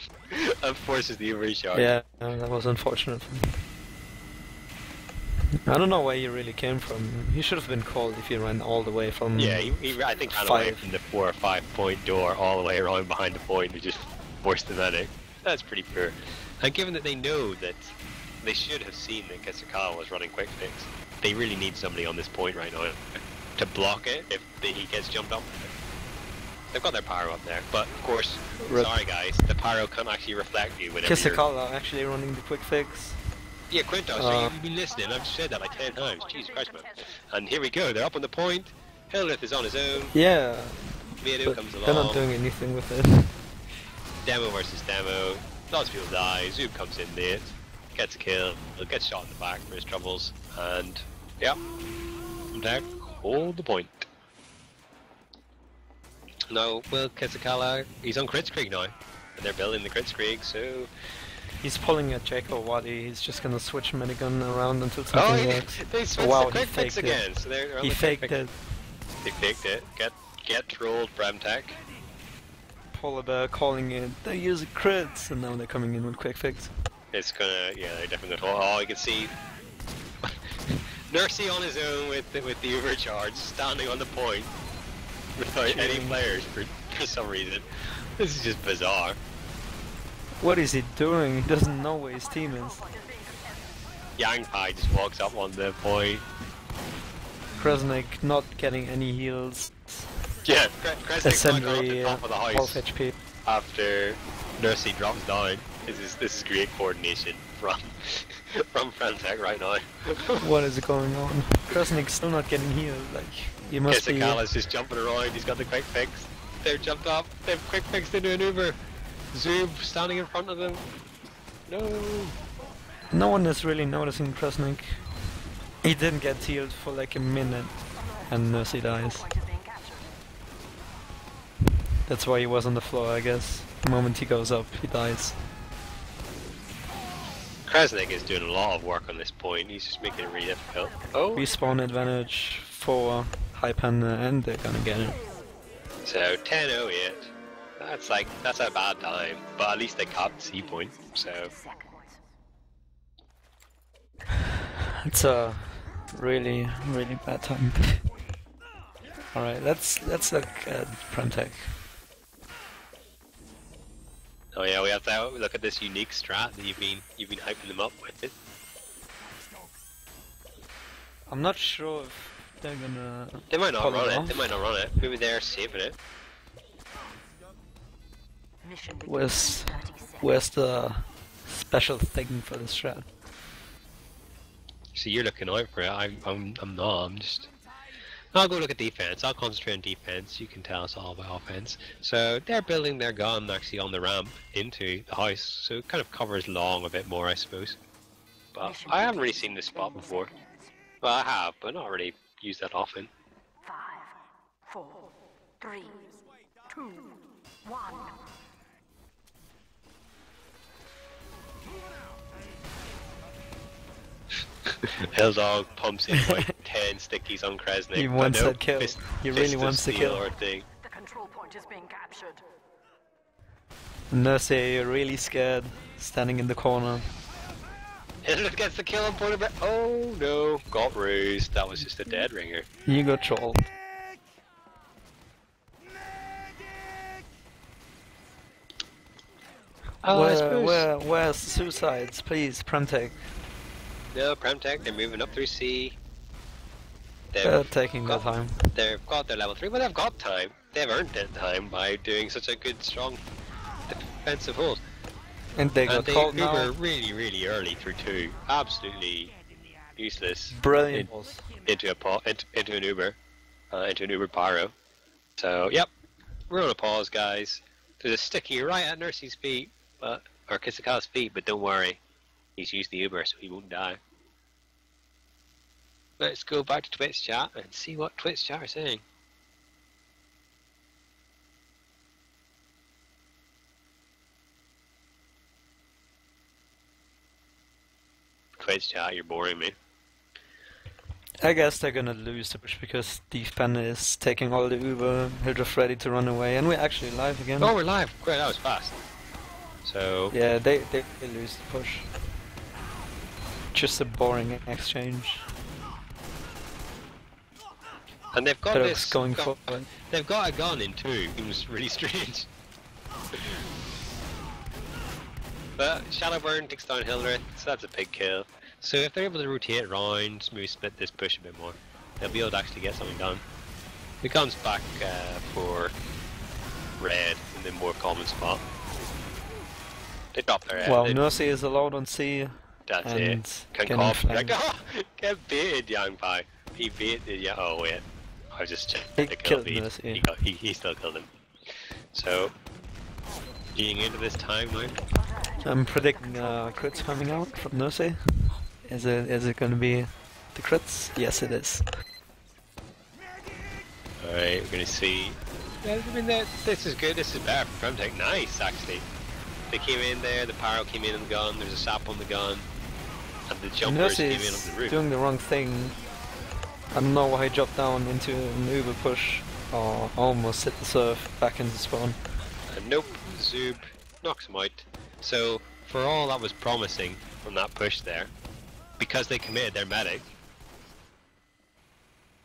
[SPEAKER 2] and forces the overcharge.
[SPEAKER 1] Yeah, that was unfortunate for him. I don't know where he really came from. He should have been called if he ran all the way from
[SPEAKER 2] Yeah, I think ran away
[SPEAKER 1] 5.
[SPEAKER 2] from the 4 or 5 point door all the way around behind the point and just forced the medic. That's pretty poor. And given that they know that they should have seen that Kisakala was running quick fix, they really need somebody on this point right now to block it if he gets jumped up. They've got their pyro up there, but of course,
[SPEAKER 1] Rip.
[SPEAKER 2] sorry guys, the pyro can't actually reflect you whenever you're...
[SPEAKER 1] Kisakala actually running the quick fix.
[SPEAKER 2] Yeah, Quintosh, so you've been listening, I've said that like 10 times, Jesus Christ man. And here we go, they're up on the point, Hildreth is on his own,
[SPEAKER 1] Yeah,
[SPEAKER 2] Bulow
[SPEAKER 1] but
[SPEAKER 2] comes
[SPEAKER 1] they're not
[SPEAKER 2] along,
[SPEAKER 1] doing anything with it.
[SPEAKER 2] demo versus demo, lots of people die, Zoom comes in late, gets a kill, gets shot in the back for his troubles, and yeah, PremTech hold the point. Now, Will Kisakala, he's on Kritzkrieg now, and they're building the Kritzkrieg, so...
[SPEAKER 1] He's pulling a Jacob Wadi, he's just gonna switch minigun around until something works.
[SPEAKER 2] They switched
[SPEAKER 1] Wow,
[SPEAKER 2] the quick
[SPEAKER 1] he
[SPEAKER 2] fix
[SPEAKER 1] faked it.
[SPEAKER 2] again, so they're on
[SPEAKER 1] He
[SPEAKER 2] the quick
[SPEAKER 1] faked
[SPEAKER 2] fix.
[SPEAKER 1] it.
[SPEAKER 2] They faked it. Get trolled, PremTech.
[SPEAKER 1] Polar Bear calling it, they're using crits, and now they're coming in with quick fix.
[SPEAKER 2] It's gonna, yeah, they're definitely gonna. Oh, you can see Nursey on his own with the overcharge, standing on the point without any players for some reason. This is just bizarre.
[SPEAKER 1] What is he doing? He doesn't know where his team is.
[SPEAKER 2] Yang Pai just walks up on the point.
[SPEAKER 1] Kresnik not getting any heals.
[SPEAKER 2] Yeah, Kresnik's not going up
[SPEAKER 1] Sentry
[SPEAKER 2] the top of the
[SPEAKER 1] half
[SPEAKER 2] house
[SPEAKER 1] HP.
[SPEAKER 2] after Nursey drops down. This is great coordination from PremTech right now.
[SPEAKER 1] What is going on? Kresnik's still not getting healed, like, he must be...
[SPEAKER 2] Kisakala's just jumping around, he's got the quick fix. They've jumped up, they've quick fixed into an Uber. Zoom standing in front of them. No.
[SPEAKER 1] No one is really noticing Kresnik. He didn't get healed for like a minute, and Mercy dies.
[SPEAKER 4] Point is being captured.
[SPEAKER 1] That's why he was on the floor, I guess. The moment he goes up, he dies.
[SPEAKER 2] Kresnik is doing a lot of work on this point, he's just making it really difficult. Oh,
[SPEAKER 1] Respawn advantage for Highpander, and they're gonna get it.
[SPEAKER 2] so 10-08. that's a bad time, but at least they caught the C point. So
[SPEAKER 4] Seconds.
[SPEAKER 1] It's a really bad time. All right, let's look at PremTech.
[SPEAKER 2] oh yeah, we have to look at this unique strat that you've been hyping them up with.
[SPEAKER 1] I'm not sure if they're gonna.
[SPEAKER 2] They might not
[SPEAKER 1] pull
[SPEAKER 2] run it.
[SPEAKER 1] off.
[SPEAKER 2] They might not run it. Maybe they're saving it.
[SPEAKER 4] Mission begins
[SPEAKER 1] Where's
[SPEAKER 4] in 30 seconds.
[SPEAKER 1] where's the special thing for this strat?
[SPEAKER 2] So you're looking out for it. I'm not. I'm just. I'll go look at defense. I'll concentrate on defense. You can tell us all about offense. So they're building their gun actually on the ramp into the house, so it kind of covers long a bit more, I suppose. But I haven't really seen this spot before. Well, I have, but not really used that often.
[SPEAKER 4] 5, 4, 3, 2, 1.
[SPEAKER 2] Hilldog pumps in like 10 stickies on Kresnik.
[SPEAKER 1] He wants
[SPEAKER 2] but no,
[SPEAKER 1] that kill.
[SPEAKER 2] fist-
[SPEAKER 1] He really
[SPEAKER 2] fist of
[SPEAKER 1] wants the
[SPEAKER 2] steel
[SPEAKER 1] kill.
[SPEAKER 2] Or thing.
[SPEAKER 4] The control point is being captured.
[SPEAKER 1] Nurse really scared, standing in the corner.
[SPEAKER 2] Hitler gets the kill on point of. Oh no, got rused. That was just a dead ringer.
[SPEAKER 1] You got trolled.
[SPEAKER 2] Oh, I suppose.
[SPEAKER 1] Where's the suicides? Please, PremTech.
[SPEAKER 2] No, PremTech, they're moving up through C.
[SPEAKER 1] They're taking their
[SPEAKER 2] got,
[SPEAKER 1] time.
[SPEAKER 2] They've got their level 3, but they've got time. They've earned that time by doing such a good, strong defensive hold.
[SPEAKER 1] And they
[SPEAKER 2] And
[SPEAKER 1] got
[SPEAKER 2] they
[SPEAKER 1] called
[SPEAKER 2] Uber
[SPEAKER 1] now.
[SPEAKER 2] really early through 2. Absolutely useless.
[SPEAKER 1] Brilliant.
[SPEAKER 2] Into an Uber. Into an Uber Pyro. So, yep. We're on a pause, guys. There's a sticky right at Nursey's feet, or Kisaka's feet, but don't worry. He's used the Uber, so he won't die. Let's go back to Twitch chat and see what Twitch chat are saying. Twitch chat, you're boring me.
[SPEAKER 1] I guess they're gonna lose the push because the Panda is taking all the Uber. They're just ready to run away, and we're actually live again.
[SPEAKER 2] Oh, we're live. Great, that was fast. So
[SPEAKER 1] Yeah, they lose the push. Just a boring exchange.
[SPEAKER 2] and they've got
[SPEAKER 1] Ferox
[SPEAKER 2] this
[SPEAKER 1] going
[SPEAKER 2] got-
[SPEAKER 1] forward.
[SPEAKER 2] They've got a gun in 2. It was really strange. But Shadowburn takes down Hillrith, so that's a big kill. So if they're able to rotate around, maybe split this push a bit more, they'll be able to actually get something done. He comes back for red in the more common spot. They drop their
[SPEAKER 1] Well,
[SPEAKER 2] they-
[SPEAKER 1] Nursey is allowed on C.
[SPEAKER 2] That's
[SPEAKER 1] and
[SPEAKER 2] it. Can
[SPEAKER 1] getting
[SPEAKER 2] cough.
[SPEAKER 1] flanked.
[SPEAKER 2] Like, oh, get baited, young pie. He baited, yeah. Oh wait, I was just checking
[SPEAKER 1] He
[SPEAKER 2] the kill
[SPEAKER 1] killed
[SPEAKER 2] feed.
[SPEAKER 1] Nursey.
[SPEAKER 2] He still killed him. So, getting into this time now.
[SPEAKER 1] I'm predicting crits coming out from Nursey. Is it gonna be the crits? Yes, it is.
[SPEAKER 2] All right, we're gonna see. Yeah, I mean, this is good. This is better from PremTech. Nice, actually. They came in there. The pyro came in on the gun. There's a sap on the gun, and the jumpers
[SPEAKER 1] Nursey
[SPEAKER 2] came in on the
[SPEAKER 1] is
[SPEAKER 2] roof.
[SPEAKER 1] doing the wrong thing. I don't know why he dropped down into an Uber push or almost hit the surf back into spawn.
[SPEAKER 2] And nope, Zoob knocks him out. So, for all that was promising from that push there, because they committed their medic,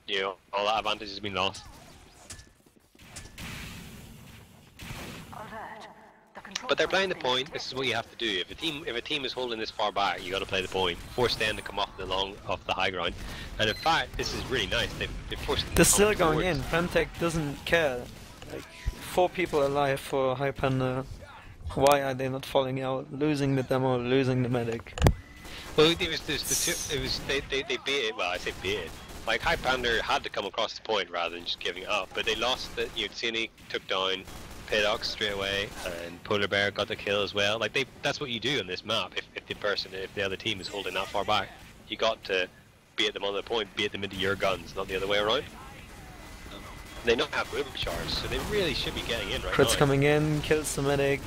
[SPEAKER 2] you know, all that advantage has been lost.
[SPEAKER 4] Alert. The control
[SPEAKER 2] But they're playing the
[SPEAKER 4] is being
[SPEAKER 2] point. This is what you have to do. If a team is holding this far back, you got to play the point. Force them to come off the high ground. And in fact, this is really nice. They forced them.
[SPEAKER 1] They're
[SPEAKER 2] to
[SPEAKER 1] still
[SPEAKER 2] come
[SPEAKER 1] going in.
[SPEAKER 2] towards.
[SPEAKER 1] PremTech doesn't care. Like 4 people alive for Highpander. Why are they not falling out? Losing the demo, losing the medic.
[SPEAKER 2] Well, it was they baited. Well, I say baited. Like Highpander had to come across the point rather than just giving up. But they lost the. You know, Tsini took down Pidox straight away, and Polar Bear got the kill as well. Like that's what you do on this map. If the other team is holding that far back, you got to bait them on the point, bait them into your guns, not the other way around. They don't have movement charge, so they really should be getting in right
[SPEAKER 1] Crits
[SPEAKER 2] now.
[SPEAKER 1] coming in, kills the medic.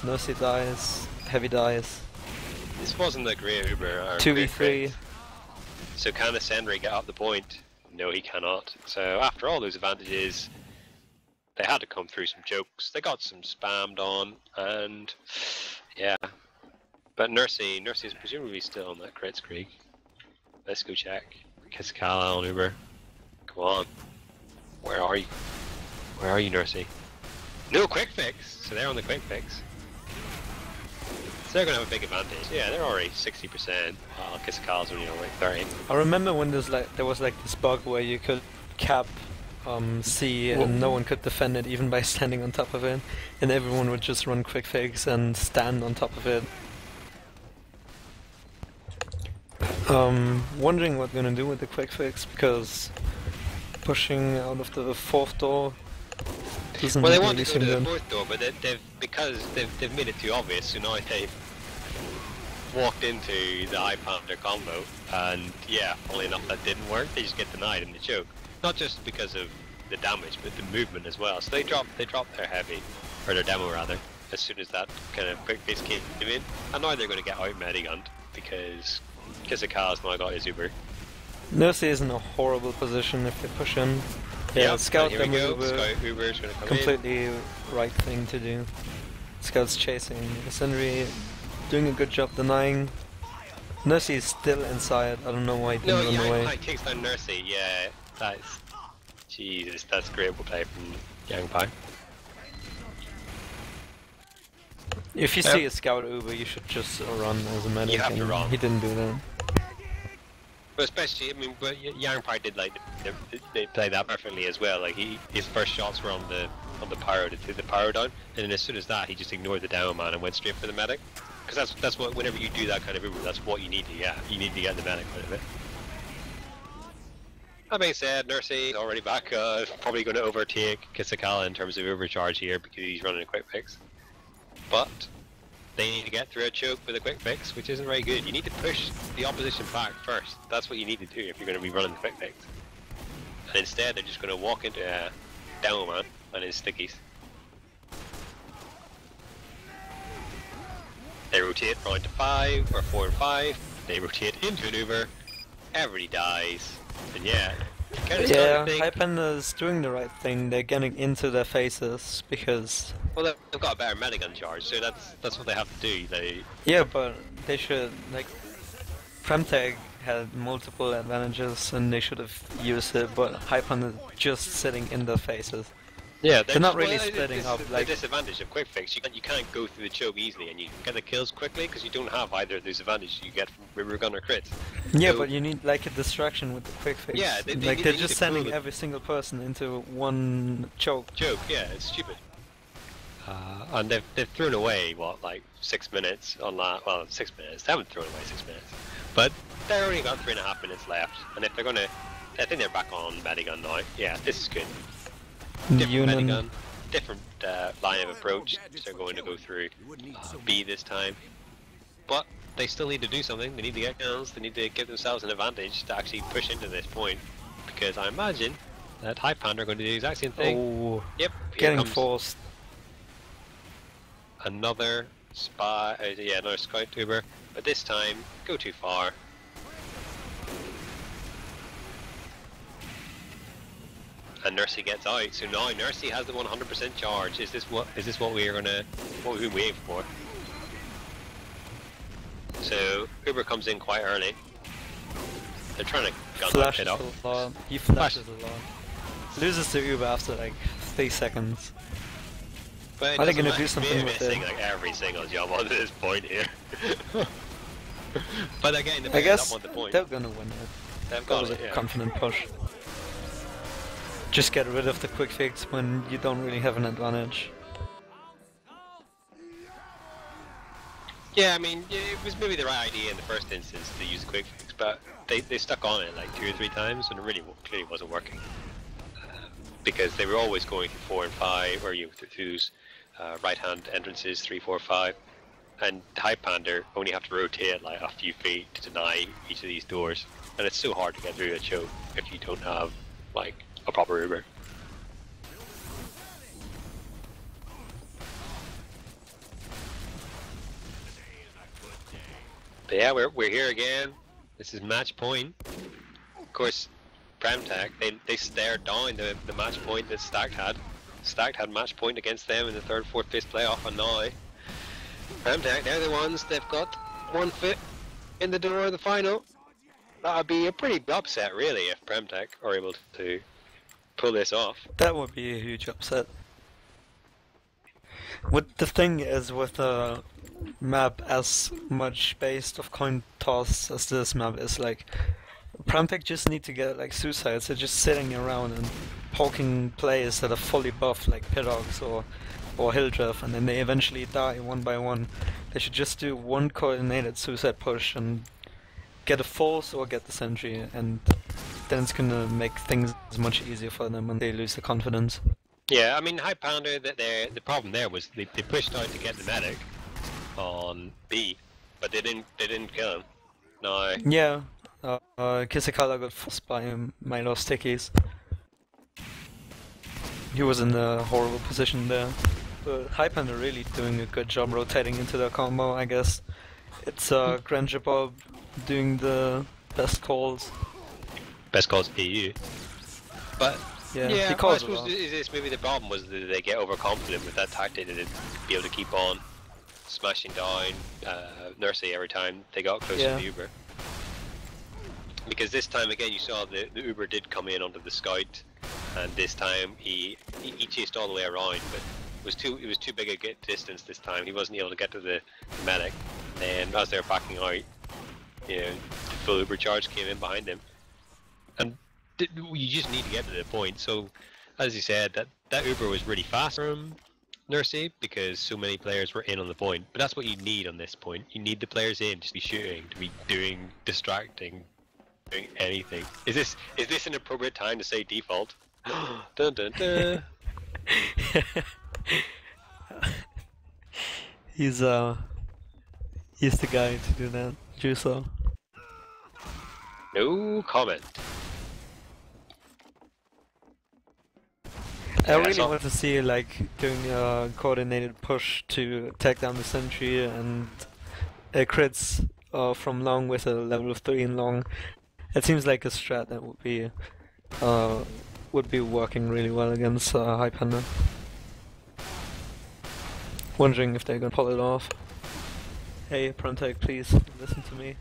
[SPEAKER 1] Nursey dies, Heavy dies.
[SPEAKER 2] This wasn't a great Uber. Or
[SPEAKER 1] 2v3.
[SPEAKER 2] great. So can the Sendry get up the point? No, he cannot. So after all those advantages, They had to come through some jokes. They got some spammed on, and yeah. But Nursey is presumably still on that crit streak. Let's go check. Kiskala on Uber. Come on. Where are you? Where are you, Nursey? No quick fix! So they're on the quick fix. So they're gonna have a big advantage. Yeah, they're already 60%. Kiskala's only like 30.
[SPEAKER 1] I remember when there was like this bug where you could cap C and no one could defend it even by standing on top of it, and everyone would just run quick fix and stand on top of it. Wondering what we're gonna do with the quick fix, because pushing out of the fourth door doesn't
[SPEAKER 2] well, they
[SPEAKER 1] really
[SPEAKER 2] want to go
[SPEAKER 1] seem
[SPEAKER 2] to the
[SPEAKER 1] good.
[SPEAKER 2] fourth door, but because they've made it too obvious, so now they've walked into the Highpander combo, and yeah, funnily enough that didn't work. They just get denied in the choke, not just because of the damage, but the movement as well. So they dropped their heavy, or their demo rather, as soon as that kind of quick fix came in, and now they're going to get out Medigunned because Kizaka's now got his Uber.
[SPEAKER 1] Nursey is in a horrible position if they push in. Yeah,
[SPEAKER 2] Yep,
[SPEAKER 1] Scout
[SPEAKER 2] and here we
[SPEAKER 1] them
[SPEAKER 2] go.
[SPEAKER 1] Uber,
[SPEAKER 2] Scout Uber's going to come
[SPEAKER 1] completely right thing to do. Scout's chasing. Sindri doing a good job denying. Nursey is still inside. I don't know why he
[SPEAKER 2] in.
[SPEAKER 1] didn't
[SPEAKER 2] No,
[SPEAKER 1] run away.
[SPEAKER 2] Yang kicks down Nursey. Yeah, that's Jesus. That's great play from Yang Pai.
[SPEAKER 1] If you see a Scout Uber, you should just run as a medic.
[SPEAKER 2] You have to
[SPEAKER 1] and
[SPEAKER 2] run.
[SPEAKER 1] He didn't do that.
[SPEAKER 2] But especially, I mean, but Yang Pai did like they played that perfectly as well. Like his first shots were on the pyro to take the pyro down, and then as soon as that, he just ignored the demo man and went straight for the medic. Because that's what whenever you do that kind of Uber, that's what you need to get. You need to get the medic out of it. That being said, Nursey is already back. Probably going to overtake Kisakala in terms of overcharge here because he's running a quick fix. But they need to get through a choke with a quick fix, which isn't very good. You need to push the opposition back first. That's what you need to do if you're going to be running the quick fix. And instead, they're just going to walk into a demo man and his stickies. They rotate round to 5 or 4 and 5. They rotate into an Uber. Everybody dies. And yeah, kind of
[SPEAKER 1] Yeah, Highpander's doing the right thing. They're getting into their faces because.
[SPEAKER 2] well, they've got a better Medigun charge, so that's what they have to do.
[SPEAKER 1] Yeah, but they should like. PremTech had multiple advantages and they should have used it, but Highpander just sitting in their faces.
[SPEAKER 2] Yeah,
[SPEAKER 1] they're not really splitting
[SPEAKER 2] this
[SPEAKER 1] up.
[SPEAKER 2] is
[SPEAKER 1] Like
[SPEAKER 2] the disadvantage of quick fix. You can't go through the choke easily, and you get the kills quickly because you don't have either of those advantages you get from river gun or crits.
[SPEAKER 1] yeah,
[SPEAKER 2] So-
[SPEAKER 1] but you need like a distraction with the quick fix.
[SPEAKER 2] Yeah, they
[SPEAKER 1] like
[SPEAKER 2] need-
[SPEAKER 1] they're
[SPEAKER 2] they
[SPEAKER 1] just
[SPEAKER 2] need to
[SPEAKER 1] sending
[SPEAKER 2] pull it.
[SPEAKER 1] every single person into one choke.
[SPEAKER 2] Joke, yeah, it's stupid. And they've thrown away what, like 6 minutes on that. Well, 6 minutes. They haven't thrown away 6 minutes, but they've only got 3.5 minutes left. And if they're gonna, I think they're back on Medigun now. Yeah, this is good. Different
[SPEAKER 1] Union.
[SPEAKER 2] Medigun, different line of approach. They're going to go through B this time, but they still need to do something. They need to get kills. They need to give themselves an advantage to actually push into this point, because I imagine that Highpander are going to do the exact same thing.
[SPEAKER 1] Oh,
[SPEAKER 2] Yep, here
[SPEAKER 1] getting
[SPEAKER 2] comes
[SPEAKER 1] forced.
[SPEAKER 2] another spy. Yeah, another scout tuber, but this time go too far. And Nursey gets out, so now Nursey has the 100% charge. Is this what we are what we've been waiting for? So Uber comes in quite early. They're trying to gun that
[SPEAKER 1] Flashes
[SPEAKER 2] kid up.
[SPEAKER 1] a lot. He flashes a lot. Loses to Uber after like 3 seconds.
[SPEAKER 2] But it
[SPEAKER 1] Are they
[SPEAKER 2] doesn't
[SPEAKER 1] gonna
[SPEAKER 2] matter.
[SPEAKER 1] do something
[SPEAKER 2] We're
[SPEAKER 1] with
[SPEAKER 2] missing
[SPEAKER 1] it?
[SPEAKER 2] like every single job on this point here. But again,
[SPEAKER 1] I guess
[SPEAKER 2] up on the point.
[SPEAKER 1] they're gonna win it.
[SPEAKER 2] They've
[SPEAKER 1] That
[SPEAKER 2] got
[SPEAKER 1] was
[SPEAKER 2] it,
[SPEAKER 1] a
[SPEAKER 2] yeah.
[SPEAKER 1] confident push. Just get rid of the quick fix when you don't really have an advantage.
[SPEAKER 2] Yeah, I mean, it was maybe the right idea in the first instance to use a quick fix, but they stuck on it like 2 or 3 times, and it really clearly wasn't working. Because they were always going through 4 and 5, or through right-hand entrances 3, 4, 5, and Highpander only have to rotate like a few feet to deny each of these doors, and it's so hard to get through a choke if you don't have like a proper Uber. But yeah, we're here again. This is match point. Of course, PremTech, they stared down the match point that Stacked had. Stacked had match point against them in the third, fourth, fifth playoff, and now PremTech, they're the ones, they've got 1 foot in the door of the final. That would be a pretty big upset, really, if PremTech are able to pull this off.
[SPEAKER 1] That would be a huge upset. What the thing is with a map as much based off coin toss as this map is, like, PremTech just need to get like suicides. They're just sitting around and poking players that are fully buffed, like Pirox or Hildreth, and then they eventually die one by one. They should just do one coordinated suicide push and get a force or get the sentry, and then it's gonna make things much easier for them when they lose the confidence.
[SPEAKER 2] Yeah, I mean, Highpander, the problem there was they pushed out to get the medic on B, but they didn't kill him. No.
[SPEAKER 1] Yeah, Kisakala got forced by Milo Stickies. He was in a horrible position there. But Highpander really doing a good job rotating into their combo, I guess. It's Granger Bob doing the best calls.
[SPEAKER 2] Best calls EU. But
[SPEAKER 1] Yeah,
[SPEAKER 2] yeah,
[SPEAKER 1] he
[SPEAKER 2] I
[SPEAKER 1] calls
[SPEAKER 2] suppose this maybe the problem was that they get overconfident with that tactic and they'd be able to keep on smashing down Nursey every time they got close to the Uber. Because this time again you saw the Uber did come in onto the scout, and this time he chased all the way around, but it was too big a distance this time. He wasn't able to get to the medic, and as they were backing out, you know, the full Uber charge came in behind him, and you just need to get to the point. So, as you said, that Uber was really fast from Nursey because so many players were in on the point. But that's what you need on this point. You need the players in to be shooting, to be doing, distracting, doing anything. Is this an appropriate time to say default? Dun dun dun.
[SPEAKER 1] He's the guy to do that, Juso.
[SPEAKER 2] No comment.
[SPEAKER 1] I really want to see like doing a coordinated push to take down the sentry and crits from long with a level 3 in long. It seems like a strat that would be working really well against Highpander. Wondering if they're gonna pull it off. Hey, PremTech, please listen to me.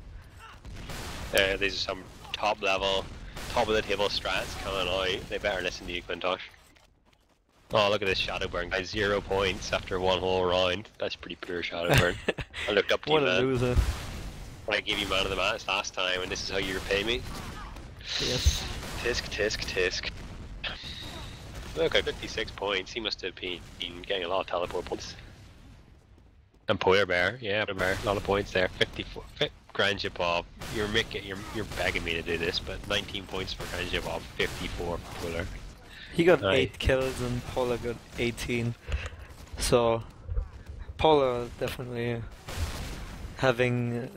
[SPEAKER 2] These are some top level, top of the table strats coming out. They better listen to you, Quintosh. Oh, look at this Shadowburn guy, 0 points after one whole round. That's pretty poor Shadowburn. I looked up to you, man.
[SPEAKER 1] What a loser.
[SPEAKER 2] I gave you man of the match last time, and this is how you repay me?
[SPEAKER 1] Yes.
[SPEAKER 2] Tisk, tisk, tisk. Look, at 56 points. He must have been getting a lot of teleport points. And Polar Bear, yeah, Polar Bear, a lot of points there. 54. Granja Bob, you're begging me to do this, but 19 points for Granja Bob, 54 for Polar.
[SPEAKER 1] He got 8 kills and Paula got 18. So Paula definitely having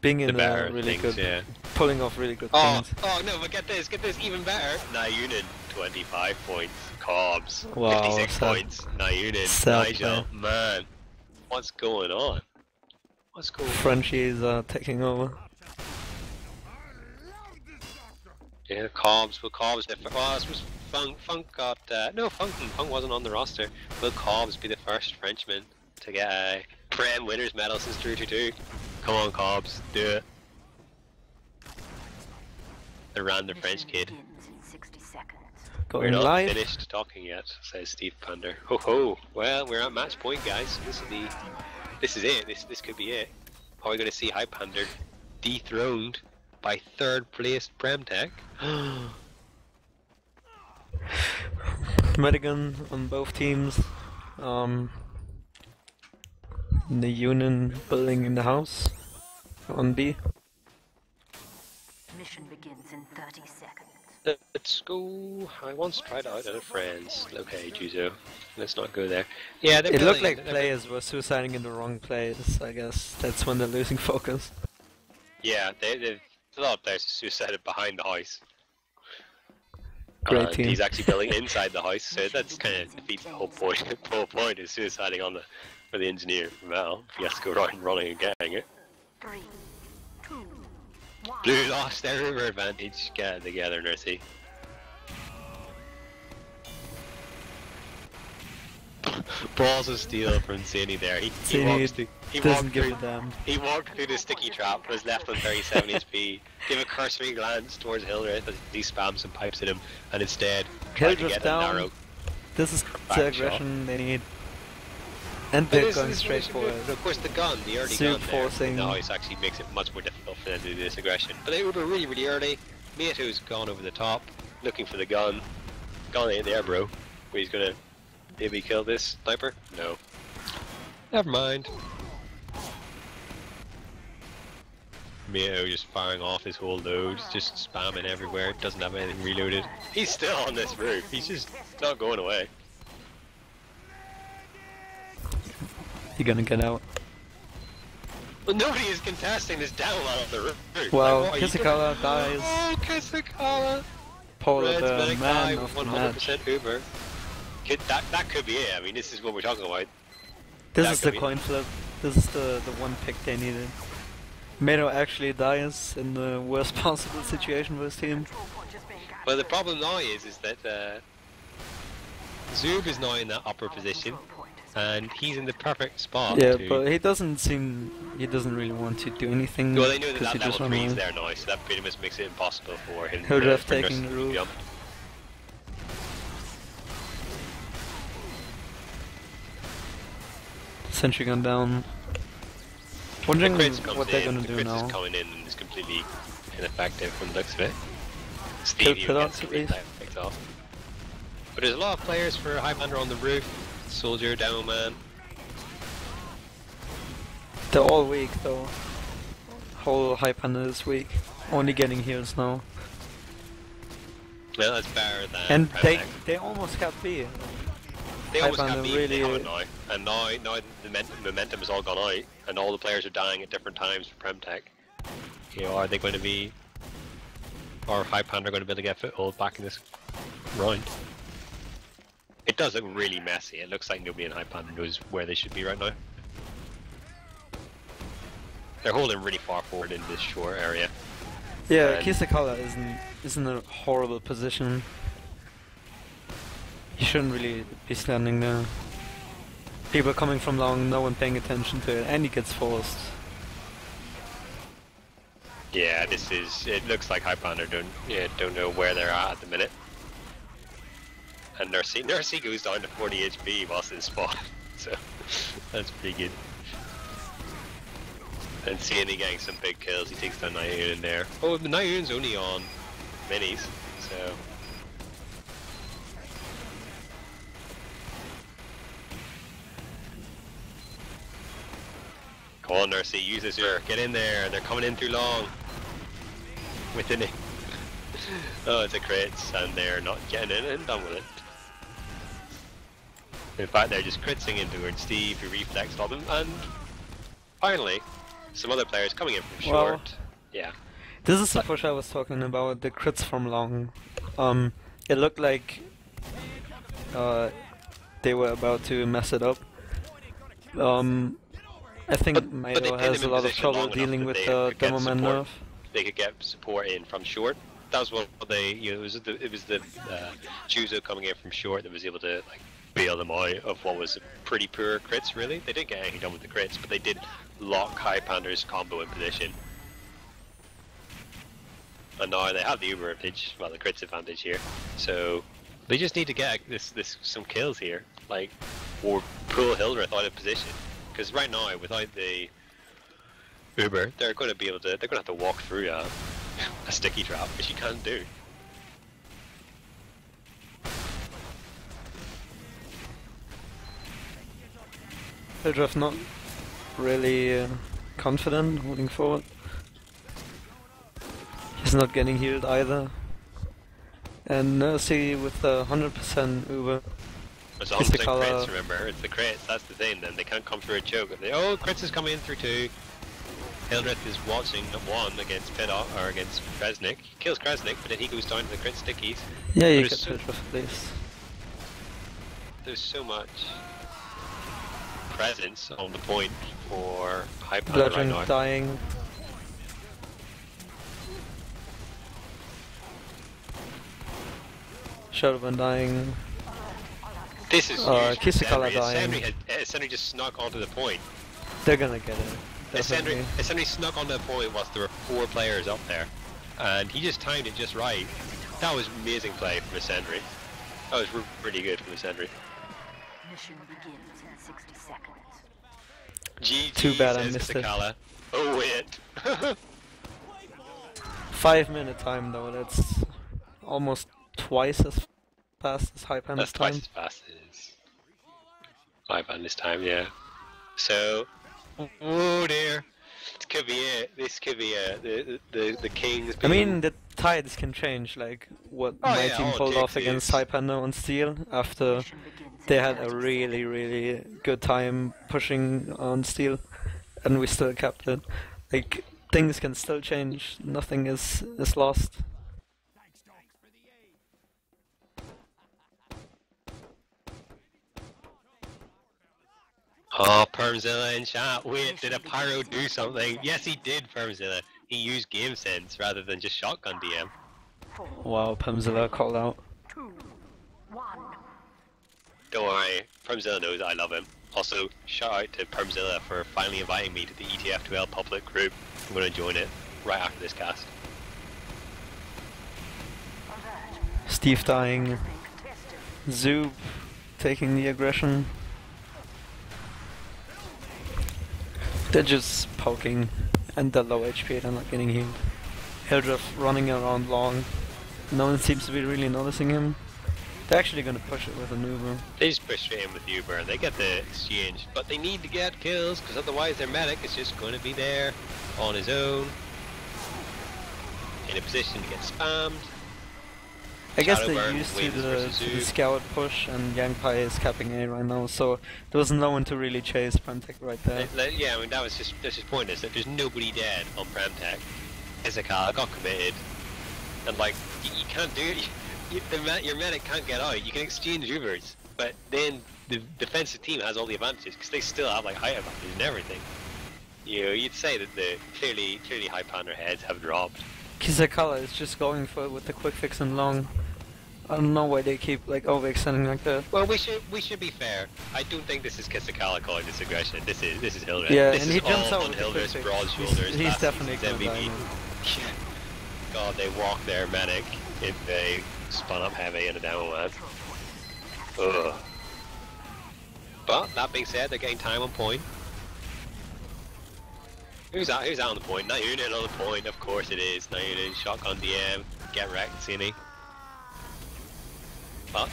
[SPEAKER 1] being in a really
[SPEAKER 2] things,
[SPEAKER 1] good, pulling off really good things.
[SPEAKER 2] Oh no! But get this even better. Nayunin, 25 points. Cobbs,
[SPEAKER 1] Wow,
[SPEAKER 2] 56 points. Nayunin, Nigel, man, what's going on? What's going on?
[SPEAKER 1] Frenchies are taking over.
[SPEAKER 2] Yeah, Cobbs. Will Cobbs? Well, this was Funk got no Funk wasn't on the roster. Will Cobbs be the first Frenchman to get a Prem winners medal since 322? Come on, Cobbs, do it. The random French kid. We're not
[SPEAKER 1] live.
[SPEAKER 2] finished talking yet, says Steve Pander. Ho ho! Well, we're at match point, guys. This is it. This could be it. Are we going to see Highpander dethroned by third placed PremTech?
[SPEAKER 1] Medigan on both teams. The Union building in the house on B.
[SPEAKER 4] Mission begins in 30 seconds.
[SPEAKER 2] Let's go. I once tried out at a friend's. Okay, Juzo. Let's not go there. Yeah,
[SPEAKER 1] it looked like players were suiciding in the wrong place. I guess that's when they're losing focus.
[SPEAKER 2] Yeah, there's a lot of players who suicided behind the house.
[SPEAKER 1] Great team.
[SPEAKER 2] He's actually building inside the house, so that's kind of defeats the whole point. The whole point is suiciding on for the engineer. Well, he has to go around running and getting it.
[SPEAKER 4] 3, 2, 1.
[SPEAKER 2] Blue lost their river advantage. Get it together, Nursey. balls of steel from Zany there. He
[SPEAKER 1] doesn't give a damn.
[SPEAKER 2] He walked through the sticky trap, was left on 37 HP, gave a cursory glance towards Hildreth as he spams some pipes at him, and instead tried to get a narrow.
[SPEAKER 1] This is the aggression they need. And they're going straight for it.
[SPEAKER 2] But of course the gun, the early gun there, noise actually makes it much more difficult for them to do this aggression. But they were really, really early. Miyato's gone over the top, looking for the gun. Gun ain't there, bro. Where he's gonna maybe kill this sniper? No. Never mind. Miyato just firing off his whole load, just spamming everywhere, doesn't have anything reloaded. He's still on this roof, he's just not going away.
[SPEAKER 1] You gonna get out?
[SPEAKER 2] Well, nobody is contesting this down on the roof.
[SPEAKER 1] Well,
[SPEAKER 2] like,
[SPEAKER 1] Kisakawa dies.
[SPEAKER 2] Oh, Kisakawa!
[SPEAKER 1] Polar the man
[SPEAKER 2] with
[SPEAKER 1] of the match.
[SPEAKER 2] 100% Uber. That could be it. I mean, this is what we're talking about.
[SPEAKER 1] This is the coin flip. This is the one pick they needed. Miyato actually dies in the worst possible situation for his team.
[SPEAKER 2] Well, the problem now is that Zub is now in that upper position, and he's in the perfect spot.
[SPEAKER 1] Yeah, but he doesn't really want to do anything.
[SPEAKER 2] Well, they know that
[SPEAKER 1] he
[SPEAKER 2] level 3 is there now, so that pretty much makes it impossible for him
[SPEAKER 1] to taking the roof.
[SPEAKER 2] Jump.
[SPEAKER 1] Sentry gun down. Wondering what they're gonna do now.
[SPEAKER 2] Is coming in and is completely ineffective from the looks of it.
[SPEAKER 1] Kill off at least.
[SPEAKER 2] Off. But there's a lot of players for Highpander on the roof. Soldier, Down Man.
[SPEAKER 1] They're all weak though. Whole Highpander is weak. Only getting heals now.
[SPEAKER 2] Well, that's better than
[SPEAKER 1] and
[SPEAKER 2] PremTech.
[SPEAKER 1] they almost got B.
[SPEAKER 2] They almost have me
[SPEAKER 1] really
[SPEAKER 2] now, and now the momentum has all gone out, and all the players are dying at different times for PremTech. You know, are they going to be, or Highpander going to be able to get foothold back in this round? It does look really messy. It looks like nobody in Highpander knows where they should be right now. They're holding really far forward in this shore area.
[SPEAKER 1] Yeah, Kisakawa is in a horrible position. He shouldn't really be standing there. People coming from long, no one paying attention to it, and he gets forced.
[SPEAKER 2] Yeah, it looks like Highpander don't know where they're at the minute. And Nursey goes down to 40 HP whilst in spot, so that's pretty good. And seeing he getting some big kills, he takes down Naiyun in there. Oh, the Naiyun's only on minis, so... Come on, Nursey, use this here. Get in there. They're coming in too long. Within it. Oh, it's a crits, and they're not getting in and done with it. In fact, they're just critsing into her, and Steve, who reflexed on them, and finally, some other players coming in from short.
[SPEAKER 1] Well,
[SPEAKER 2] yeah.
[SPEAKER 1] This is the push I was talking about, the crits from long. It looked like they were about to mess it up. I think Miyato has a lot of trouble dealing with the Demoman nerf.
[SPEAKER 2] They could get support in from short. That was what they, it was the Juzo coming in from short that was able to like bail them out of what was pretty poor crits. Really, they didn't get anything done with the crits, but they did lock Highpander's combo in position. And now they have the Uber advantage, well, the crits advantage here. So they just need to get some kills here, like, or pull Hildreth out of position. Because right now, without the Uber, they're going to have to walk through a sticky trap, which you can't do.
[SPEAKER 1] Hildreth not really confident moving forward. He's not getting healed either. And Nursey with 100% Uber.
[SPEAKER 2] It's 100% crits, remember, it's the crits, that's the thing, then they can't come through a choke. Oh, crits is coming in through 2. Hildreth is watching 1 against Piddock, or against Kresnik. He kills Kresnik, but then he goes down to the crit stickies.
[SPEAKER 1] Yeah, you get Hildreth at least.
[SPEAKER 2] There's so much presence on the point for Highpander
[SPEAKER 1] Bludgeon
[SPEAKER 2] right now.
[SPEAKER 1] dying. Showdown dying.
[SPEAKER 2] This is huge.
[SPEAKER 1] Kisakala dying.
[SPEAKER 2] Sentry just snuck onto the point.
[SPEAKER 1] They're gonna get it. Definitely.
[SPEAKER 2] Sentry snuck onto the point whilst there were 4 players up there. And he just timed it just right. That was amazing play from a Sentry. That was really good from a Sentry.
[SPEAKER 4] Mission begins in 60 seconds.
[SPEAKER 2] GG,
[SPEAKER 1] Too bad I
[SPEAKER 2] says
[SPEAKER 1] missed
[SPEAKER 2] Kisakala. Oh wait.
[SPEAKER 1] 5-minute time though, that's almost twice as fast as Highpander's
[SPEAKER 2] That's
[SPEAKER 1] time.
[SPEAKER 2] twice as fast as Highpander's time, yeah. So, oh dear. This could be it. This could be it. The Kings.
[SPEAKER 1] I mean, the tides can change, like what my team pulled off against Highpander on Steel after they had a really good time pushing on Steel, and we still kept it. Like, things can still change, nothing is lost.
[SPEAKER 2] Oh, Permzilla in chat. Wait, did a Pyro do something? Yes, he did, Permzilla. He used game sense rather than just shotgun DM.
[SPEAKER 1] Wow, Pemzilla called out.
[SPEAKER 4] 2, 1.
[SPEAKER 2] Don't worry, Permzilla knows I love him. Also, shout out to Permzilla for finally inviting me to the ETF2L public group. I'm going to join it right after this cast.
[SPEAKER 1] Steve dying. Zoob taking the aggression. They're just poking, and they're low HP, they're not getting healed. Hildreth running around long. No one seems to be really noticing him. They're actually going to push it with an Uber.
[SPEAKER 2] They just push straight in with Uber and they get the exchange, but they need to get kills because otherwise their medic is just going to be there on his own, in a position to get spammed.
[SPEAKER 1] I guess they're
[SPEAKER 2] Shadowburn
[SPEAKER 1] used to
[SPEAKER 2] wins
[SPEAKER 1] the
[SPEAKER 2] versus Zoob.
[SPEAKER 1] scout push, and Yangpai is capping A right now, so there was no one to really chase PremTech right there.
[SPEAKER 2] Yeah, I mean that's just pointless. That there's nobody dead on PremTech. Isakal got committed, and like you can't do it. Your medic can't get out. You can exchange Ubers, but then the defensive team has all the advantages because they still have like height advantage and everything. You know, you'd say that the clearly Highpander heads have dropped.
[SPEAKER 1] Kisakala is just going for it with the quick fix and long. I don't know why they keep like overextending like that.
[SPEAKER 2] Well, we should be fair. I don't think this is Kisakala calling this aggression. This is Hildreth.
[SPEAKER 1] Yeah,
[SPEAKER 2] this
[SPEAKER 1] and
[SPEAKER 2] is
[SPEAKER 1] he jumps
[SPEAKER 2] all
[SPEAKER 1] out
[SPEAKER 2] on
[SPEAKER 1] with the quick
[SPEAKER 2] Hildreth's
[SPEAKER 1] fix.
[SPEAKER 2] broad shoulders.
[SPEAKER 1] He's definitely
[SPEAKER 2] That's
[SPEAKER 1] gonna
[SPEAKER 2] MVP.
[SPEAKER 1] die now.
[SPEAKER 2] God, they walk their medic if they spun up heavy in a demo match. Ugh. But that being said, they're getting time on point. Who's out on the point? Nayunin on the point, of course it is. Nayunin, shotgun DM, get wrecked, Sini. But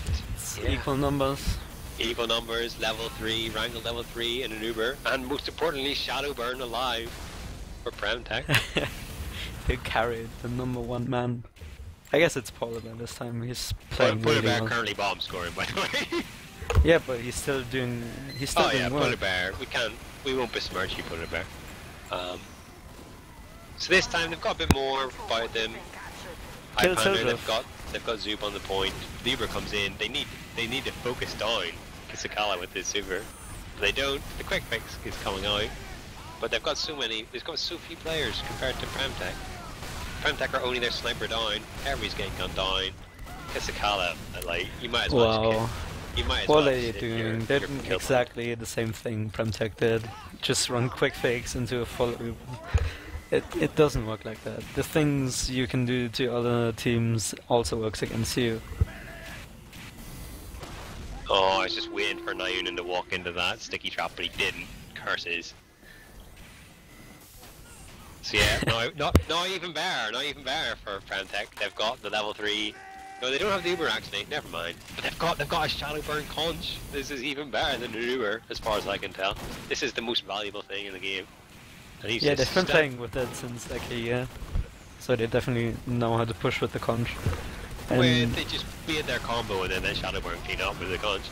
[SPEAKER 2] yeah.
[SPEAKER 1] Equal numbers.
[SPEAKER 2] Evil numbers, level 3, Wrangle level 3 in an Uber, and most importantly, Shadowburn alive for PremTech.
[SPEAKER 1] He carried the #1 man. I guess it's Polar Bear this time. He's playing
[SPEAKER 2] Polar
[SPEAKER 1] really
[SPEAKER 2] Bear
[SPEAKER 1] well.
[SPEAKER 2] currently bomb scoring, by the way.
[SPEAKER 1] Yeah, but he's still doing. He's still doing well.
[SPEAKER 2] Polar Bear. We won't besmirch you, Polar Bear. So this time they've got a bit more about them.
[SPEAKER 1] Kill
[SPEAKER 2] Highpander,
[SPEAKER 1] Hildreth.
[SPEAKER 2] they've got Zoob on the point. The Uber comes in. They need to focus down Kisakala with this Uber. But they don't. The quick fix is coming out. But they've got so few players compared to PremTech. PremTech are only their sniper down. Everybody's getting gunned down. Kisakala, like you might as well.
[SPEAKER 1] Wow.
[SPEAKER 2] You might as
[SPEAKER 1] What
[SPEAKER 2] well.
[SPEAKER 1] are they doing? They're doing exactly the same thing PremTech did. Just run quick fakes into a full Uber. It doesn't work like that. The things you can do to other teams also works against you.
[SPEAKER 2] Oh, I was just waiting for Nayunin to walk into that sticky trap, but he didn't. Curses. So yeah, not even better for PremTech. They've got the level 3. No, they don't have the Uber actually. Never mind. But they've got a Shadowburn conch. This is even better than an Uber, as far as I can tell. This is the most valuable thing in the game. And he's
[SPEAKER 1] Yeah,
[SPEAKER 2] just
[SPEAKER 1] they've been playing with it since like a year, so they definitely know how to push with the conch.
[SPEAKER 2] Well,
[SPEAKER 1] And
[SPEAKER 2] they just beat their combo and then let Shadowburn clean up with the conch.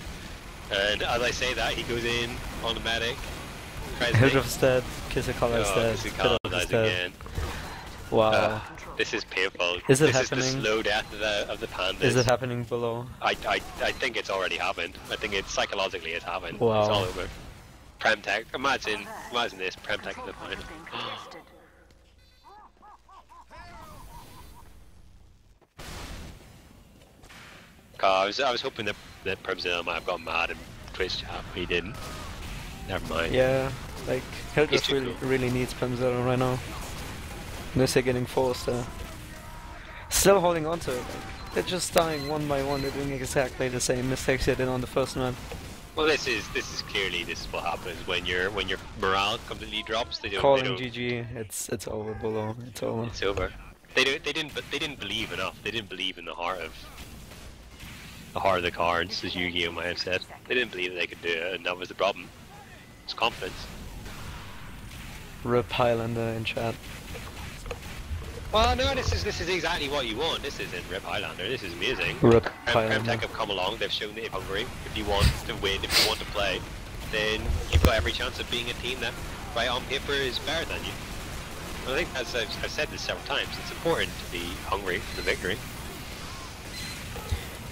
[SPEAKER 2] And as I say that, he goes in on the medic.
[SPEAKER 1] Hildreth's dead, Kisakala is dead,
[SPEAKER 2] Kisakala
[SPEAKER 1] Hildreth
[SPEAKER 2] dies
[SPEAKER 1] is dead.
[SPEAKER 2] again.
[SPEAKER 1] Wow.
[SPEAKER 2] This is painful.
[SPEAKER 1] Is it
[SPEAKER 2] this
[SPEAKER 1] happening?
[SPEAKER 2] is the slow death of the pandas.
[SPEAKER 1] Is it happening below?
[SPEAKER 2] I think it's already happened. I think it's psychologically it's happened.
[SPEAKER 1] Wow.
[SPEAKER 2] It's all over. PremTech. Imagine this. PremTech in the final. God, I was hoping that that PremTech might have gone mad in Twitch chat, but he didn't. Never mind.
[SPEAKER 1] Yeah, like Hildreth
[SPEAKER 2] too
[SPEAKER 1] really,
[SPEAKER 2] cool.
[SPEAKER 1] really needs PremTech right now. Unless they're getting forced. Still holding on to it. Like, they're just dying one by one. They're doing exactly the same mistakes they did on the first map.
[SPEAKER 2] Well, this is clearly what happens when your morale completely drops. They don't.
[SPEAKER 1] Calling
[SPEAKER 2] they don't,
[SPEAKER 1] GG, it's over, Bulow. It's over.
[SPEAKER 2] It's over. They didn't believe enough. They didn't believe in the heart of the cards, as Yu-Gi-Oh might have said. They didn't believe that they could do it, and that was the problem. It's confidence.
[SPEAKER 1] Rip Highlander in chat.
[SPEAKER 2] Well, no, this is exactly what you want. This isn't Rip Highlander. This is amazing.
[SPEAKER 1] Rip Highlander.
[SPEAKER 2] PremTech have come along. They've shown that they're hungry. If you want to win, if you want to play, then you've got every chance of being a team that, right on paper, is better than you. I think, as I've said this several times, it's important to be hungry for the victory.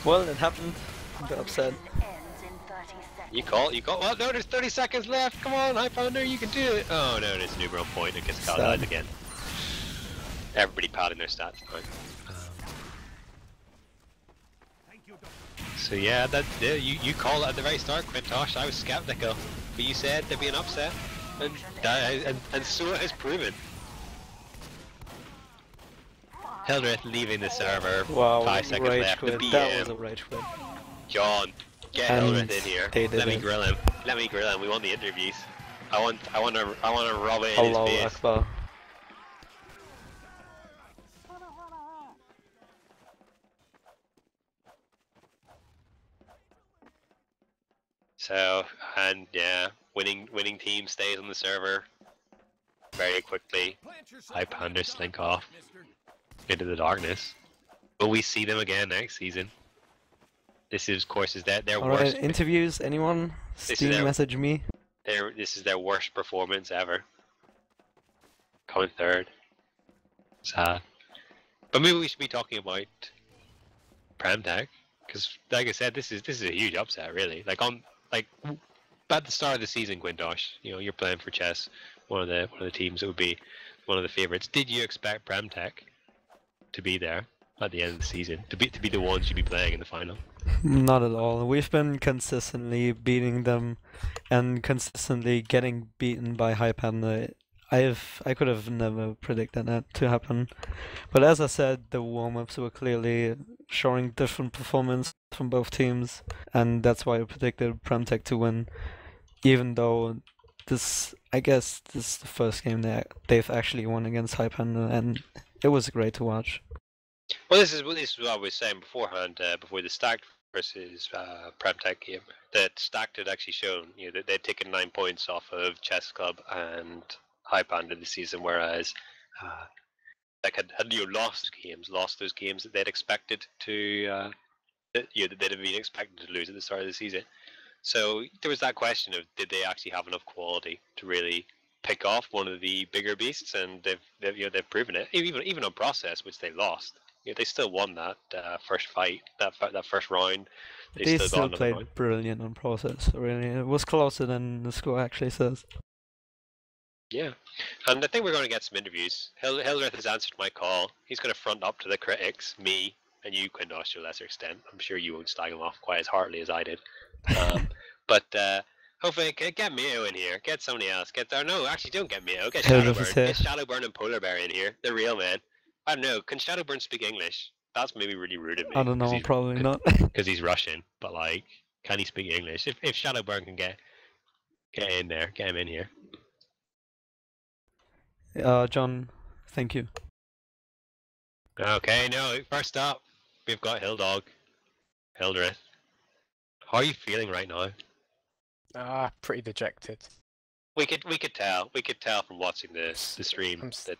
[SPEAKER 1] Well, it happened. I'm a bit upset.
[SPEAKER 4] Ends in 30 seconds.
[SPEAKER 2] You call. Well, no, there's 30 seconds left. Come on, Highpander, you can do it. Oh no, there's an Uber on point. It gets called out again. Everybody padding their stats now. So yeah, you call it at the very start, Quintosh. I was skeptical, but you said there'd be an upset, and so it has proven. Hildreth leaving the server.
[SPEAKER 1] Wow,
[SPEAKER 2] 5 seconds
[SPEAKER 1] rage
[SPEAKER 2] left.
[SPEAKER 1] quit.
[SPEAKER 2] The
[SPEAKER 1] That was
[SPEAKER 2] BM.
[SPEAKER 1] a rage quit.
[SPEAKER 2] John, get
[SPEAKER 1] And
[SPEAKER 2] Hildreth in here.
[SPEAKER 1] they did
[SPEAKER 2] Let me
[SPEAKER 1] it.
[SPEAKER 2] grill him. Let me grill him. We want the interviews. I want to rub it in his
[SPEAKER 1] Allahu
[SPEAKER 2] face.
[SPEAKER 1] Akbar.
[SPEAKER 2] So, and yeah, winning team stays on the server very quickly. Highpander slink off into the darkness. Will we see them again next season? This is, of course, is their
[SPEAKER 1] Alright,
[SPEAKER 2] worst.
[SPEAKER 1] interviews, anyone?
[SPEAKER 2] This is
[SPEAKER 1] Steam
[SPEAKER 2] their-
[SPEAKER 1] message me.
[SPEAKER 2] This is their worst performance ever. Coming third. Sad. But maybe we should be talking about PremTech, because, like I said, this is a huge upset, really. At the start of the season, Quintosh, you know, you're playing for chess, one of the teams that would be one of the favorites. Did you expect PremTech to be there at the end of the season, to be the ones you'd be playing in the final?
[SPEAKER 1] Not at all. We've been consistently beating them and consistently getting beaten by Highpander. I could have never predicted that to happen. But as I said, the warm-ups were clearly showing different performance from both teams, and that's why I predicted PremTech to win. Even though I guess this is the first game that they've actually won against Highpander, and it was great to watch.
[SPEAKER 2] Well, this is what I was saying beforehand, before the Stacked versus PremTech game. That Stacked had actually shown, you know, that they'd taken 9 points off of Chess Club and Highpander this season, whereas had lost those games that they'd expected to, that they'd have been expected to lose at the start of the season. So there was that question of, did they actually have enough quality to really pick off one of the bigger beasts? And they've proven it. Even on process, which they lost, you know, they still won that first fight, that first round.
[SPEAKER 1] They
[SPEAKER 2] got
[SPEAKER 1] still
[SPEAKER 2] another
[SPEAKER 1] played
[SPEAKER 2] round.
[SPEAKER 1] brilliant on process, really. It was closer than the score actually says.
[SPEAKER 2] Yeah, and I think we're going to get some interviews. Hildreth has answered my call. He's going to front up to the critics, me and you, Quintosh, to a lesser extent. I'm sure you won't slag him off quite as heartily as I did. But hopefully get Mio in here. Get somebody else. Actually don't get Mio. Get
[SPEAKER 1] Hildreth is
[SPEAKER 2] Shadowburn.
[SPEAKER 1] here.
[SPEAKER 2] Get Shadowburn and Polar Bear in here. The real man. I don't know. Can Shadowburn speak English? That's maybe really rude of me.
[SPEAKER 1] I don't know, probably not.
[SPEAKER 2] Because he's Russian. But like, can he speak English? If Shadowburn can get in there, get him in here.
[SPEAKER 1] John, thank you.
[SPEAKER 2] Okay, no, first up, we've got Hildreth. How are you feeling right now?
[SPEAKER 5] Pretty dejected.
[SPEAKER 2] We could tell from watching the stream that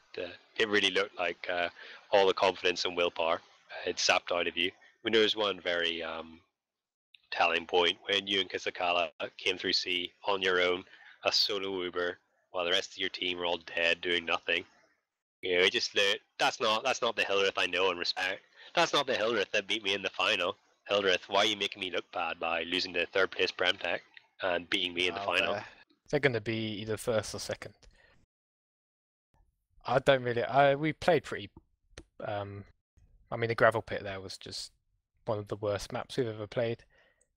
[SPEAKER 2] it really looked like all the confidence and willpower had sapped out of you. We know there's one very telling point when you and Kisakala came through C on your own, a solo Uber, while the rest of your team were all dead doing nothing. You know, that's not the Hildreth I know and respect. That's not the Hildreth that beat me in the final. Hildreth, why are you making me look bad by losing to third place PremTech and beating me in the final?
[SPEAKER 5] They're going to be either first or second. I don't really. We played pretty. I mean, the gravel pit there was just one of the worst maps we've ever played.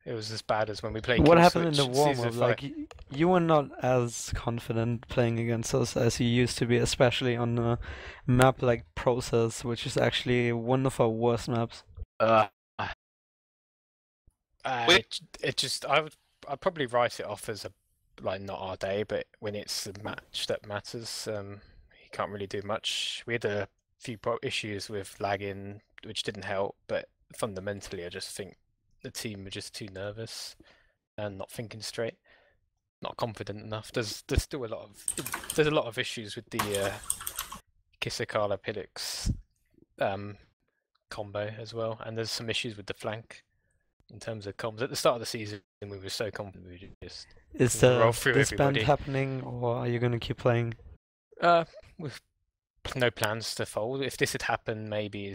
[SPEAKER 5] it was as bad as when we played.
[SPEAKER 1] What
[SPEAKER 5] Kill
[SPEAKER 1] happened in the
[SPEAKER 5] Switch
[SPEAKER 1] warm
[SPEAKER 5] Season
[SPEAKER 1] up?
[SPEAKER 5] 5.
[SPEAKER 1] Like, you were not as confident playing against us as you used to be, especially on a map like Process, which is actually one of our worst maps.
[SPEAKER 5] I'd probably write it off as not our day, but when it's a match that matters, you can't really do much. We had a few issues with lagging, which didn't help, but fundamentally, I just think the team were just too nervous and not thinking straight, not confident enough. There's still a lot of issues with the Kisakala Pillix combo as well, and there's some issues with the flank. In terms of comms, at the start of the season, we were so confident we just roll through
[SPEAKER 1] this
[SPEAKER 5] everybody.
[SPEAKER 1] band happening, or are you gonna keep playing?
[SPEAKER 5] With no plans to fold. If this had happened, maybe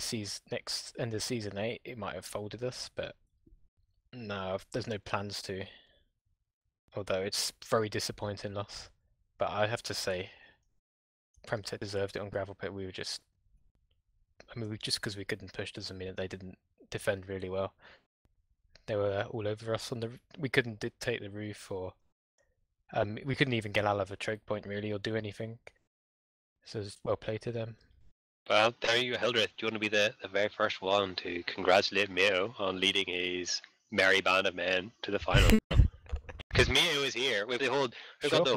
[SPEAKER 5] next end of season 8, it might have folded us. But no, there's no plans to. Although it's very disappointing loss. But I have to say, PremTech deserved it on Gravel Pit. We were just, just because we couldn't push doesn't mean that they didn't defend really well. They were all over us on the. We couldn't dictate the roof, or we couldn't even get out of a choke point really, or do anything. So it's well played to them.
[SPEAKER 2] Well, there you go, Hildreth. Do you want to be the very first one to congratulate Mayo on leading his merry band of men to the final? Because Mayo is here. We've got the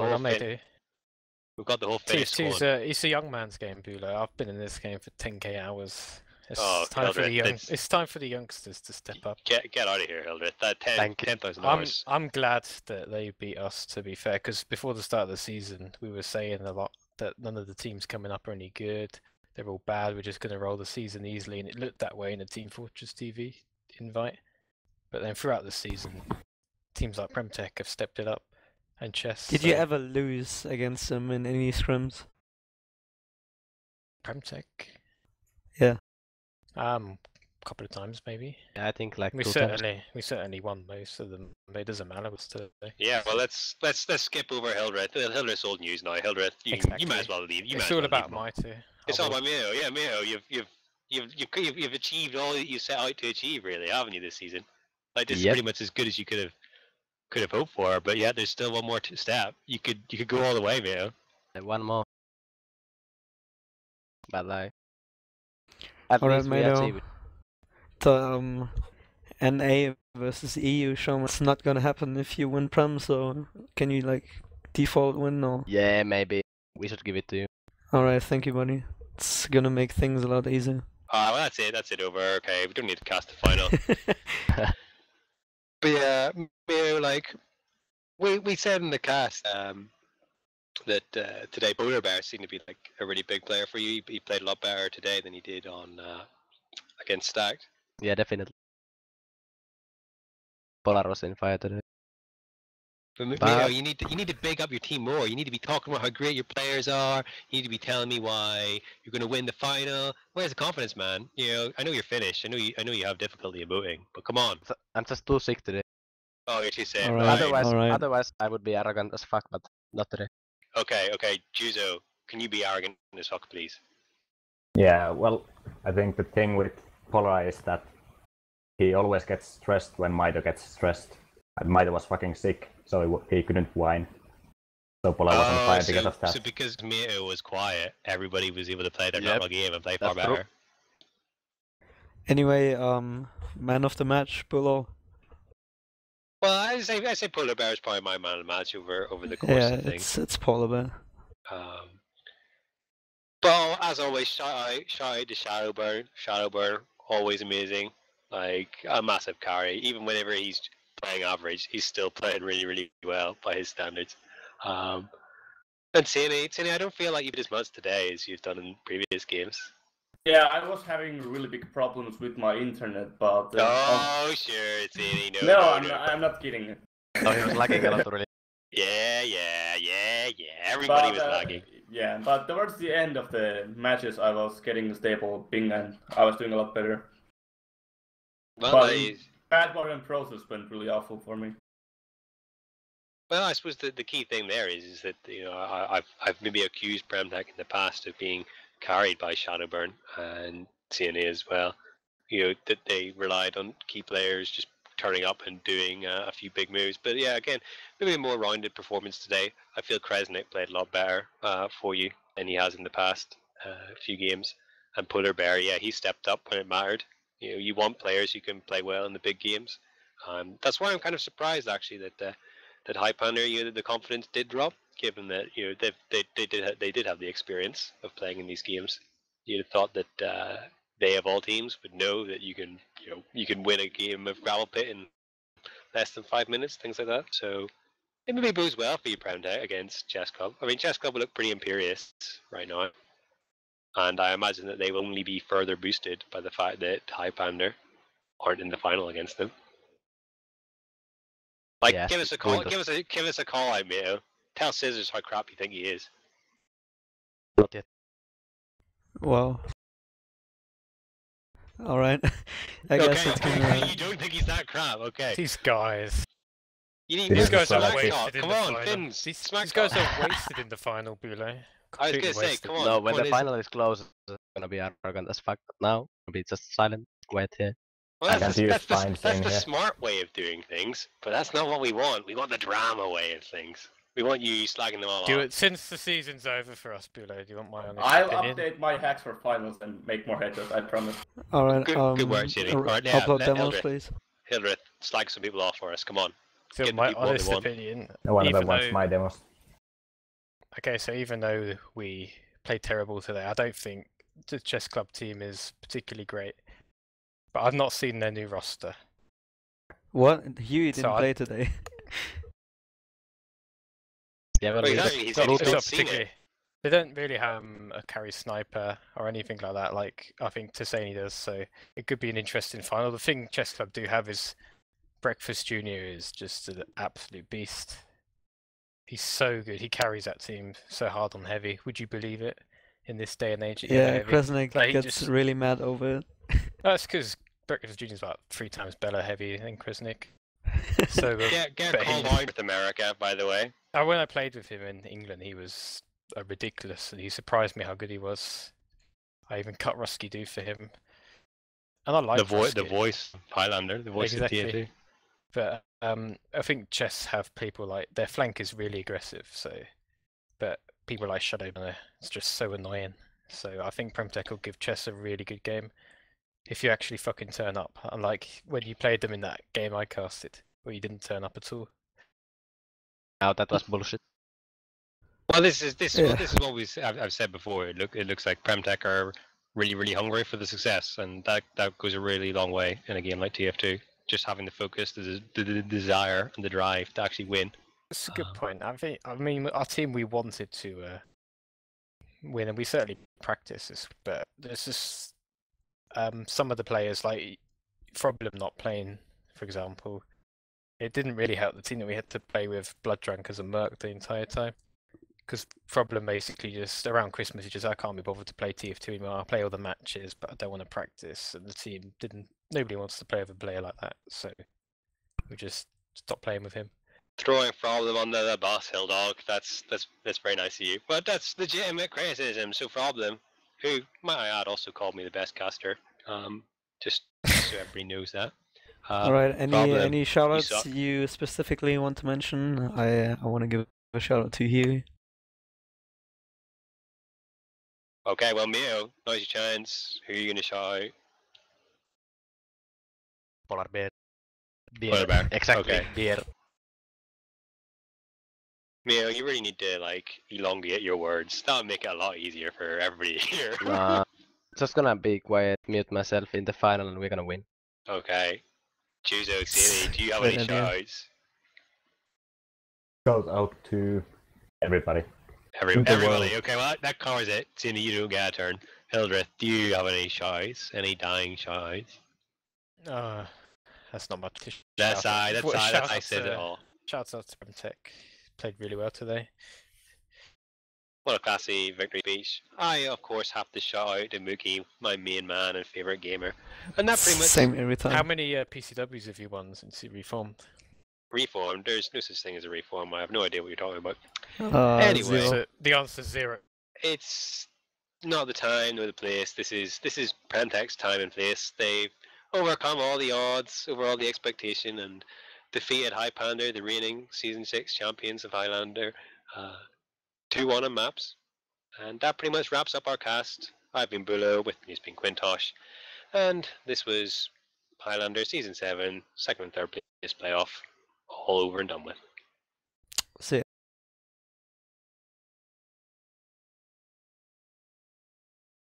[SPEAKER 2] whole finish squad.
[SPEAKER 5] It's a young man's game, Bulow. I've been in this game for 10k hours.
[SPEAKER 2] Oh,
[SPEAKER 5] It's time for the youngsters to step up.
[SPEAKER 2] Get out of here, Hildreth. That 10,000 hours.
[SPEAKER 5] I'm glad that they beat us, to be fair, because before the start of the season, we were saying a lot that none of the teams coming up are any good. They're all bad. We're just going to roll the season easily, and it looked that way in the Team Fortress TV invite. But then throughout the season, teams like PremTech have stepped it up, and Chess.
[SPEAKER 1] Did you ever lose against them in any scrims?
[SPEAKER 5] PremTech?
[SPEAKER 1] Yeah.
[SPEAKER 5] A couple of times maybe.
[SPEAKER 6] Yeah, I think like
[SPEAKER 5] we certainly won most of them. But it doesn't matter.
[SPEAKER 2] Yeah, well, let's skip over Hildreth. Hildreth's old news now. Hildreth, you might as well leave.
[SPEAKER 5] It's all about Mighty.
[SPEAKER 2] It's all about Mayo. Yeah, Mayo. You've achieved all that you set out to achieve, really, haven't you, this season? Like, this is pretty much as good as you could have hoped for. But yeah, there's still one more step. You could go all the way, Mayo.
[SPEAKER 6] One more. But like. At
[SPEAKER 1] Alright,
[SPEAKER 6] least we
[SPEAKER 1] Mayo.
[SPEAKER 6] achieved.
[SPEAKER 1] The NA versus EU show it's not gonna happen if you win Prem, so can you like default win or?
[SPEAKER 6] Yeah, maybe. We should give it to you.
[SPEAKER 1] Alright, thank you, buddy. It's gonna make things a lot easier.
[SPEAKER 2] Well, that's it over. Okay, we don't need to cast the final. But yeah, Mayo, like we said in the cast that today Polar Bear seemed to be like a really big player for you. He played a lot better today than he did on against Stacked.
[SPEAKER 6] Yeah, definitely. Polar was in fire today.
[SPEAKER 2] But Mayo, you need to big up your team more. You need to be talking about how great your players are. You need to be telling me why you're going to win the final. Where's the confidence, man? You know, I know you're finished. I know you have difficulty emoting, but come on.
[SPEAKER 6] I'm just too sick today.
[SPEAKER 2] Oh, you're too sick.
[SPEAKER 1] Alright.
[SPEAKER 6] Otherwise, I would be arrogant as fuck, but not today.
[SPEAKER 2] Okay, Juzo, can you be arrogant as fuck, please?
[SPEAKER 7] Yeah, well, I think the thing with Polar is that he always gets stressed when Maito gets stressed. And Maito was fucking sick, so he couldn't whine. So Polar was on fire because of that.
[SPEAKER 2] So because Maito was quiet, everybody was able to play their normal game and play far better.
[SPEAKER 6] True.
[SPEAKER 1] Anyway, man of the match, Bulow.
[SPEAKER 2] Well, I say Polar Bear is probably my man of the match over the course of things.
[SPEAKER 1] It's Polar Bear.
[SPEAKER 2] But as always, shout out to Shadowburn. Shadowburn, always amazing. Like a massive carry. Even whenever he's playing average, he's still playing really, really well by his standards. And Sini, I don't feel like you did as much today as you've done in previous games.
[SPEAKER 8] Yeah, I was having really big problems with my internet, but...
[SPEAKER 2] Sure, Sini,
[SPEAKER 8] I'm not kidding.
[SPEAKER 6] No, he was lagging a lot really.
[SPEAKER 2] Yeah. Everybody was lagging.
[SPEAKER 8] Yeah, but towards the end of the matches, I was getting stable ping and I was doing a lot better.
[SPEAKER 2] Well,
[SPEAKER 8] but bad bottom process went really awful for me.
[SPEAKER 2] Well, I suppose the key thing there is that I've maybe accused PremTech in the past of being carried by Shadowburn and CNA as well. You know, that they relied on key players just turning up and doing a few big moves. But yeah, again, maybe a more rounded performance today. I feel Kresnik played a lot better for you than he has in the past few games. And Polar Bear, yeah, he stepped up when it mattered. You know, you want players who can play well in the big games. That's why I'm kind of surprised actually that Highpander, you know, the confidence did drop, given that you know they did have the experience of playing in these games. You'd have thought that they of all teams would know that you can win a game of gravel pit in less than 5 minutes, things like that. So it maybe bodes well for you, PremTech, against Chess Club. I mean, Chess Club will look pretty imperious right now, and I imagine that they will only be further boosted by the fact that Highpander aren't in the final against them. Like,
[SPEAKER 6] Yeah,
[SPEAKER 2] give us a call.
[SPEAKER 6] quintosh.
[SPEAKER 2] Give us a call out, mate. Tell Scissors how crap you think he is.
[SPEAKER 6] Not yet.
[SPEAKER 1] Well. Alright. I guess it's gonna...
[SPEAKER 2] You don't think he's that crap, okay.
[SPEAKER 5] These guys.
[SPEAKER 2] You need
[SPEAKER 7] These
[SPEAKER 2] to
[SPEAKER 7] guys are
[SPEAKER 5] wasted in
[SPEAKER 2] Come
[SPEAKER 5] the
[SPEAKER 2] on,
[SPEAKER 5] final.
[SPEAKER 2] Finns.
[SPEAKER 5] These
[SPEAKER 2] Smack
[SPEAKER 5] guys
[SPEAKER 2] talk.
[SPEAKER 5] are wasted in the final, Bulow.
[SPEAKER 2] I was gonna say, come on.
[SPEAKER 6] No, when
[SPEAKER 2] come
[SPEAKER 6] the
[SPEAKER 2] on,
[SPEAKER 6] final is close, it's gonna be arrogant as fuck. But now, it'll be just silent, quiet here.
[SPEAKER 2] Well,
[SPEAKER 7] I can see
[SPEAKER 2] that's
[SPEAKER 7] fine
[SPEAKER 2] the
[SPEAKER 7] saying here.
[SPEAKER 2] smart way of doing things, but that's not what we want. We want the drama way of things. We want you slagging them all
[SPEAKER 5] Do
[SPEAKER 2] off.
[SPEAKER 5] it since the season's over for us, Bulow. Do you want my honest
[SPEAKER 8] I'll
[SPEAKER 5] opinion?
[SPEAKER 8] update my hacks for finals and make more headshots, I promise.
[SPEAKER 1] Alright,
[SPEAKER 2] Good work, Chidi. Alright, yeah,
[SPEAKER 1] upload
[SPEAKER 2] let
[SPEAKER 1] demos,
[SPEAKER 2] Hildreth.
[SPEAKER 1] please.
[SPEAKER 2] Hildreth, slag some people off for us. Come on.
[SPEAKER 5] So
[SPEAKER 2] Give the
[SPEAKER 5] my
[SPEAKER 2] people what they
[SPEAKER 5] honest
[SPEAKER 2] want.
[SPEAKER 5] opinion.
[SPEAKER 7] No one ever
[SPEAKER 5] even
[SPEAKER 7] wants
[SPEAKER 5] though-
[SPEAKER 7] my demos.
[SPEAKER 5] Okay, so even though we played terrible today, I don't think the Chess Club team is particularly great. But I've not seen their new roster.
[SPEAKER 1] What? Huey
[SPEAKER 5] So
[SPEAKER 1] didn't
[SPEAKER 5] I-
[SPEAKER 1] play today.
[SPEAKER 6] Yeah, well,
[SPEAKER 2] Wait,
[SPEAKER 6] we
[SPEAKER 2] no,
[SPEAKER 6] got-
[SPEAKER 2] he
[SPEAKER 5] It's
[SPEAKER 2] said he's
[SPEAKER 5] not
[SPEAKER 2] not seen it.
[SPEAKER 5] particularly. They don't really have a carry sniper or anything like that, like I think Tasani does. So it could be an interesting final. The thing Chess Club do have is Breakfast Junior is just an absolute beast. He's so good. He carries that team so hard on heavy. Would you believe it? In this day and age,
[SPEAKER 1] Yeah,
[SPEAKER 5] heavy.
[SPEAKER 1] Kresnik
[SPEAKER 5] Like, he
[SPEAKER 1] gets
[SPEAKER 5] just-
[SPEAKER 1] really mad over it.
[SPEAKER 5] That's because Breakfast Junior is about 3 times better heavy than Kresnik. So
[SPEAKER 2] Get
[SPEAKER 5] but
[SPEAKER 2] called
[SPEAKER 5] he-
[SPEAKER 2] out with America, by the way.
[SPEAKER 5] when I played with him in England, he was ridiculous, and he surprised me how good he was. I even cut Rusky Do for him, and I like
[SPEAKER 2] The voice, Highlander, the voice
[SPEAKER 5] Exactly.
[SPEAKER 2] of TF2.
[SPEAKER 5] But I think chess have people like their flank is really aggressive. So, but people like Shadowman, it's just so annoying. So I think PremTech will give chess a really good game if you actually fucking turn up. Unlike when you played them in that game I casted, where you didn't turn up at all.
[SPEAKER 6] Now that was bullshit.
[SPEAKER 2] Well, this is
[SPEAKER 1] Yeah.
[SPEAKER 2] what I've said before. It looks like PremTech are really hungry for the success, and that goes a really long way in a game like TF2. Just having the focus, the desire, and the drive to actually win.
[SPEAKER 5] That's a good point. I mean, our team we wanted to win, and we certainly practice this. But there's just some of the players, like Problem not playing, for example. It didn't really help the team that we had to play with Blood Drankers and Merc the entire time. Because Problem basically just around Christmas, he just I can't be bothered to play TF2 anymore. I'll play all the matches, but I don't want to practice. And the team didn't. Nobody wants to play with a player like that, so we just stopped playing with him.
[SPEAKER 2] Throwing Problem under the bus, Hilldog. That's very nice of you. But that's legitimate criticism. So Problem, who might I add also called me the best caster. Just so everybody knows that.
[SPEAKER 1] Alright,
[SPEAKER 2] Problem,
[SPEAKER 1] any shoutouts
[SPEAKER 2] suck.
[SPEAKER 1] you specifically want to mention? I want to give a shout out to Huey.
[SPEAKER 2] Okay, well, Mio, now's your chance. Who are you going to shout out?
[SPEAKER 6] Polar bear. Deer.
[SPEAKER 2] Polar bear,
[SPEAKER 6] Exactly.
[SPEAKER 2] okay.
[SPEAKER 6] Deer.
[SPEAKER 2] Mio, you really need to elongate your words. That'll make it a lot easier for everybody here.
[SPEAKER 6] Nah. Just gonna be quiet, mute myself in the final, and we're gonna win.
[SPEAKER 2] Okay. Chuzo, Xeni, do you have
[SPEAKER 1] Great
[SPEAKER 2] any
[SPEAKER 1] idea.
[SPEAKER 2] shout-outs?
[SPEAKER 7] Shout out to everybody.
[SPEAKER 2] Everybody.
[SPEAKER 7] world.
[SPEAKER 2] Okay, well, that covers it. Xeni, you don't get a turn. Hildreth, do you have any shout-outs? Any dying shout-outs?
[SPEAKER 5] That's not much to
[SPEAKER 2] That's
[SPEAKER 5] shout out.
[SPEAKER 2] I. That's
[SPEAKER 5] What a
[SPEAKER 2] I.
[SPEAKER 5] shout
[SPEAKER 2] That's I
[SPEAKER 5] out
[SPEAKER 2] said
[SPEAKER 5] to-
[SPEAKER 2] it all.
[SPEAKER 5] Shouts out to PremTech. Played really well today.
[SPEAKER 2] What a classy victory speech. I, of course, have to shout out to Mookie, my main man and favourite gamer. And that pretty much
[SPEAKER 1] Same every time.
[SPEAKER 5] How many PCWs have you won since you reformed?
[SPEAKER 2] reformed. There's no such thing as a reform. I have no idea what you're talking about.
[SPEAKER 1] Zero.
[SPEAKER 2] Anyway.
[SPEAKER 5] So the answer's 0.
[SPEAKER 2] It's not the time nor the place. This is PremTech's time and place. They've overcome all the odds, over all the expectation, and defeated Highpander, the reigning Season 6 champions of Highlander, 2-1 on maps. And that pretty much wraps up our cast. I've been Bulow, with me has been Quintosh, and this was Highlander Season 7, second and third place playoff, all over and done with.